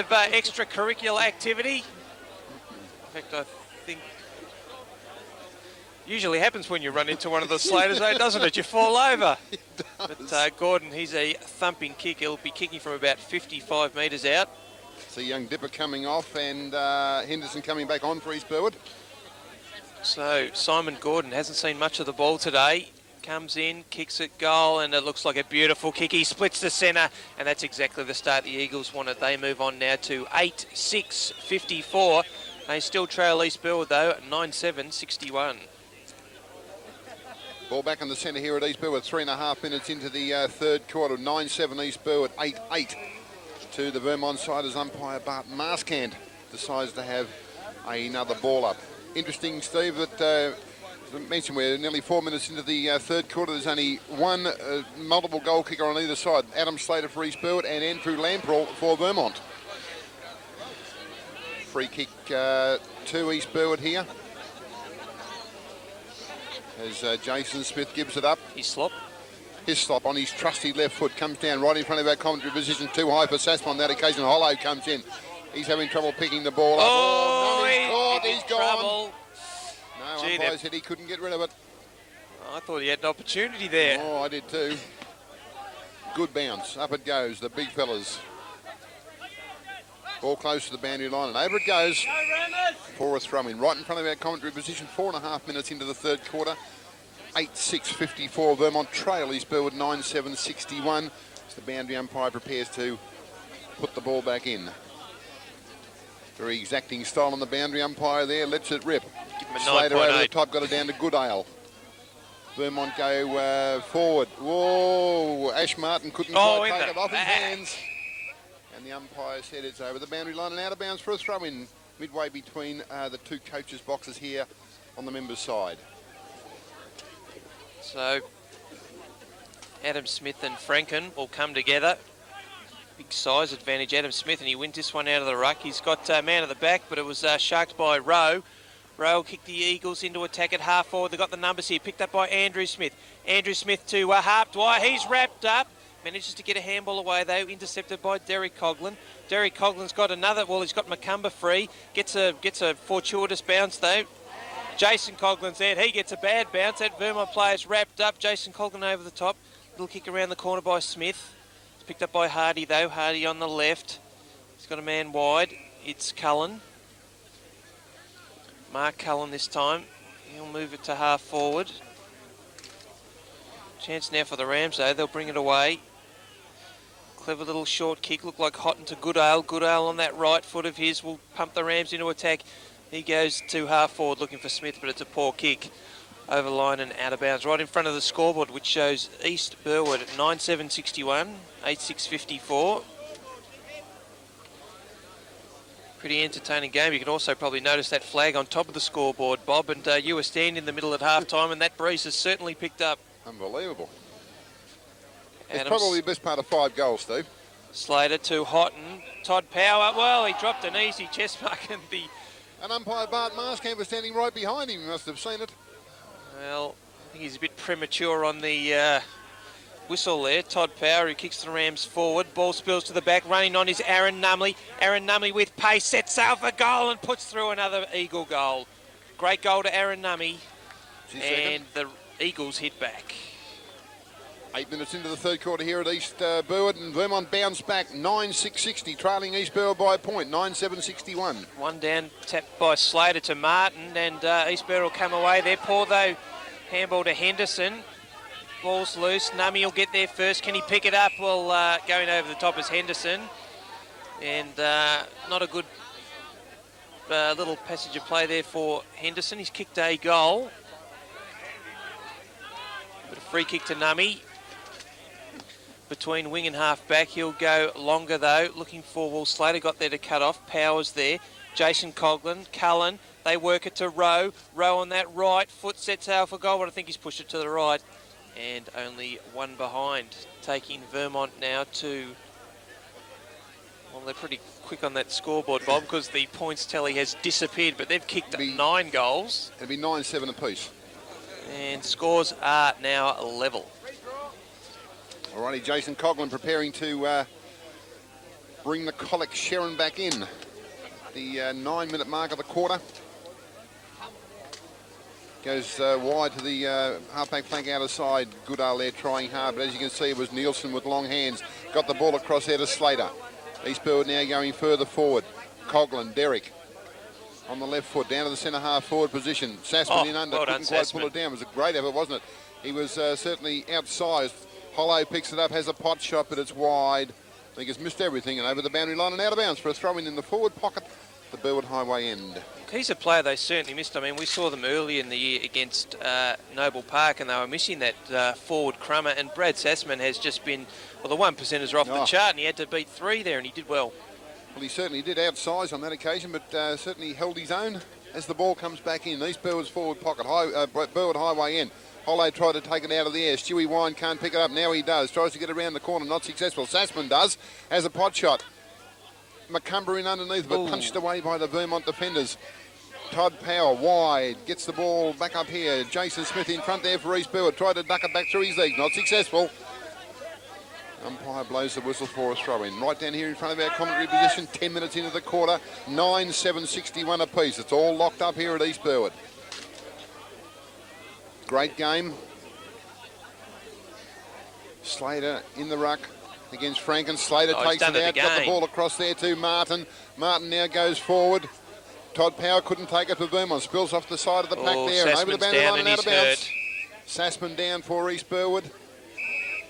extracurricular activity. In fact, I think... Usually happens when you run into one of the Slaters, though, doesn't it? You fall over. But Gordon, he's a thumping kick. He'll be kicking from about 55 metres out. It's a young dipper coming off, and Henderson coming back on for East Burwood. So Simon Gordon hasn't seen much of the ball today. Comes in, kicks it goal, and it looks like a beautiful kick. He splits the centre, and that's exactly the start the Eagles wanted. They move on now to 8-6, 54. They still trail East Burwood, though, 9-7, 61. Ball back in the centre here at East Burwood, 3.5 minutes into the third quarter. 9-7 East Burwood, 8-8 to the Vermont side as umpire Bart Marskant decides to have another ball up. Interesting, Steve, that as I mentioned, we're nearly 4 minutes into the third quarter. There's only one multiple goal kicker on either side. Adam Slater for East Burwood and Andrew Lamprell for Vermont. Free kick to East Burwood here. As Jason Smith gives it up. Hislop on his trusty left foot comes down right in front of our commentary position. Too high for Sassman on that occasion. Hollow comes in. He's having trouble picking the ball up. Oh, he's caught. He's gone. Trouble. No, umpire said he couldn't get rid of it. I thought he had an opportunity there. Oh, I did too. Good bounce. Up it goes, the big fellas. Ball close to the boundary line, and over it goes for a throw-in. Right in front of our commentary position, 4.5 minutes into the third quarter. 8-6-54. Vermont trail East Burwood 9-7-61. As the boundary umpire prepares to put the ball back in. Very exacting style on the boundary umpire there. Lets it rip. Give him a Slater over the 9.8. top, got it down to Goodale. Vermont go forward. Whoa! Ash Martin couldn't quite take it off his hands. And the umpire said it's over the boundary line and out of bounds for a throw-in midway between the two coaches' boxes here on the members' side. So Adam Smith and Franken will come together. Big size advantage, Adam Smith, and he wins this one out of the ruck. He's got a man at the back, but it was sharked by Rowe. Rowe kicked the Eagles into attack at half forward. They got the numbers here, picked up by Andrew Smith. Andrew Smith to Harp Dwyer. He's wrapped up. Manages to get a handball away though, intercepted by Derek Coughlin. Derek Coughlin's got another, well, he's got Macumber free. Gets a fortuitous bounce though. Jason Coughlin's there. He gets a bad bounce. That Vermont player's wrapped up. Jason Coughlin over the top. Little kick around the corner by Smith. It's picked up by Hardy though. Hardy on the left. He's got a man wide. It's Cullen. Mark Cullen this time. He'll move it to half forward. Chance now for the Rams though. They'll bring it away. Clever little short kick. Looked like Houghton to Goodale. Goodale on that right foot of his will pump the Rams into attack. He goes to half forward looking for Smith, but it's a poor kick. Over line and out of bounds. Right in front of the scoreboard, which shows East Burwood at 9-7-61, 8-6-54. Pretty entertaining game. You can also probably notice that flag on top of the scoreboard, Bob, and you were standing in the middle at half time, and that breeze has certainly picked up. Unbelievable. Adams. It's probably the best part of 5 goals, Steve. Slater to Houghton. Todd Power, well, he dropped an easy chest mark, and And umpire Bart Marskamp was standing right behind him. You must have seen it. Well, I think he's a bit premature on the whistle there. Todd Power, who kicks the Rams forward. Ball spills to the back. Running on is Aaron Numley. Aaron Numley with pace, sets sail for goal and puts through another Eagle goal. Great goal to Aaron Numley. And the Eagles hit back. 8 minutes into the third quarter here at East Burwood, and Vermont bounced back 9-6-60, trailing East Burwood by a point, 9-7-61. One down, tapped by Slater to Martin, and East Burwood will come away there. Poor though, handball to Henderson. Ball's loose. Nummy will get there first. Can he pick it up? Well, going over the top is Henderson, and not a good little passage of play there for Henderson. He's kicked a goal. But a free kick to Nummy. Between wing and half back, he'll go longer though. Looking for Will Slater, got there to cut off. Powers there. Jason Coughlin, Cullen. They work it to Rowe. Rowe on that right foot sets out for goal, but I think he's pushed it to the right. And only one behind, taking Vermont now to. Well, they're pretty quick on that scoreboard, Bob, because the points tally has disappeared, but they've kicked 9 goals. It'll be 9-7 apiece. And scores are now level. Alrighty, Jason Coughlin preparing to bring the Colic Sharon back in. The 9-minute mark of the quarter. Goes wide to the half-back flank outer side. Goodale there trying hard, but as you can see, it was Nielsen with long hands. Got the ball across there to Slater. East Burwood now going further forward. Coughlin, Derek on the left foot, down to the centre half forward position. Sassman in under, couldn't quite pull it down. It was a great effort, wasn't it? He was certainly outsized. Hollow picks it up, has a pot shot, but it's wide. I think it's missed everything, and over the boundary line and out of bounds for a throw-in in the forward pocket, the Burwood Highway end. He's a player they certainly missed. I mean, we saw them early in the year against Noble Park, and they were missing that forward crummer, and Brad Sassman has just been, well, the 1%ers are off the chart, and he had to beat 3 there, and he did well. Well, he certainly did outsize on that occasion, but certainly held his own as the ball comes back in. East Burwood's forward pocket, Burwood Highway end. Hollow tried to take it out of the air. Stewie Wine can't pick it up. Now he does. Tries to get around the corner. Not successful. Sassman does. Has a pot shot. Macumber in underneath, but punched away by the Vermont defenders. Todd Power wide. Gets the ball back up here. Jason Smith in front there for East Burwood. Tried to duck it back through his legs. Not successful. Umpire blows the whistle for a throw-in. Right down here in front of our commentary position. 10 minutes into the quarter. 9-7-61 apiece. It's all locked up here at East Burwood. Great game. Slater in the ruck against Franken. Slater takes it out, got the ball across there to Martin. Martin now goes forward. Todd Power couldn't take it for Vermont. Spills off the side of the pack there and over the boundary line and out of bounds. Sassman down for East Burwood.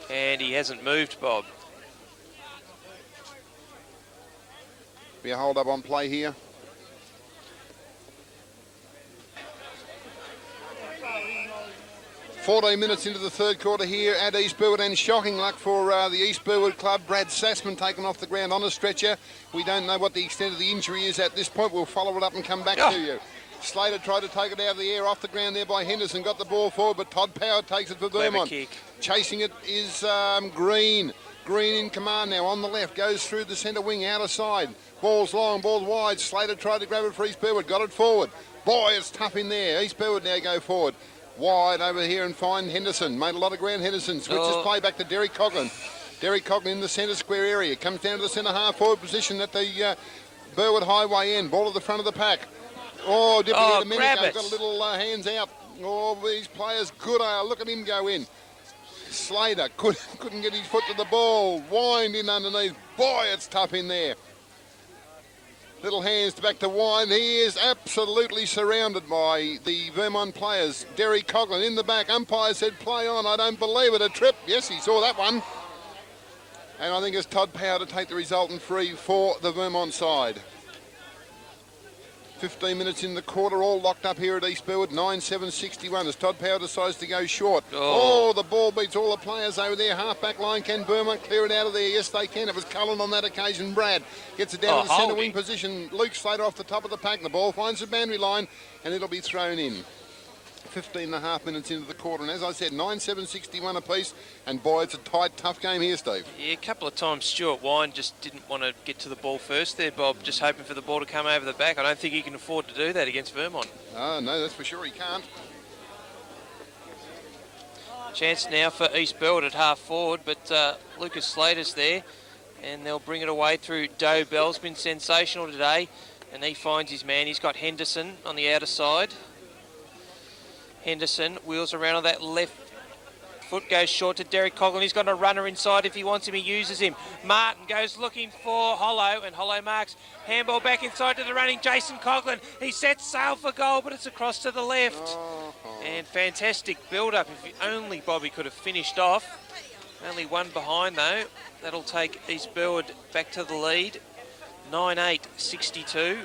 And he hasn't moved, Bob. Be a hold up on play here. "14 minutes into the third quarter here at East Burwood, and shocking luck for the East Burwood club. Brad Sassman taken off the ground on a stretcher. We don't know what the extent of the injury is at this point. We'll follow it up and come back to you. Slater tried to take it out of the air, off the ground there by Henderson, got the ball forward, but Todd Power takes it for Vermont. Kick. Chasing it is Green. Green in command now on the left, goes through the centre wing, out of side. Ball's long, ball's wide. Slater tried to grab it for East Burwood, got it forward. Boy, it's tough in there. East Burwood now go forward. Wide over here and find Henderson. Made a lot of ground, Henderson. Switches play back to Derek Coughlin. Derek Coughlin in the centre square area. Comes down to the centre half forward position at the Burwood highway end. Ball at the front of the pack. Oh, Domenico got a little hands out. Oh, these players, good. Look at him go in. Slater couldn't get his foot to the ball. Wind in underneath. Boy, it's tough in there. Little hands back to Wind. He is absolutely surrounded by the Vermont players. Derek Coughlin in the back. Umpire said play on. I don't believe it. A trip. Yes, he saw that one. And I think it's Todd Power to take the resultant free for the Vermont side. 15 minutes in the quarter, all locked up here at East Burwood. 9-7-61 as Todd Power decides to go short. Oh, the ball beats all the players over there. Half-back line. Can Vermont clear it out of there? Yes, they can. It was Cullen on that occasion. Brad gets it down to the centre wing position. Luke Slater off the top of the pack. The ball finds the boundary line and it'll be thrown in. 15.5 minutes into the quarter, and as I said, 9-7-61 apiece, and boy, it's a tight, tough game here, Steve. Yeah, a couple of times Stuart Wine just didn't want to get to the ball first there, Bob, just hoping for the ball to come over the back. I don't think he can afford to do that against Vermont. Oh, no, that's for sure he can't. Chance now for East Burwood at half forward, but Lucas Slater's there, and they'll bring it away through Doe Bell's been sensational today, and he finds his man. He's got Henderson on the outer side. Henderson wheels around on that left foot, goes short to Derek Coughlin. He's got a runner inside. If he wants him, he uses him. Martin goes looking for Hollow, and Hollow marks. Handball back inside to the running Jason Coughlin. He sets sail for goal, but it's across to the left. And fantastic build-up. If only Bobby could have finished off. Only one behind, though. That'll take East Burwood back to the lead. 9-8-62.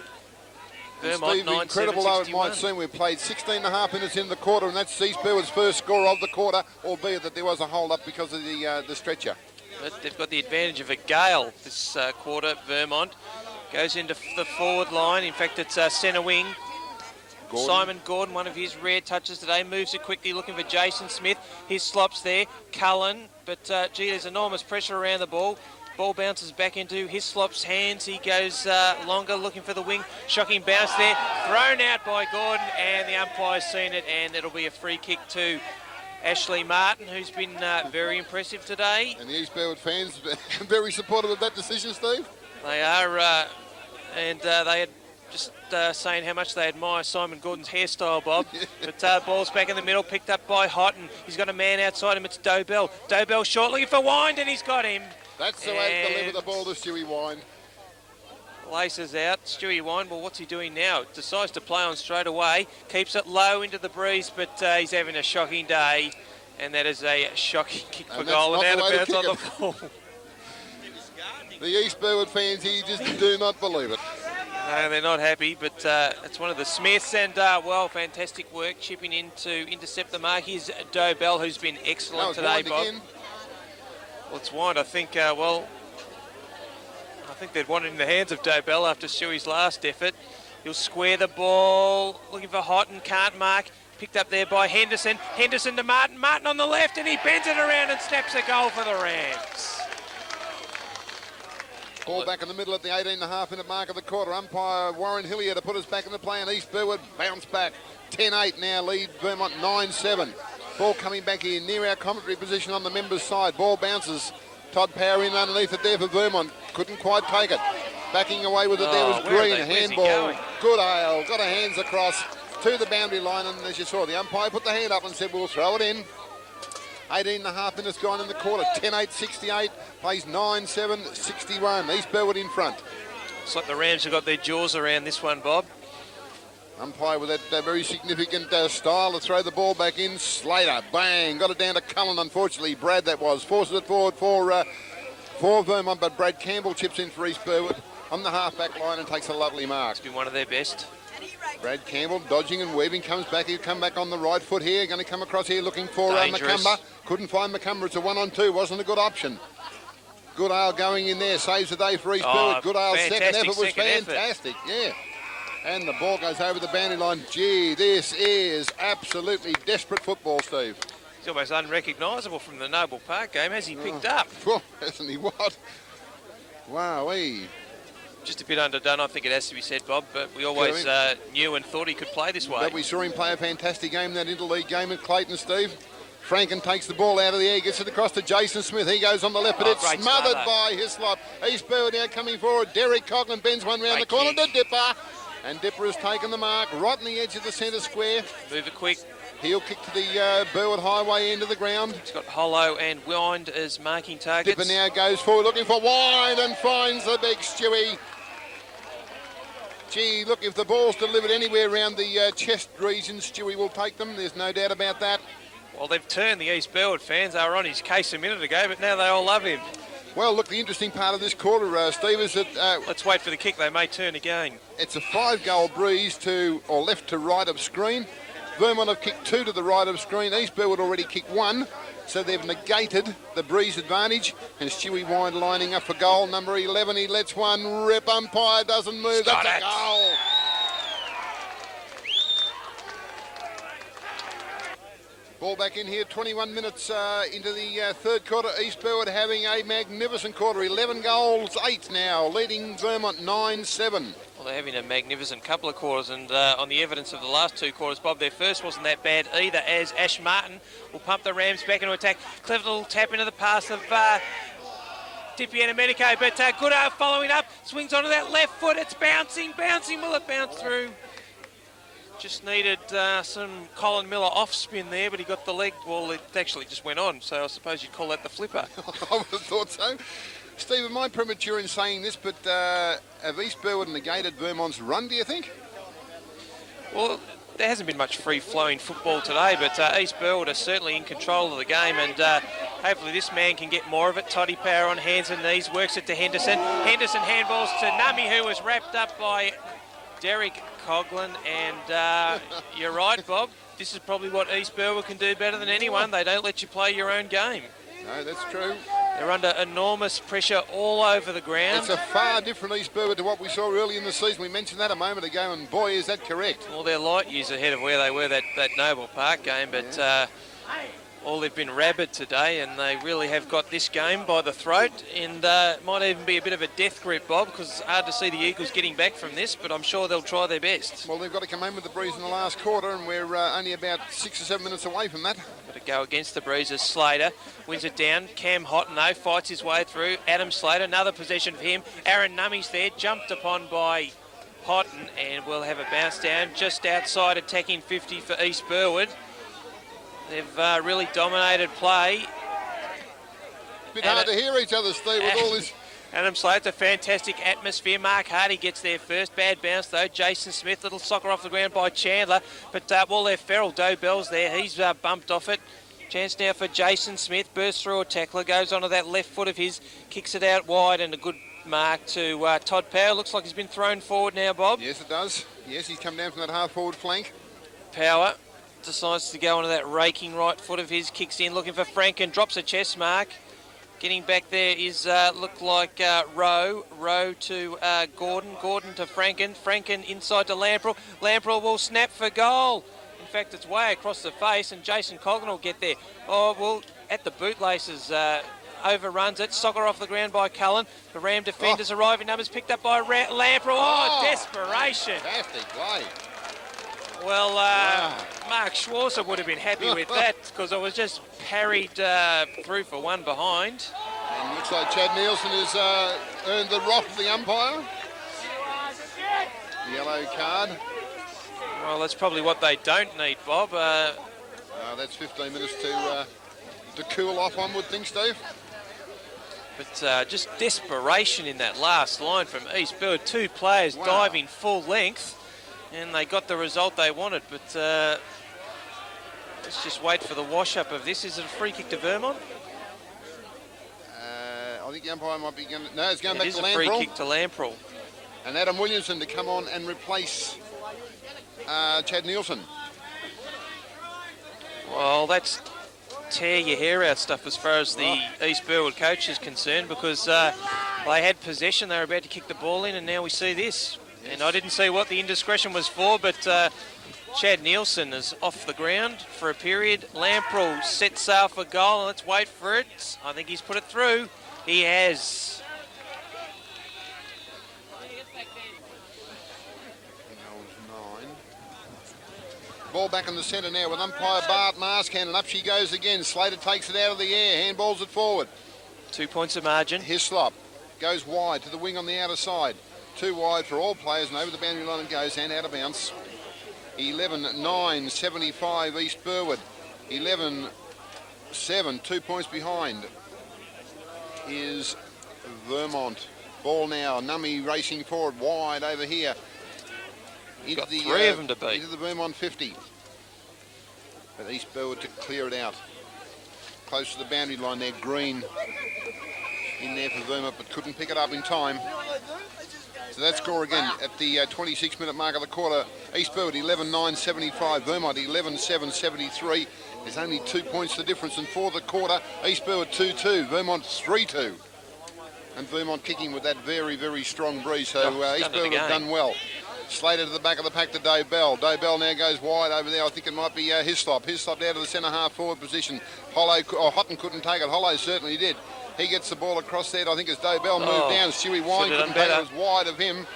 Vermont, Steve, incredible though it might seem, we've played 16.5 minutes in the quarter, and that's East Burwood's first score of the quarter, albeit that there was a hold-up because of the stretcher. But they've got the advantage of a gale this quarter. Vermont goes into the forward line. In fact, it's centre wing. Simon Gordon, one of his rare touches today, moves it quickly, looking for Jason Smith. His slops there. Cullen, but gee, there's enormous pressure around the ball. Ball bounces back into Hislop's hands. He goes longer, looking for the wing. Shocking bounce there. Thrown out by Gordon, and the umpire's seen it, and it'll be a free kick to Ashley Martin, who's been very impressive today. And the East Burwood fans very supportive of that decision, Steve. They are, and they had just saying how much they admire Simon Gordon's hairstyle, Bob. But ball's back in the middle, picked up by Houghton. He's got a man outside him. It's Doe Bell. Doe Bell short, looking for Wind, and he's got him. That's the way to deliver the ball to Stewie Wind. Laces out. Stewie Wind, well, what's he doing now? Decides to play on straight away. Keeps it low into the breeze, but he's having a shocking day. And that is a shocking kick for goal. And out of bounds on the ball. The East Burwood fans here just do not believe it. No, they're not happy, but it's one of the Smiths, and well, fantastic work chipping in to intercept the mark. Here's Doe Bell, who's been excellent today, Bob. Again. Well, it's Wind. I think, I think they'd want it in the hands of Doe Bell after Stewie's last effort. He'll square the ball, looking for Houghton, can't mark. Picked up there by Henderson. Henderson to Martin. Martin on the left, and he bends it around and snaps a goal for the Rams. Ball back in the middle at the 18.5-minute mark of the quarter. Umpire Warren Hillier to put us back into play, and East Burwood bounce back. 10-8 now, lead Vermont 9-7. Ball coming back here near our commentary position on the members' side. Ball bounces. Todd Power in underneath it there for Vermont. Couldn't quite take it. Backing away with it there was Green. Handball. Good ale. Got her hands across to the boundary line, and as you saw, the umpire put the hand up and said, we'll throw it in. 18.5 minutes gone in the quarter. 10-8-68. Plays 9-7-61. East Burwood in front. Looks like the Rams have got their jaws around this one, Bob. Umpire with that very significant style to throw the ball back in. Slater, bang, got it down to Cullen, unfortunately. Brad, that was. Forces it forward for Vermont, but Brad Campbell chips in for East Burwood on the half-back line and takes a lovely mark. It's been one of their best. Brad Campbell dodging and weaving, comes back. He'll come back on the right foot here. Going to come across here looking for Macumber. Couldn't find Macumber. It's a 1-on-2. Wasn't a good option. Goodale going in there. Saves the day for East Burwood. Goodale's second effort was fantastic. Yeah. And the ball goes over the boundary line. Gee, this is absolutely desperate football, Steve. He's almost unrecognisable from the Noble Park game. Has he picked up? Well, hasn't he what? Wowee. Just a bit underdone, I think it has to be said, Bob, but we always knew and thought he could play this way. But we saw him play a fantastic game in that interleague game at Clayton, Steve. Franken takes the ball out of the air, gets it across to Jason Smith. He goes on the left, but it's smothered by Hislop. East Burwood now coming forward. Derek Coughlin bends one round the corner to Dipper. And Dipper has taken the mark right on the edge of the centre square. Move it quick. Heel kick to the Burwood Highway end of the ground. It's got Hollow and Wind as marking targets. Dipper now goes forward looking for Wind and finds the big Stewie. Gee, look, if the ball's delivered anywhere around the chest region, Stewie will take them. There's no doubt about that. Well, they've turned the East Burwood fans. They were on his case a minute ago, but now they all love him. Well, look, the interesting part of this quarter, Steve, is that... let's wait for the kick. They may turn again. It's a 5-goal breeze to, or left to right of screen. Vermont have kicked 2 to the right of screen. East Burwood already kicked 1, so they've negated the breeze advantage. And Stewie Wind lining up for goal number 11. He lets one rip. Umpire doesn't move. That's a goal. Ball back in here, 21 minutes into the third quarter. East Burwood having a magnificent quarter. 11 goals, 8 now, leading Vermont 9-7. Well, they're having a magnificent couple of quarters, and on the evidence of the last 2 quarters, Bob, their first wasn't that bad either, as Ash Martin will pump the Rams back into attack. Clever little tap into the pass of Dippy and Medico, but Goodale following up, swings onto that left foot. It's bouncing. Will it bounce through? Just needed some Colin Miller off spin there, but he got the leg. Well, it actually just went on, so I suppose you'd call that the flipper. I would have thought so. Steve, am I premature in saying this, but have East Burwood negated Vermont's run, do you think? Well, there hasn't been much free-flowing football today, but East Burwood are certainly in control of the game, and hopefully this man can get more of it. Toddy Power on hands and knees, works it to Henderson. Henderson handballs to Nummy, who was wrapped up by Derek Coughlin, and you're right, Bob. This is probably what East Burwood can do better than anyone. They don't let you play your own game. No, that's true. They're under enormous pressure all over the ground. It's a far different East Burwood to what we saw early in the season. We mentioned that a moment ago, and boy, is that correct. Well, they're light years ahead of where they were that Noble Park game, but all they've been rabid today, and they really have got this game by the throat, and might even be a bit of a death grip, Bob, because it's hard to see the Eagles getting back from this, but I'm sure they'll try their best. Well, they've got to come home with the breeze in the last quarter, and we're only about 6 or 7 minutes away from that. Got to go against the breezes. Slater wins it down. Cam Houghton, though, fights his way through. Adam Slater, another possession for him. Aaron Nummy's there, jumped upon by Houghton, and we'll have a bounce down just outside attacking 50 for East Burwood. They've really dominated play. A bit hard to hear each other, Steve, with all this. Adam Slater's a fantastic atmosphere. Mark Hardy gets there first. Bad bounce, though. Jason Smith, little soccer off the ground by Chandler. But, well, they're Ferrell. Doe Bell's there. He's bumped off it. Chance now for Jason Smith. Bursts through a tackler. Goes onto that left foot of his. Kicks it out wide, and a good mark to Todd Power. Looks like he's been thrown forward now, Bob. Yes, it does. Yes, he's come down from that half-forward flank. Power decides to go onto that raking right foot of his, kicks in, looking for Franken, drops a chest mark. Getting back there is, look like Rowe to Gordon to Franken inside to Lamprell. Lamprell will snap for goal. In fact, it's way across the face, and Jason Coughlin will get there. Oh, well, at the bootlaces, overruns it. Soccer off the ground by Cullen. The Ram defenders arrive in numbers, picked up by Lamprell. Oh, desperation. Fantastic play. Well, Mark Schwarzer would have been happy with that, because it was just parried through for one behind. And looks like Chad Nielsen has earned the wrath of the umpire. Yellow card. Well, that's probably what they don't need, Bob. That's 15 minutes to cool off, one would think, Steve. But just desperation in that last line from East Burwood. 2 players diving full length. And they got the result they wanted, but let's just wait for the wash-up of this. Is it a free kick to Vermont? I think the umpire might be going to... No, it's going back to It is a free Lamprell. kick to Lamprell. And Adam Williamson to come on and replace Chad Nielsen. Well, that's tear your hair out stuff as far as the East Burwood coach is concerned, because they had possession, they were about to kick the ball in, and now we see this. Yes. And I didn't see what the indiscretion was for, but Chad Nielsen is off the ground for a period. Lamprell sets sail for goal, and let's wait for it. I think he's put it through. He has. Ball back in the centre now with umpire Bart Marscan, and up she goes again. Slater takes it out of the air, handballs it forward. 2 points of margin. Hislop goes wide to the wing on the outer side. Too wide for all players, and over the boundary line it goes and out of bounds. 11-9, 75 East Burwood. 11-7, 2 points behind is Vermont. Ball now, Nummy racing forward, wide over here. Into got the, three of them to beat. Into the Vermont 50. But East Burwood to clear it out. Close to the boundary line there, Green in there for Vermont, but couldn't pick it up in time. So that score again at the 26-minute mark of the quarter. East Burwood 11-9, 75. Vermont 11-7, 73. There's only 2 points the difference, and for the quarter, East Burwood 2-2, Vermont 3-2. And Vermont kicking with that very, very strong breeze. So East Burwood have done well. Slater to the back of the pack to Dave Bell. Dave Bell now goes wide over there. I think it might be Hislop. Hislop down to the centre half forward position. Houghton couldn't take it. Hollow certainly did. He gets the ball across there. I think as Dave Bell moved down, Stewie Wine couldn't take it. It was wide of him.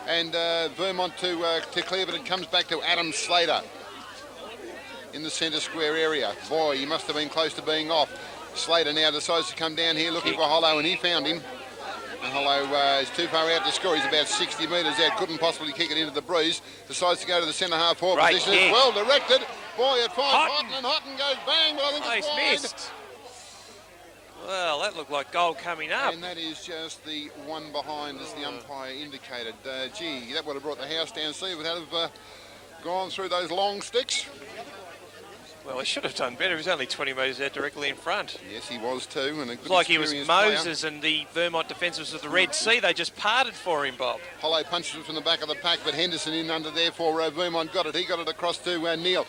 And Vermont to clear, but it comes back to Adam Slater in the centre square area. Boy, he must have been close to being off. Slater now decides to come down here looking for Hollow, and he found him. And Hollow is too far out to score. He's about 60 metres out. Couldn't possibly kick it into the breeze. Decides to go to the centre half forward position. It's well directed. Boy, it finds Houghton, and Houghton goes bang, but I think it's wide. Missed. Well, that looked like goal coming up. And that is just the one behind, as the umpire indicated. Gee, that would have brought the house down. See, would have gone through those long sticks. Well, he should have done better. He was only 20 metres out directly in front. Yes, he was too. And a good like he was Moses player. And the Vermont defensives of the Red Sea. They just parted for him, Bob. Hollow punches it from the back of the pack, but Henderson in under there for Vermont got it. He got it across to Neil.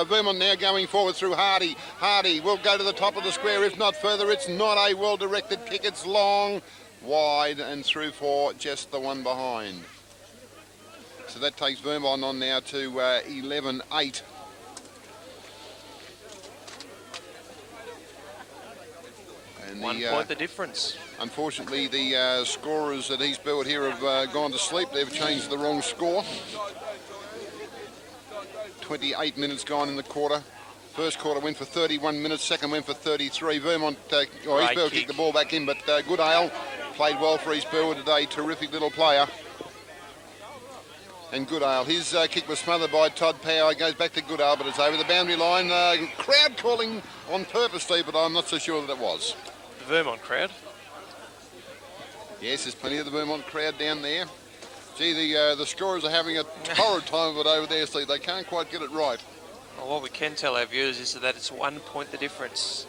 Vermont now going forward through Hardy. Hardy will go to the top of the square. If not further, it's not a well-directed kick. It's long, wide, and through for just the one behind. So that takes Vermont on now to 11-8. And 1 point the difference. Unfortunately, the scorers at East Burwood here have gone to sleep. They've changed the wrong score. 28 minutes gone in the quarter. First quarter went for 31 minutes. Second went for 33. Vermont, East Burwood kicked the ball back in, but Goodale played well for East Burwood today. Terrific little player. And Goodale, his kick was smothered by Todd Power. It goes back to Goodale, but it's over the boundary line. Crowd calling on purpose, Steve, but I'm not so sure that it was. The Vermont crowd? Yes, there's plenty of the Vermont crowd down there. Gee, the scorers are having a torrid time of it over there, Steve. They can't quite get it right. Well, what we can tell our viewers is that it's 1 point the difference.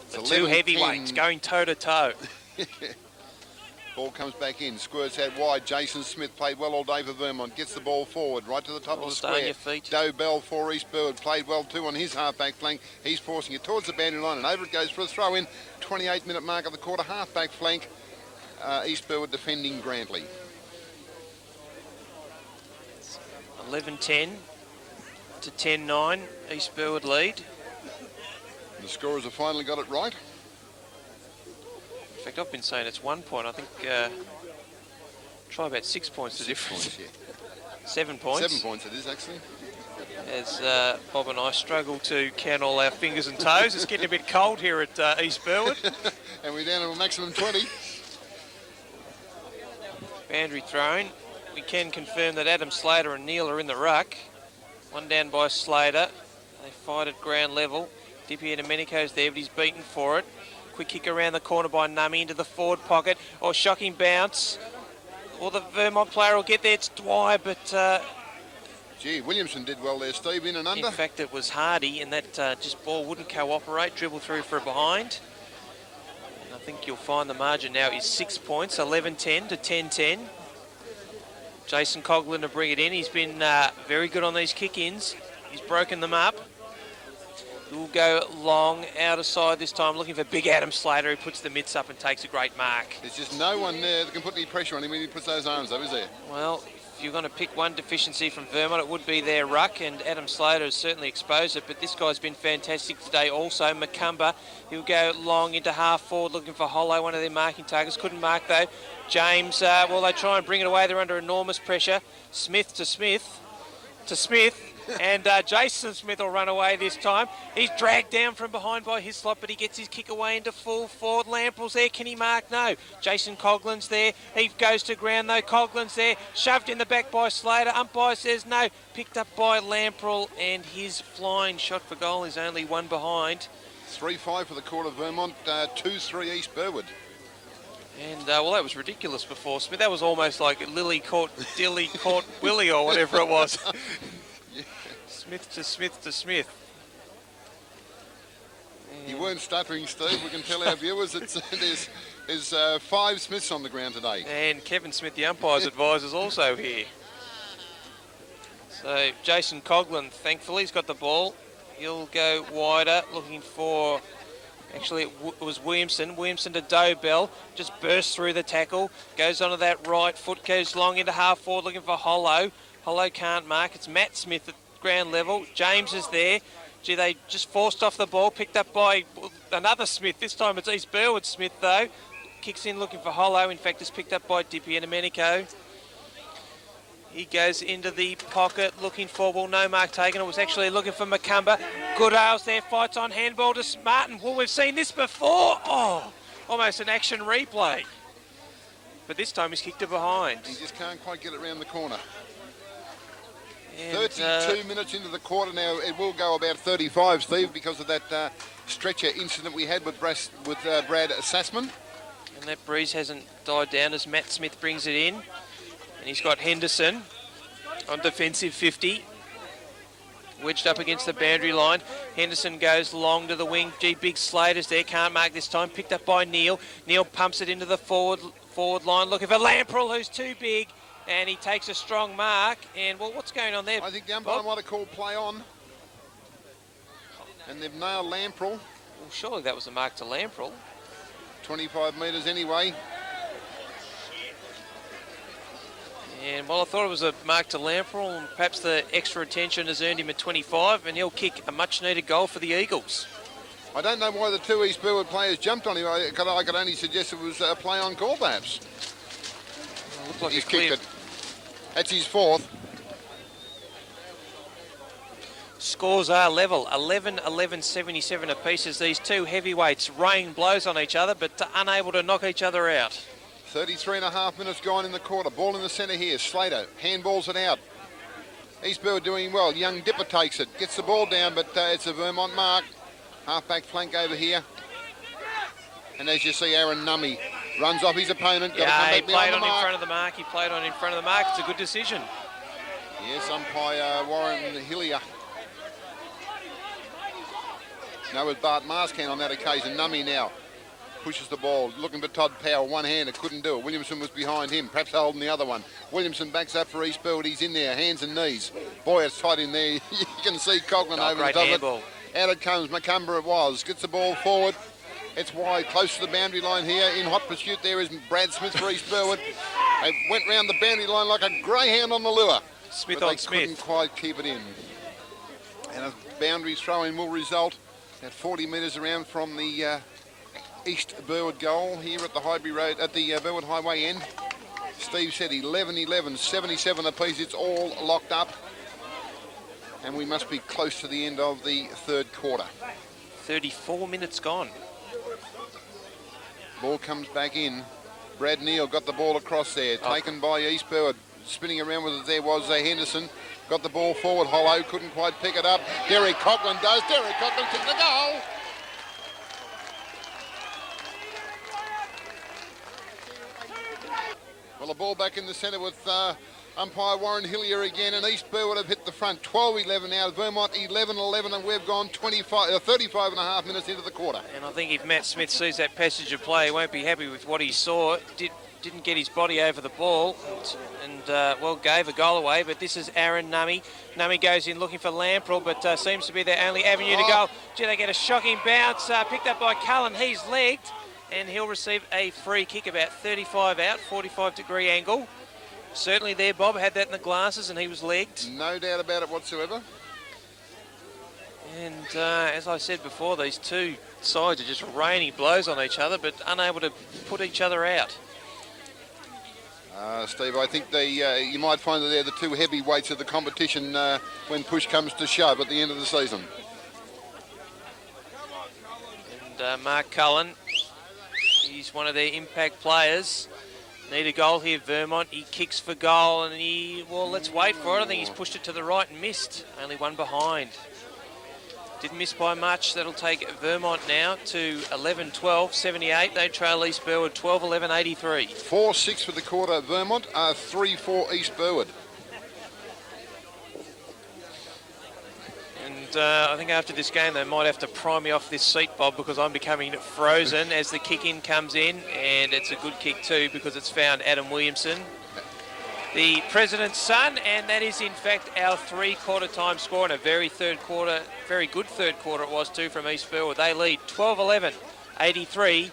The It's two 11-10. heavyweights going toe-to-toe. Ball comes back in, squirts out wide. Jason Smith played well all day for Vermont. Gets the ball forward, right to the top of the Stay on square. your feet. Doe Bell for East Burwood played well too on his half-back flank. He's forcing it towards the boundary line, and over it goes for a throw-in. 28-minute mark of the quarter, half-back flank. East Burwood defending Grantley. 11-10 to 10-9. East Burwood lead. The scorers have finally got it right. In fact, I've been saying it's 1 point. I think try about 6 points the difference. Points, yeah. 7 points. 7 points it is, actually. As Bob and I struggle to count all our fingers and toes. It's getting a bit cold here at East Burwood. And we're down to a maximum 20. Boundary thrown. We can confirm that Adam Slater and Neil are in the ruck. One down by Slater. They fight at ground level. Dippy and Domenico's there, but he's beaten for it. Quick kick around the corner by Nummy into the forward pocket. Oh, shocking bounce. or the Vermont player will get there. It's Dwyer, but Gee, Williamson did well there, Steve, in and under. in fact it was Hardy, and that just ball wouldn't cooperate. Dribble through for a behind. And I think you'll find the margin now is 6 points, 11-10 to 10-10. Jason Coughlin to bring it in. He's been very good on these kick-ins. He's broken them up. He'll go long, out of side this time, looking for big Adam Slater, who puts the mitts up and takes a great mark. There's just no one there that can put any pressure on him when he puts those arms up, is there? Well, if you're going to pick one deficiency from Vermont, it would be their ruck, and Adam Slater has certainly exposed it, but this guy's been fantastic today also. Macumba, he'll go long into half forward, looking for Hollow, one of their marking targets. Couldn't mark, though. James, well, they try and bring it away. They're under enormous pressure. Smith to Smith. And Jason Smith will run away this time. He's dragged down from behind by Hislop, but he gets his kick away into full forward. Lamprell's there. Can he mark? No. Jason Coughlin's there. He goes to ground, though. Coughlin's there. Shoved in the back by Slater. Umpire says no. Picked up by Lamprell, and his flying shot for goal is only one behind. 3-5 for the quarter, Vermont. 2-3 East Burwood. And, well, that was ridiculous before Smith. That was almost like Dilly caught Willie or whatever it was. Smith to Smith to Smith. You weren't stuttering, Steve. We can tell our viewers there's 5 Smiths on the ground today. And Kevin Smith, the umpire's advisor, is also here. So Jason Coughlin, thankfully, he's got the ball. He'll go wider, looking for... Actually, it was Williamson. Williamson to Dobell. Just bursts through the tackle. Goes onto that right foot. Goes long into half forward, looking for Hollow. Hollow can't mark. It's Matt Smith at ground level. James is there. Gee, they just forced off the ball. Picked up by another Smith. This time it's East Burwood Smith, though. Kicks in looking for Hollow. In fact, it's picked up by Dippy and Domenico. He goes into the pocket looking for, well, no mark taken. It was actually looking for Macumba. Goodale's there, fights on handball to Martin. Well, we've seen this before. Oh, almost an action replay. But this time he's kicked it behind. He just can't quite get it around the corner. And, 32 minutes into the quarter now. It will go about 35, Steve, because of that stretcher incident we had with Brad Sassman. And that breeze hasn't died down as Matt Smith brings it in. And he's got Henderson on defensive 50. Wedged up against the boundary line. Henderson goes long to the wing. Gee, big Slater's there. Can't mark this time. Picked up by Neil. Neil pumps it into the forward line. Looking for Lamprell, who's too big. And he takes a strong mark. And, well, what's going on there? I think the umpire might have called play on. And they've nailed Lamprell. Well, surely that was a mark to Lamprell. 25 metres anyway. And, well, I thought it was a mark to Lamprell, and perhaps the extra attention has earned him a 25, and he'll kick a much-needed goal for the Eagles. I don't know why the 2 East Burwood players jumped on him. I could only suggest it was a play on call, perhaps. Well, looks like He's kicked it. That's his 4th. Scores are level, 11-11, 77 apiece as these two heavyweights rain blows on each other, but unable to knock each other out. 33.5 minutes gone in the quarter. Ball in the centre here. Slater handballs it out. East Burwood doing well. Young Dipper takes it. Gets the ball down, but it's a Vermont mark. Half-back flank over here. And as you see, Aaron Nummy runs off his opponent. Yeah, he played on in front of the mark. He played on in front of the mark. It's a good decision. Yes, umpire Warren Hillier. No, with Bart Marscan on that occasion. Nummy now pushes the ball, looking for Todd Powell, one-hander, couldn't do it. Williamson was behind him, perhaps holding the other one. Williamson backs up for East Burwood. He's in there, hands and knees. Boy, it's tight in there. You can see Coughlin over the top of it. Out it comes, Macumba it was. Gets the ball forward. It's wide, close to the boundary line here. In hot pursuit there is Brad Smith for East Burwood. They went round the boundary line like a greyhound on the lure. Smith but on they Smith. Couldn't quite keep it in. And a boundary throw-in will result at 40 metres around from the East Burwood goal here at the Highbury Road, at the Burwood Highway end. Steve said 11-11, 77 apiece. It's all locked up. And we must be close to the end of the third quarter. 34 minutes gone. Ball comes back in. Brad Neal got the ball across there. Taken by East Burwood. Spinning around with it there was Henderson. Got the ball forward. Hollow couldn't quite pick it up. Derek Coughlin does. Derek Coughlin took the goal. Well, the ball back in the centre with umpire Warren Hillier again, and East Burwood have hit the front. 12-11 now. Vermont 11-11, and we've gone 35 and a half minutes into the quarter. And I think if Matt Smith sees that passage of play, he won't be happy with what he saw. Didn't get his body over the ball and well, gave a goal away. But this is Aaron Nummy. Nummy goes in looking for Lamprell, but seems to be their only avenue to go. Gee, they get a shocking bounce, picked up by Cullen. He's legged, and he'll receive a free kick about 35 out, 45-degree angle. Certainly there, Bob had that in the glasses, and he was legged. No doubt about it whatsoever. And as I said before, these two sides are just raining blows on each other, but unable to put each other out. Steve, I think you might find that they're the two heavyweights of the competition when push comes to shove at the end of the season. And Mark Cullen, he's one of their impact players. Need a goal here, Vermont. He kicks for goal, and let's wait for it. I think he's pushed it to the right and missed. Only one behind. Didn't miss by much. That'll take Vermont now to 11-12, 78. They trail East Burwood 12-11, 83. 4-6 for the quarter, Vermont. 3-4 East Burwood. And I think after this game, they might have to pry me off this seat, Bob, because I'm becoming frozen as the kick-in comes in. And it's a good kick, too, because it's found Adam Williamson, the president's son, and that is in fact our three-quarter time score, and a very good third quarter it was too from East Burwood. They lead 12-11, 83.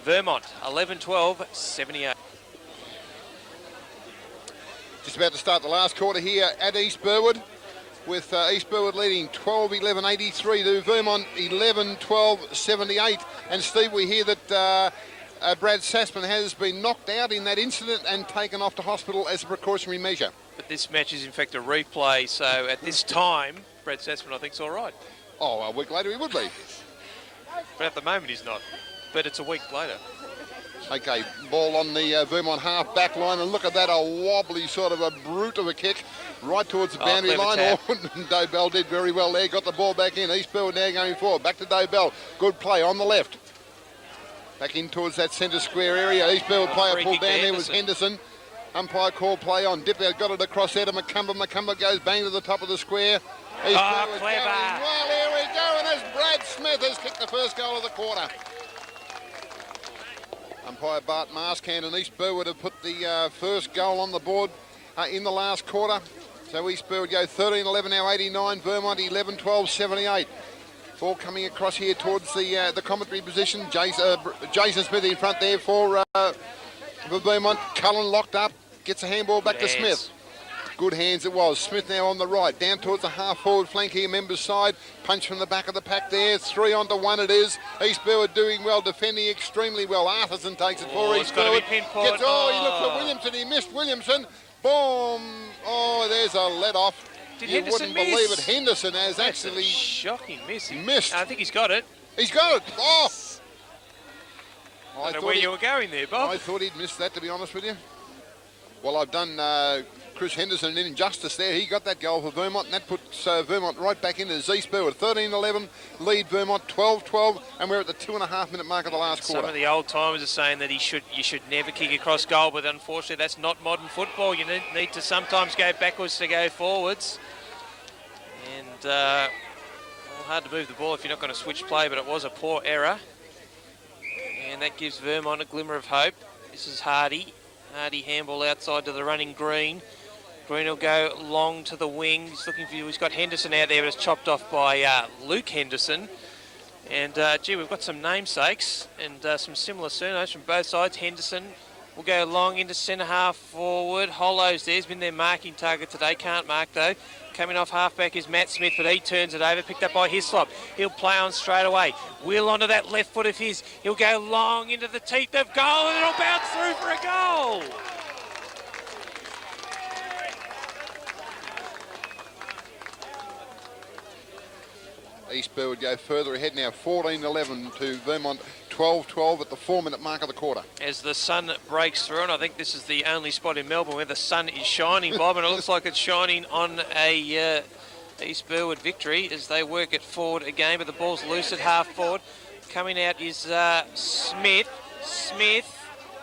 Vermont 11-12, 78. Just about to start the last quarter here at East Burwood, with East Burwood leading 12-11, 83 to Vermont 11-12, 78. And Steve, we hear that Brad Sassman has been knocked out in that incident and taken off to hospital as a precautionary measure. But this match is in fact a replay, so at this time, Brad Sassman I think is all right. Oh, a week later he would be. But at the moment he's not. But it's a week later. Okay, ball on the Vermont half back line, and look at that, a wobbly sort of a brute of a kick right towards the boundary line. Dobell did very well there, got the ball back in. East Burwood now going forward, back to Dobell. Good play on the left. Back in towards that centre square area. East Burwood player pulled down there was Henderson. Umpire called play on. Dip out, got it across there to McCumber. McCumber goes bang to the top of the square. East Burwood clever. Going. Well, here we go, and as Brad Smith has kicked the first goal of the quarter. Umpire Bart Marskand and East Burwood have put the first goal on the board in the last quarter. So East Burwood go 13-11 now, 89. Vermont 11-12, 78. Ball coming across here towards the commentary position. Jason Smith in front there for Vermont. Cullen locked up, gets a handball back to Smith. Good hands it was. Smith now on the right, down towards the half-forward flank here, members' side. Punch from the back of the pack there. 3-1 it is. East Burwood doing well, defending extremely well. Artisan takes it for East Burwood. He looked for Williamson. He missed Williamson. Boom. Oh, there's a let-off. You wouldn't believe it. Henderson has actually... shocking miss. He missed. I think he's got it. He's got it. Oh! I don't know where you were going there, Bob. I thought he'd missed that, to be honest with you. Well, I've done Chris Henderson an injustice there. He got that goal for Vermont, and that puts Vermont right back into East Burwood. 13-11, lead Vermont 12-12, and we're at the 2.5-minute mark of the last quarter. Some of the old timers are saying that you should never kick across goal, but unfortunately that's not modern football. You need to sometimes go backwards to go forwards. And hard to move the ball if you're not going to switch play, but it was a poor error. And that gives Vermont a glimmer of hope. This is Hardy. Hardy handball outside to the running Green. Green will go long to the wing. He's got Henderson out there, but it's chopped off by Luke Henderson. And gee, we've got some namesakes and some similar surnames from both sides. Henderson will go long into centre half forward. Hollows there's been their marking target today. Can't mark though. Coming off halfback is Matt Smith, but he turns it over. Picked up by Hislop. He'll play on straight away. Wheel onto that left foot of his. He'll go long into the teeth of goal, and it'll bounce through for a goal. East Burwood go further ahead now, 14-11 to Vermont, 12-12 at the 4-minute mark of the quarter. As the sun breaks through, and I think this is the only spot in Melbourne where the sun is shining, Bob, and it looks like it's shining on a East Burwood victory as they work it forward again, but the ball's loose at half forward. Coming out is Smith. Smith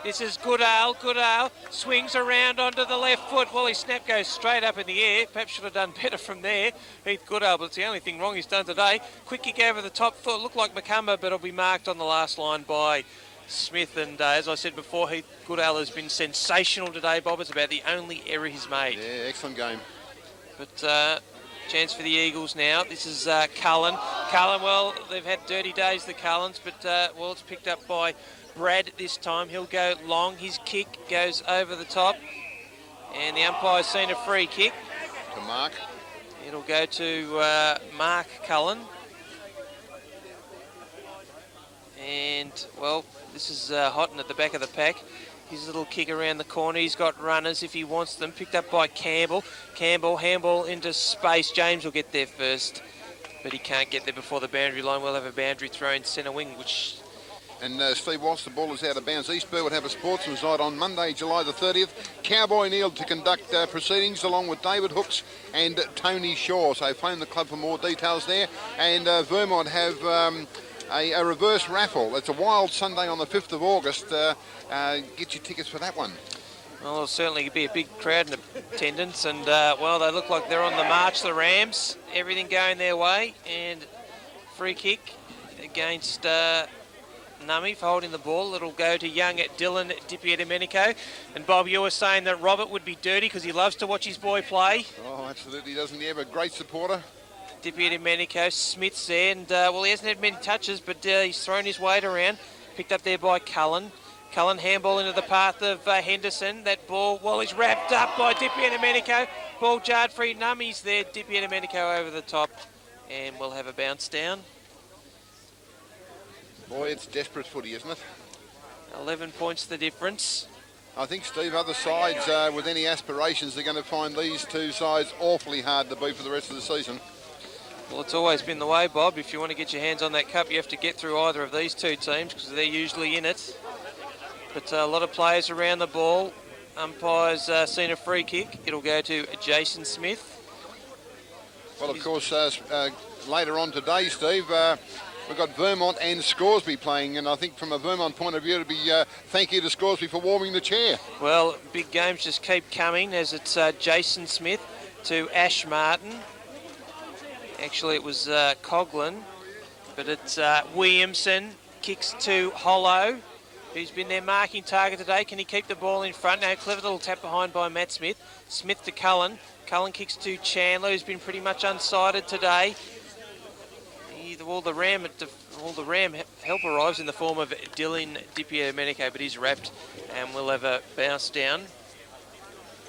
This is Goodale. Goodale swings around onto the left foot. Wally Snap goes straight up in the air. Perhaps should have done better from there. Heath Goodale, but it's the only thing wrong he's done today. Quick kick over the top foot. Looked like Macumba, but it'll be marked on the last line by Smith. And as I said before, Heath Goodale has been sensational today, Bob. It's about the only error he's made. Yeah, excellent game. But chance for the Eagles now. This is Cullen. Cullen, well, they've had dirty days, the Cullens, but well, it's picked up by Brad this time. He'll go long. His kick goes over the top. And the umpire's seen a free kick. To Mark. It'll go to Mark Cullen. And, well, this is Houghton at the back of the pack. His little kick around the corner. He's got runners if he wants them. Picked up by Campbell. Campbell, handball into space. James will get there first, but he can't get there before the boundary line. We'll have a boundary throw in centre wing, which... And Steve, whilst the ball is out of bounds, East Burwood have a sportsman's night on Monday, July the 30th. Cowboy Neil to conduct proceedings along with David Hooks and Tony Shaw. So phone the club for more details there. And Vermont have a reverse raffle. It's a wild Sunday on the 5th of August. Get your tickets for that one. Well, it'll certainly be a big crowd in attendance. And, well, they look like they're on the march, the Rams. Everything going their way. And free kick against... Nummy for holding the ball. It'll go to young Dylan Dipier-Domenico. And Bob, you were saying that Robert would be dirty because he loves to watch his boy play. Oh, absolutely, doesn't he? Have a great supporter. Dipier-Domenico, Smith's there, and well, he hasn't had many touches, but he's thrown his weight around. Picked up there by Cullen. Cullen handball into the path of Henderson. That ball, well, he's wrapped up by Dipier-Domenico. Ball jarred free. Nummy's there. Dipier-Domenico over the top, and we'll have a bounce down. Boy, it's desperate footy, isn't it? 11 points the difference. I think, Steve, other sides with any aspirations are going to find these two sides awfully hard to beat for the rest of the season. Well, it's always been the way, Bob. If you want to get your hands on that cup, you have to get through either of these two teams because they're usually in it. But a lot of players around the ball. Umpire's seen a free kick. It'll go to Jason Smith. Well, of course, later on today, Steve, we've got Vermont and Scoresby playing, and I think from a Vermont point of view, it'll be thank you to Scoresby for warming the chair. Well, big games just keep coming as it's Jason Smith to Ash Martin. Actually, it was Coughlin, but it's Williamson, kicks to Hollow, who's been their marking target today. Can he keep the ball in front? Now, clever little tap behind by Matt Smith. Smith to Cullen. Cullen kicks to Chandler, who's been pretty much unsighted today. All the Ram help arrives in the form of Dylan Dipier-Domenico, but he's wrapped, and we'll have a bounce down.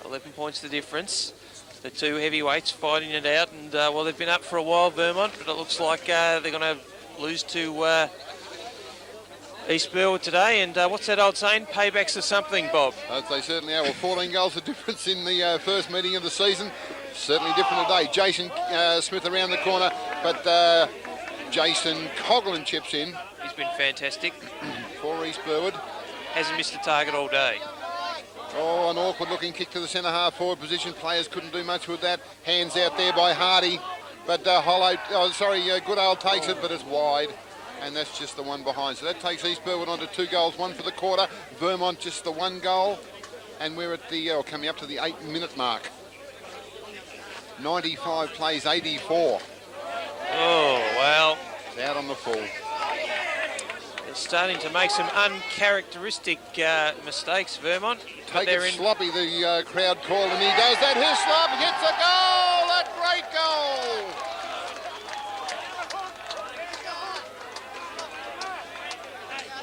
11 points the difference. The two heavyweights fighting it out, and well, they've been up for a while, Vermont, but it looks like they're going to lose to East Burwood today. And what's that old saying? Paybacks are something, Bob. They certainly are. Well, 14 goals the difference in the first meeting of the season. Certainly different today. Jason Smith around the corner, but Jason Coughlin chips in. He's been fantastic. For East Burwood. Hasn't missed a target all day. Oh, an awkward looking kick to the centre half forward position. Players couldn't do much with that. Hands out there by Hardy. But Goodale takes it, but it's wide. And that's just the one behind. So that takes East Burwood on to 2 goals, 1 for the quarter. Vermont just the 1 goal. And we're at the, coming up to the 8-minute mark. 95 plays 84. Oh, well. It's out on the full. They're starting to make some uncharacteristic mistakes, Vermont. Take it sloppy, the crowd called, and he goes, that Hislop hits a goal! That great goal!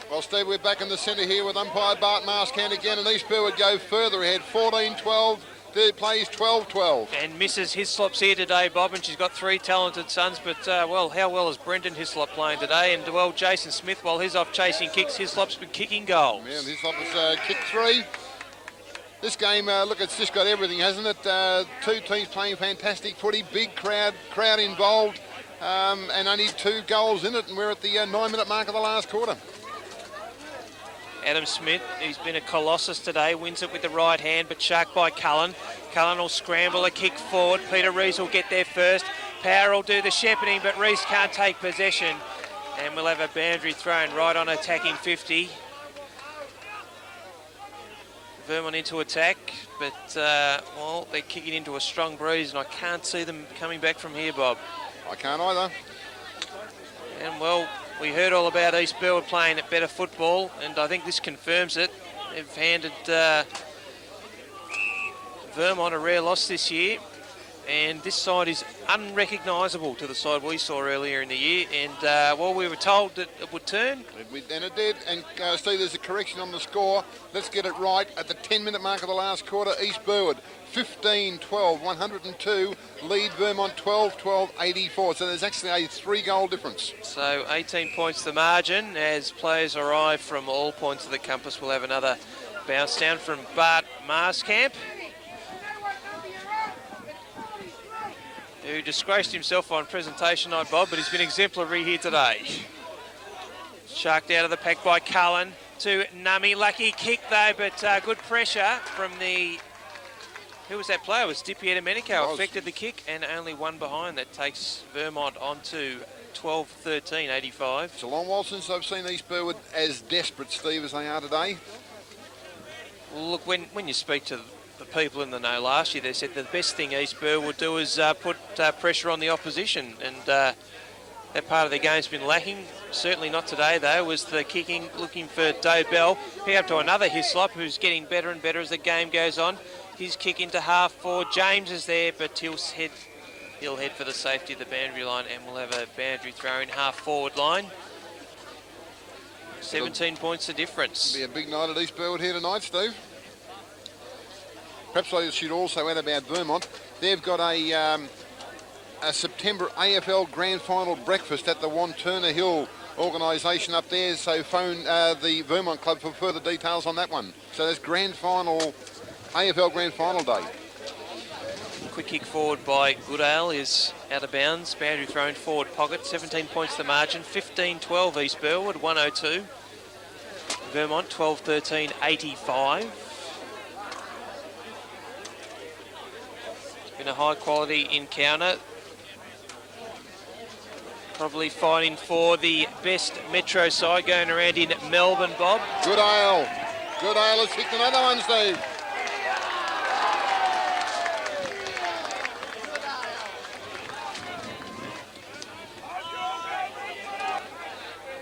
Well, Steve, we're back in the centre here with umpire Bart Marskant again, and East Burwood go further ahead, 14-12. Third plays 12-12. And Mrs. Hislop's here today, Bob, and she's got 3 talented sons. But, well, how well is Brendan Hislop playing today? And, well, Jason Smith, while he's off chasing kicks, Hislop's been kicking goals. Yeah, Hislop has kicked 3. This game, look, it's just got everything, hasn't it? 2 teams playing fantastic footy, big crowd involved, and only 2 goals in it, and we're at the 9-minute mark of the last quarter. Adam Smith, he's been a colossus today, wins it with the right hand, but sharked by Cullen. Cullen will scramble a kick forward. Peter Rees will get there first. Power will do the shepherding, but Rees can't take possession. And we'll have a boundary thrown right on attacking 50. Vermont into attack, but, well, they're kicking into a strong breeze, and I can't see them coming back from here, Bob. I can't either. And, well, we heard all about East Burwood playing at better football, and I think this confirms it. They've handed Vermont a rare loss this year, and this side is unrecognisable to the side we saw earlier in the year, and, well, we were told that it would turn. And it did, and Steve, there's a correction on the score. Let's get it right. At the 10-minute mark of the last quarter, East Burwood 15-12, 102, lead Vermont 12-12, 84. So there's actually a 3-goal difference. So 18 points the margin as players arrive from all points of the compass. We'll have another bounce down from Bart Marskamp, who disgraced himself on presentation night, Bob, but he's been exemplary here today. Sharked out of the pack by Cullen to Nummy. Lucky kick though, but good pressure from the... Who was that player? It was Dipieta Medico. Affected the kick and only one behind. That takes Vermont on to 12-13, 85. It's a long while since I've seen East Burwood as desperate, Steve, as they are today. Well, look, when you speak to the people in the know last year, they said the best thing East Burwood would do is put pressure on the opposition, and that part of the game's been lacking. Certainly not today, though, was the kicking, looking for Doe Bell. Pick up to another Hislop, who's getting better and better as the game goes on. His kick into half forward. James is there, but he'll head for the safety of the boundary line, and we'll have a boundary throw in half forward line. 17 points the difference. It'll be a big night at East Burwood here tonight, Steve. Perhaps I should also add about Vermont. They've got a September AFL Grand Final breakfast at the Wanturna Hill organisation up there, so phone the Vermont Club for further details on that one. So there's AFL Grand Final day. Quick kick forward by Goodale is out of bounds. Boundary thrown forward pocket. 17 points the margin. 15-12 East Burwood, 102. Vermont 12-13, 85. It's been a high quality encounter. Probably fighting for the best Metro side going around in Melbourne, Bob. Goodale has kicked another one, Steve.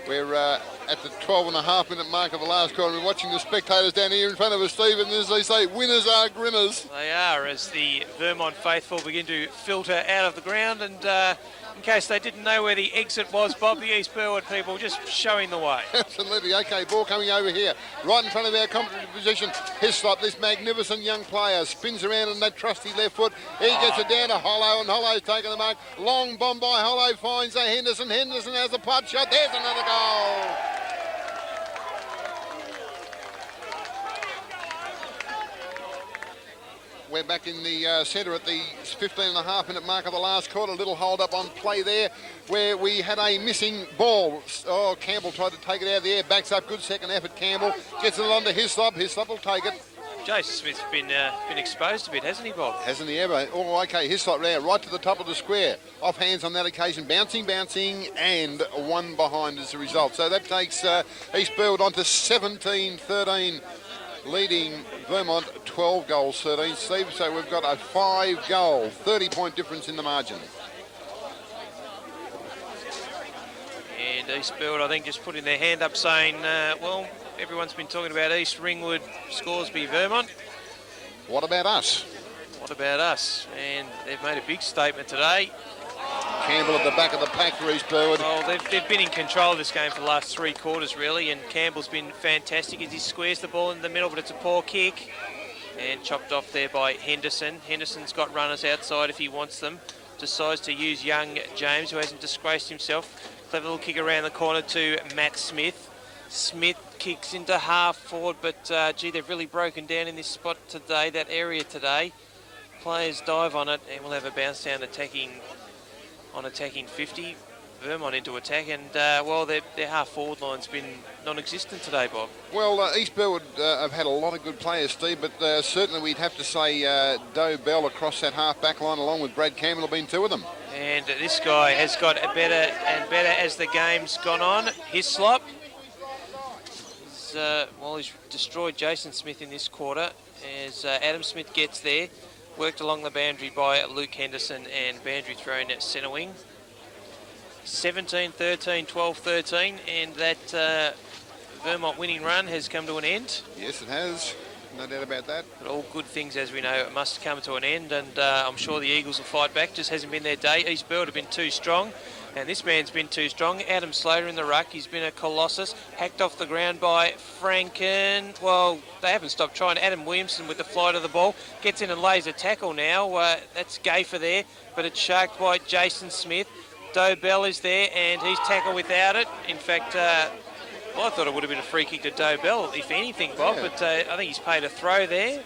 We're at the 12.5-minute mark of the last quarter. We're watching the spectators down here in front of us, Steve, and as they say, winners are grinners. They are, as the Vermont faithful begin to filter out of the ground, and in case they didn't know where the exit was, Bob, the East Burwood people just showing the way. Absolutely. Okay, ball coming over here, right in front of our commentary position. Hislop, this magnificent young player, spins around on that trusty left foot. He gets it down to Hollow, and Hollow's taking the mark. Long bomb by Hollow, finds a Henderson. Henderson has a putt shot. There's another goal. We're back in the centre at the 15.5-minute mark of the last quarter. A little hold up on play there where we had a missing ball. Oh, Campbell tried to take it out of the air. Backs up. Good second effort, Campbell. Gets it on to Hislop. Hislop will take it. Jason Smith's been exposed a bit, hasn't he, Bob? Hasn't he ever? Oh, okay. Hislop round right to the top of the square. Off hands on that occasion. Bouncing, and one behind as a result. So that takes East Burwood on to 17-13. Leading Vermont 12 goals, 13, Steve. So we've got a 5-goal, 30-point difference in the margin. And East Burwood, I think, just putting their hand up saying, well, everyone's been talking about East Ringwood, Scoresby, Vermont. What about us? What about us? And they've made a big statement today. Campbell at the back of the pack for East Burwood. Well, they've been in control of this game for the last 3 quarters, really, and Campbell's been fantastic as he squares the ball in the middle, but it's a poor kick. And chopped off there by Henderson. Henderson's got runners outside if he wants them. Decides to use young James, who hasn't disgraced himself. Clever little kick around the corner to Matt Smith. Smith kicks into half forward, but gee, they've really broken down in this spot today, that area today. Players dive on it, and we'll have a bounce down attacking 50. Vermont into attack, and well, their half forward line's been non-existent today, Bob. Well, East Burwood have had a lot of good players, Steve, but certainly we'd have to say Doe Bell across that half back line along with Brad Campbell have been 2 of them. And this guy has got better and better as the game's gone on. Hislop he's destroyed Jason Smith in this quarter as Adam Smith gets there. Worked along the boundary by Luke Henderson and boundary thrown at centre wing. 17-13, 12-13, and that Vermont winning run has come to an end. Yes, it has. No doubt about that. But all good things, as we know, must come to an end, and I'm sure the Eagles will fight back. Just hasn't been their day. East Burwood have been too strong, and this man's been too strong. Adam Slater in the ruck. He's been a colossus. Hacked off the ground by Franken. Well, they haven't stopped trying. Adam Williamson with the flight of the ball. Gets in and lays a tackle now. That's Gafer there, but it's sharked by Jason Smith. Doe Bell is there, and he's tackled without it. In fact, I thought it would have been a free kick to Doe Bell, if anything, Bob, yeah. but I think he's paid a throw there.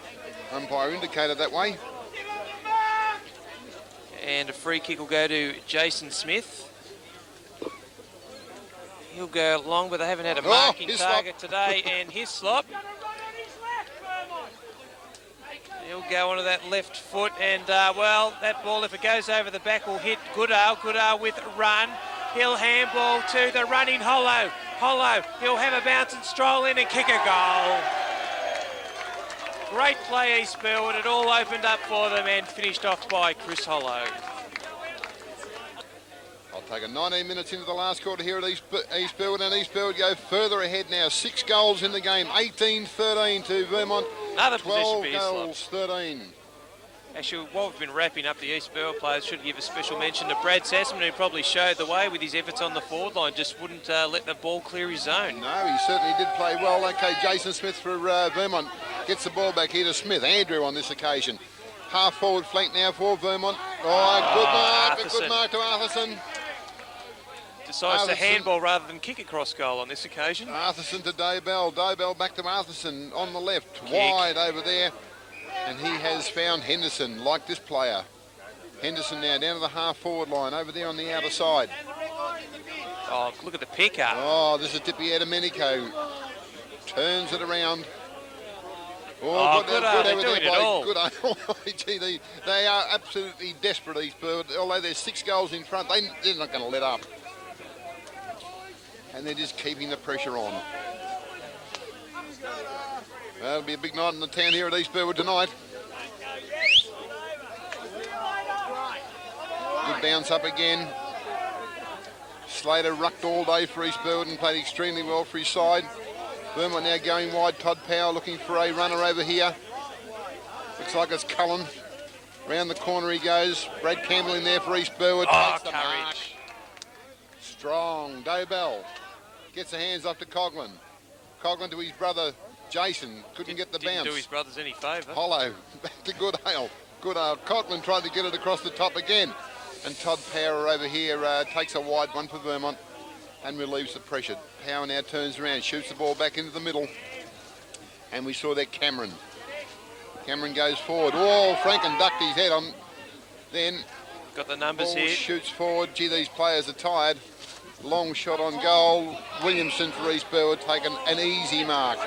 Umpire indicated that way. And a free kick will go to Jason Smith. He'll go long, but they haven't had a marking target today, and Hislop. He'll go onto that left foot, and that ball, if it goes over the back, will hit Goodale. Goodale with a run. He'll handball to the running Hollow. Hollow, he'll have a bounce and stroll in and kick a goal. Great play, East Burwood. It all opened up for them and finished off by Chris Hollow. I'll take a 19 minutes into the last quarter here at East Burwood, and East Burwood go further ahead now. 6 goals in the game, 18-13 to Vermont. Another 12 position for goals, 13. Actually, while we've been wrapping up the East Burwood players, should give a special mention to Brad Sassman, who probably showed the way with his efforts on the forward line, just wouldn't let the ball clear his zone. No, he certainly did play well. Okay, Jason Smith for Vermont gets the ball back here to Smith. Andrew on this occasion. Half forward flank now for Vermont. Good mark to Arthurson. Decides to handball rather than kick across goal on this occasion. Arthurson to Daybell. Daybell back to Arthurson on the left. Kick. Wide over there. And he has found Henderson, like this player. Henderson now down to the half-forward line, over there on the outer side. Oh, look at the pickup. Oh, this is Dippy Domenico. Turns it around. Good over there by Good. Gee, they are absolutely desperate, East Burwood. Although there's 6 goals in front, they're not going to let up. And they're just keeping the pressure on. That'll be a big night in the town here at East Burwood tonight. Good bounce up again. Slater rucked all day for East Burwood and played extremely well for his side. Vermont now going wide. Todd Power looking for a runner over here. Looks like it's Cullen. Round the corner he goes. Brad Campbell in there for East Burwood. Takes the mark. Strong. Daybell gets the hands up to Coughlin. Coughlin to his brother Jason. Couldn't get the bounce. Didn't do his brothers any favour. Hollow back to Goodale. Goodale. Coughlin tried to get it across the top again. And Todd Power over here takes a wide one for Vermont and relieves the pressure. Power now turns around, shoots the ball back into the middle. And we saw that Cameron. Cameron goes forward. Oh, Franken ducked his head on. Then got the numbers ball here. Shoots forward. Gee, these players are tired. Long shot on goal. Williamson for East Burwood taking an easy mark.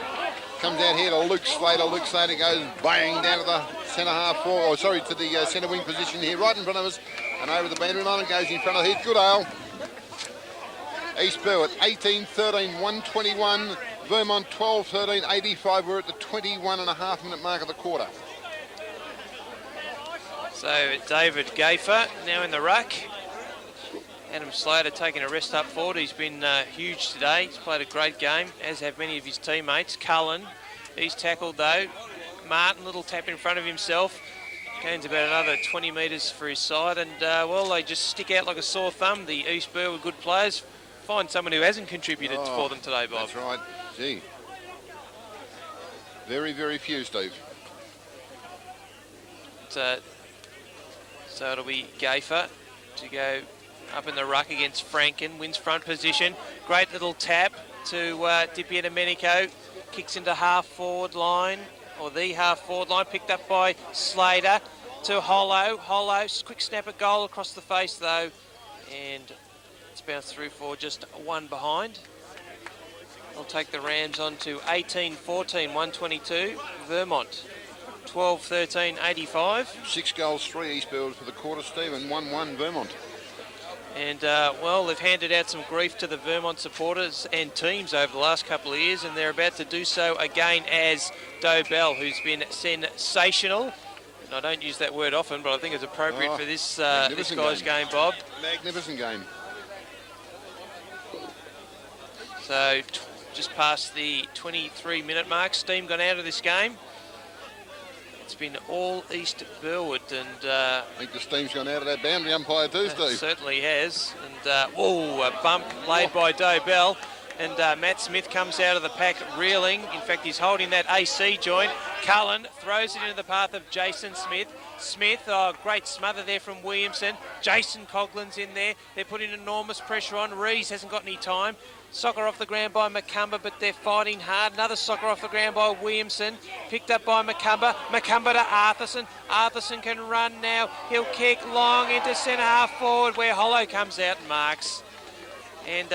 Comes out here to Luke Slater. Luke Slater goes bang down to the centre half forward, to the centre wing position here, right in front of us. And over the boundary line and goes in front of here. Goodale. East Burwood 18-13, 121. Vermont 12-13, 85. We're at the 21.5 minute mark of the quarter. So David Gafer now in the ruck. Adam Slater taking a rest up forward. He's been huge today. He's played a great game, as have many of his teammates. Cullen, he's tackled though. Martin, little tap in front of himself. Gains about another 20 metres for his side. And, they just stick out like a sore thumb. The East Burwood good players. Find someone who hasn't contributed for them today, Bob. That's right. Gee. Very, very few, Steve. So it'll be Gafer to go up in the ruck against Franken. Wins front position. Great little tap to Dippy Domenico. Kicks into half-forward line. Or the half-forward line, picked up by Slater to Hollow. Hollow, quick snap at goal across the face though, and it's bounced through for just one behind. I'll take the Rams on to 18-14, 122. Vermont, 12-13, 85. 6 goals, 3 East Burwood for the quarter, Steve, and 1-1 Vermont. And, well, they've handed out some grief to the Vermont supporters and teams over the last couple of years, and they're about to do so again as Doe Bell, who's been sensational. And I don't use that word often, but I think it's appropriate for this guy's game, Bob. Magnificent game. So, just past the 23-minute mark, steam gone out of this game. It's been all East Burwood, and I think the steam's gone out of that boundary umpire too, Steve. Certainly has. And a bump played by Doe Bell, and Matt Smith comes out of the pack reeling. In fact, he's holding that AC joint. Cullen throws it into the path of Jason Smith. Smith, great smother there from Williamson. Jason Coughlin's in there. They're putting enormous pressure on. Rees hasn't got any time. Soccer off the ground by McCumber, but they're fighting hard. Another soccer off the ground by Williamson. Picked up by McCumber. McCumber to Arthurson. Arthurson can run now. He'll kick long into centre half forward where Hollow comes out and marks. And,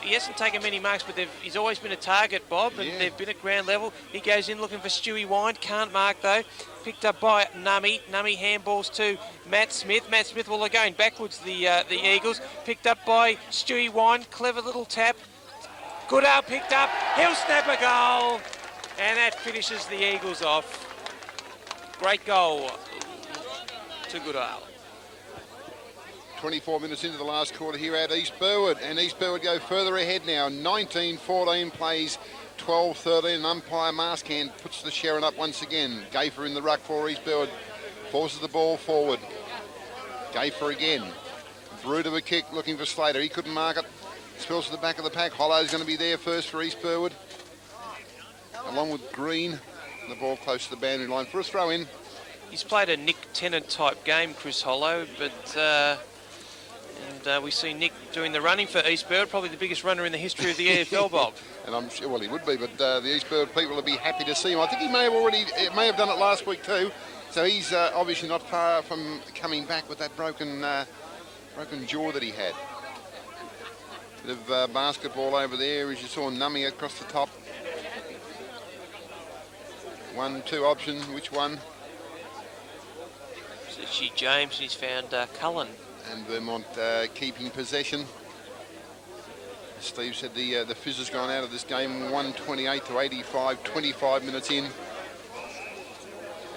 he hasn't taken many marks, but he's always been a target, Bob, and they've been at ground level. He goes in looking for Stewie Wine. Can't mark, though. Picked up by Nummy. Nummy handballs to Matt Smith. Matt Smith, well, they're going backwards, the Eagles. Picked up by Stewie Wine. Clever little tap. Goodale picked up. He'll snap a goal. And that finishes the Eagles off. Great goal to Goodale. 24 minutes into the last quarter here at East Burwood, and East Burwood go further ahead now. 19-14 plays 12-13, and umpire Maskhand puts the Sharon up once again. Gaffer in the ruck for East Burwood, forces the ball forward. Gaffer again. Brew to a kick, looking for Slater. He couldn't mark it. Spills to the back of the pack. Hollow's going to be there first for East Burwood, along with Green. The ball close to the boundary line for a throw in. He's played a Nick Tennant type game, Chris Hollow, but we see Nick doing the running for East Burwood, probably the biggest runner in the history of the EFL, Bob. And I'm sure, well, he would be, but the East Burwood people will be happy to see him. I think he may have done it last week too. So he's obviously not far from coming back with that broken jaw that he had. Bit of basketball over there, as you saw Nummy across the top. 1-2 option, which one? Richie James, and he's found Cullen. And Vermont keeping possession. Steve said the fizz has gone out of this game, 128 to 85, 25 minutes in.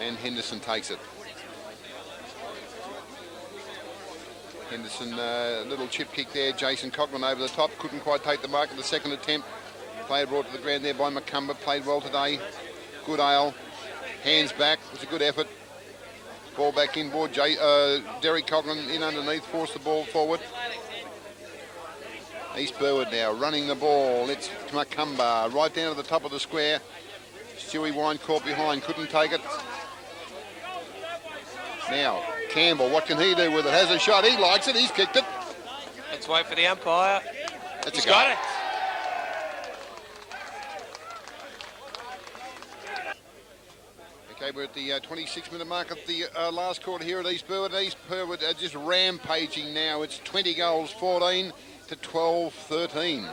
And Henderson takes it. Henderson, little chip kick there. Jason Coughlin over the top, couldn't quite take the mark at the second attempt. Player brought to the ground there by McCumber, played well today. Goodale, hands back, it was a good effort. Ball back inboard, Derek Coughlin in underneath, forced the ball forward. East Burwood now running the ball. It's McCumber right down to the top of the square. Stewie Wine caught behind, couldn't take it. Now, Campbell, what can he do with it? Has a shot, he likes it, he's kicked it. Let's wait for the umpire. He's got it. Okay, we're at the 26-minute mark of the last quarter here at East Burwood. East Burwood are just rampaging now. It's 20 goals, 14 to 12-13.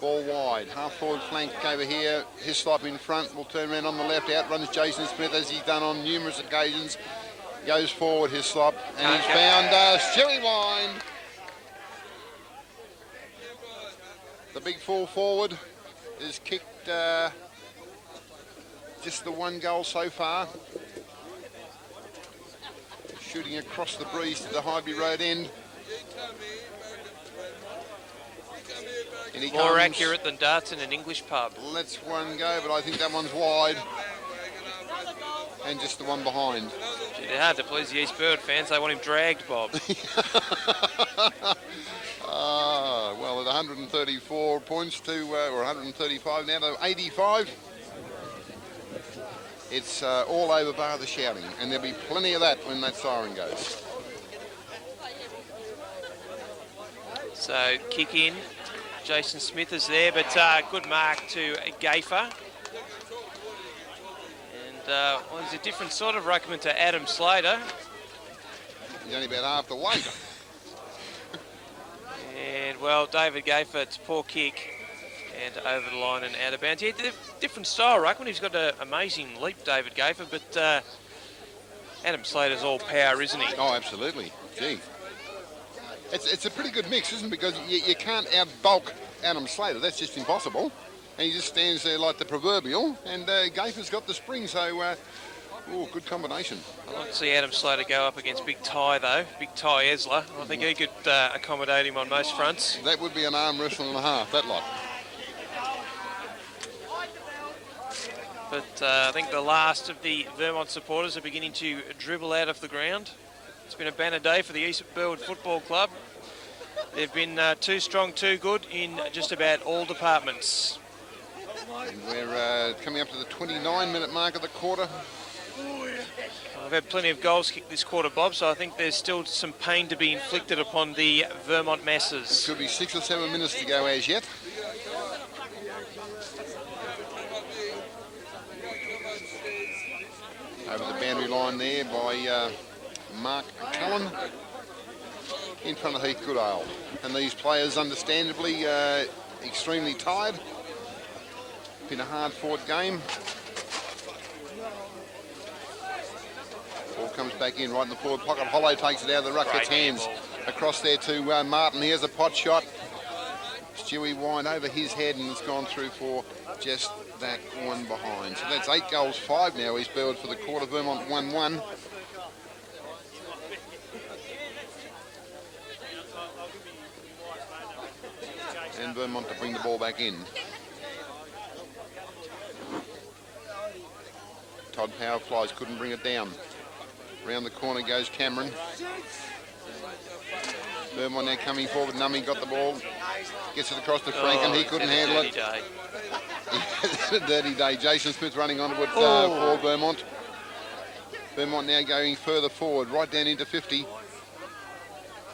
Ball wide, half-forward flank over here. Hislop in front, will turn around on the left. Out runs Jason Smith, as he's done on numerous occasions. Goes forward, Hislop, and he's found Stewie Wine. The big full forward is kicked... just the one goal so far. Shooting across the breeze to the Highbury Road end. And he More comes, accurate than darts in an English pub. Lets one go, but I think that one's wide. And just the one behind. Gee, they're hard to please the East Burwood fans. They want him dragged, Bob. Well, at 134 points to, or 135 now to 85. It's all over bar the shouting, and there'll be plenty of that when that siren goes. So, kick in. Jason Smith is there, but good mark to Gaffer. And he's a different sort of ruckman to Adam Slater. He's only about half the weight. And, well, David Gaffer, it's a poor kick. And over the line and out of bounds. Yeah, different style ruckman. He's got an amazing leap, David Gaffer, but Adam Slater's all power, isn't he? Oh, absolutely. Gee. it's a pretty good mix, isn't it? Because you can't out-bulk Adam Slater. That's just impossible. And he just stands there like the proverbial. And Gaither's got the spring, so good combination. I'd like to see Adam Slater go up against Big Ty, though. Big Ty Esler. I think he could accommodate him on most fronts. That would be an arm wrestle and a half, that lot. But I think the last of the Vermont supporters are beginning to dribble out of the ground. It's been a banner day for the East Burwood Football Club. They've been too strong, too good in just about all departments. And we're coming up to the 29-minute mark of the quarter. I've had plenty of goals kicked this quarter, Bob, so I think there's still some pain to be inflicted upon the Vermont masses. Could be 6 or 7 minutes to go as yet. Over the boundary line there by Mark Cullen in front of Heath Goodale. And these players, understandably, extremely tired. Been a hard-fought game. Ball comes back in right in the forward pocket. Hollow takes it out of the ruck, gets hands across there to Martin. Here's a pot shot. Stewie Wine over his head, and it's gone through for just that one behind. So that's 8 goals, 5 now. East Burwood for the quarter. Vermont 1-1. And Vermont to bring the ball back in. Todd Power flies, couldn't bring it down. Round the corner goes Cameron. Vermont now coming forward. Nummy got the ball. Gets it across to Frank, and he couldn't handle it. He had a dirty day. Jason Smith running onto it for Vermont. Vermont now going further forward, right down into 50.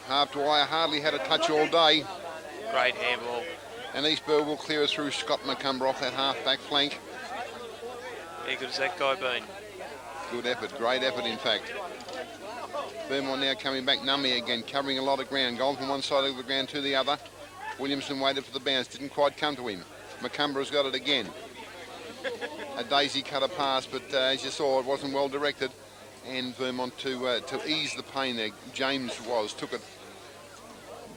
Half Dwyer hardly had a touch all day. Great handball. And East Burwood will clear us through Scott McCumber off that half-back flank. How good has that guy been? Good effort, great effort in fact. Vermont now coming back. Nummy again, covering a lot of ground. Gone from one side of the ground to the other. Williamson waited for the bounce, didn't quite come to him. McCumber has got it again. A daisy cutter pass, but as you saw, it wasn't well directed. And Vermont to ease the pain there. James took it.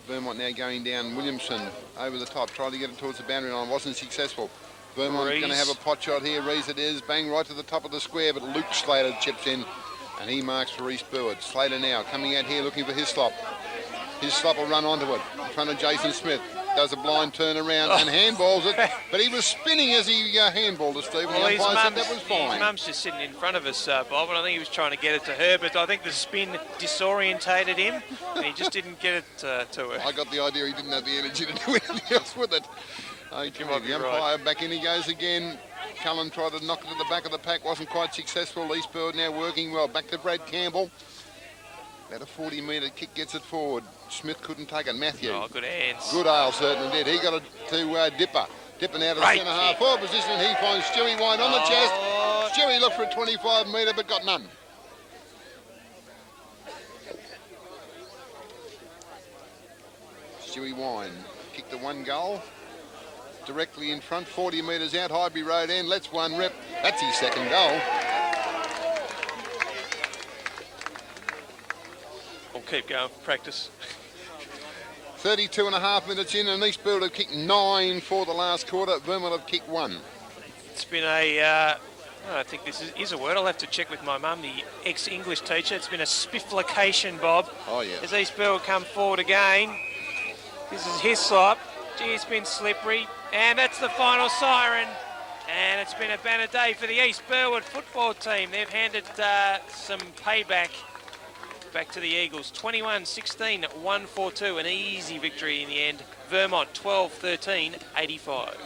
Vermont now going down. Williamson over the top, tried to get it towards the boundary line, wasn't successful. Vermont going to have a pot shot here. Rees it is, bang right to the top of the square, but Luke Slater chips in, and he marks for East Burwood. Slater now coming out here looking for Hislop. Hislop will run onto it in front of Jason Smith. Does a blind turn around and handballs it, but he was spinning as he handballed it, Steve. Well, his mum's just sitting in front of us, Bob, and I think he was trying to get it to her, but I think the spin disorientated him, and he just didn't get it to her. I got the idea he didn't have the energy to do anything else with it. Okay, the umpire back in he goes again. Cullen tried to knock it to the back of the pack, wasn't quite successful. East Burwood now working well. Back to Brad Campbell. About a 40-metre kick gets it forward. Smith couldn't take it. Matthew. Oh, good hands. Goodale certainly did. He got it to Dipper. Dipping out of the centre half forward position, and he finds Stewie Wine on the chest. Stewie looked for a 25-metre, but got none. Stewie Wine kicked the one goal. Directly in front, 40 metres out, Highbury Road end, lets one rip. That's his second goal. We'll keep going for practice. 32 and a half minutes in, and East Burwood have kicked 9 for the last quarter. Vermont have kicked 1. It's been I think this is a word. I'll have to check with my mum, the ex-English teacher. It's been a spifflication, Bob. Oh, yeah. As East Burwood come forward again. This is Hislop. Gee, it's been slippery. And that's the final siren. And it's been a banner day for the East Burwood football team. They've handed some payback back to the Eagles. 21-16, 1-4-2. An easy victory in the end. Vermont 12-13, 85.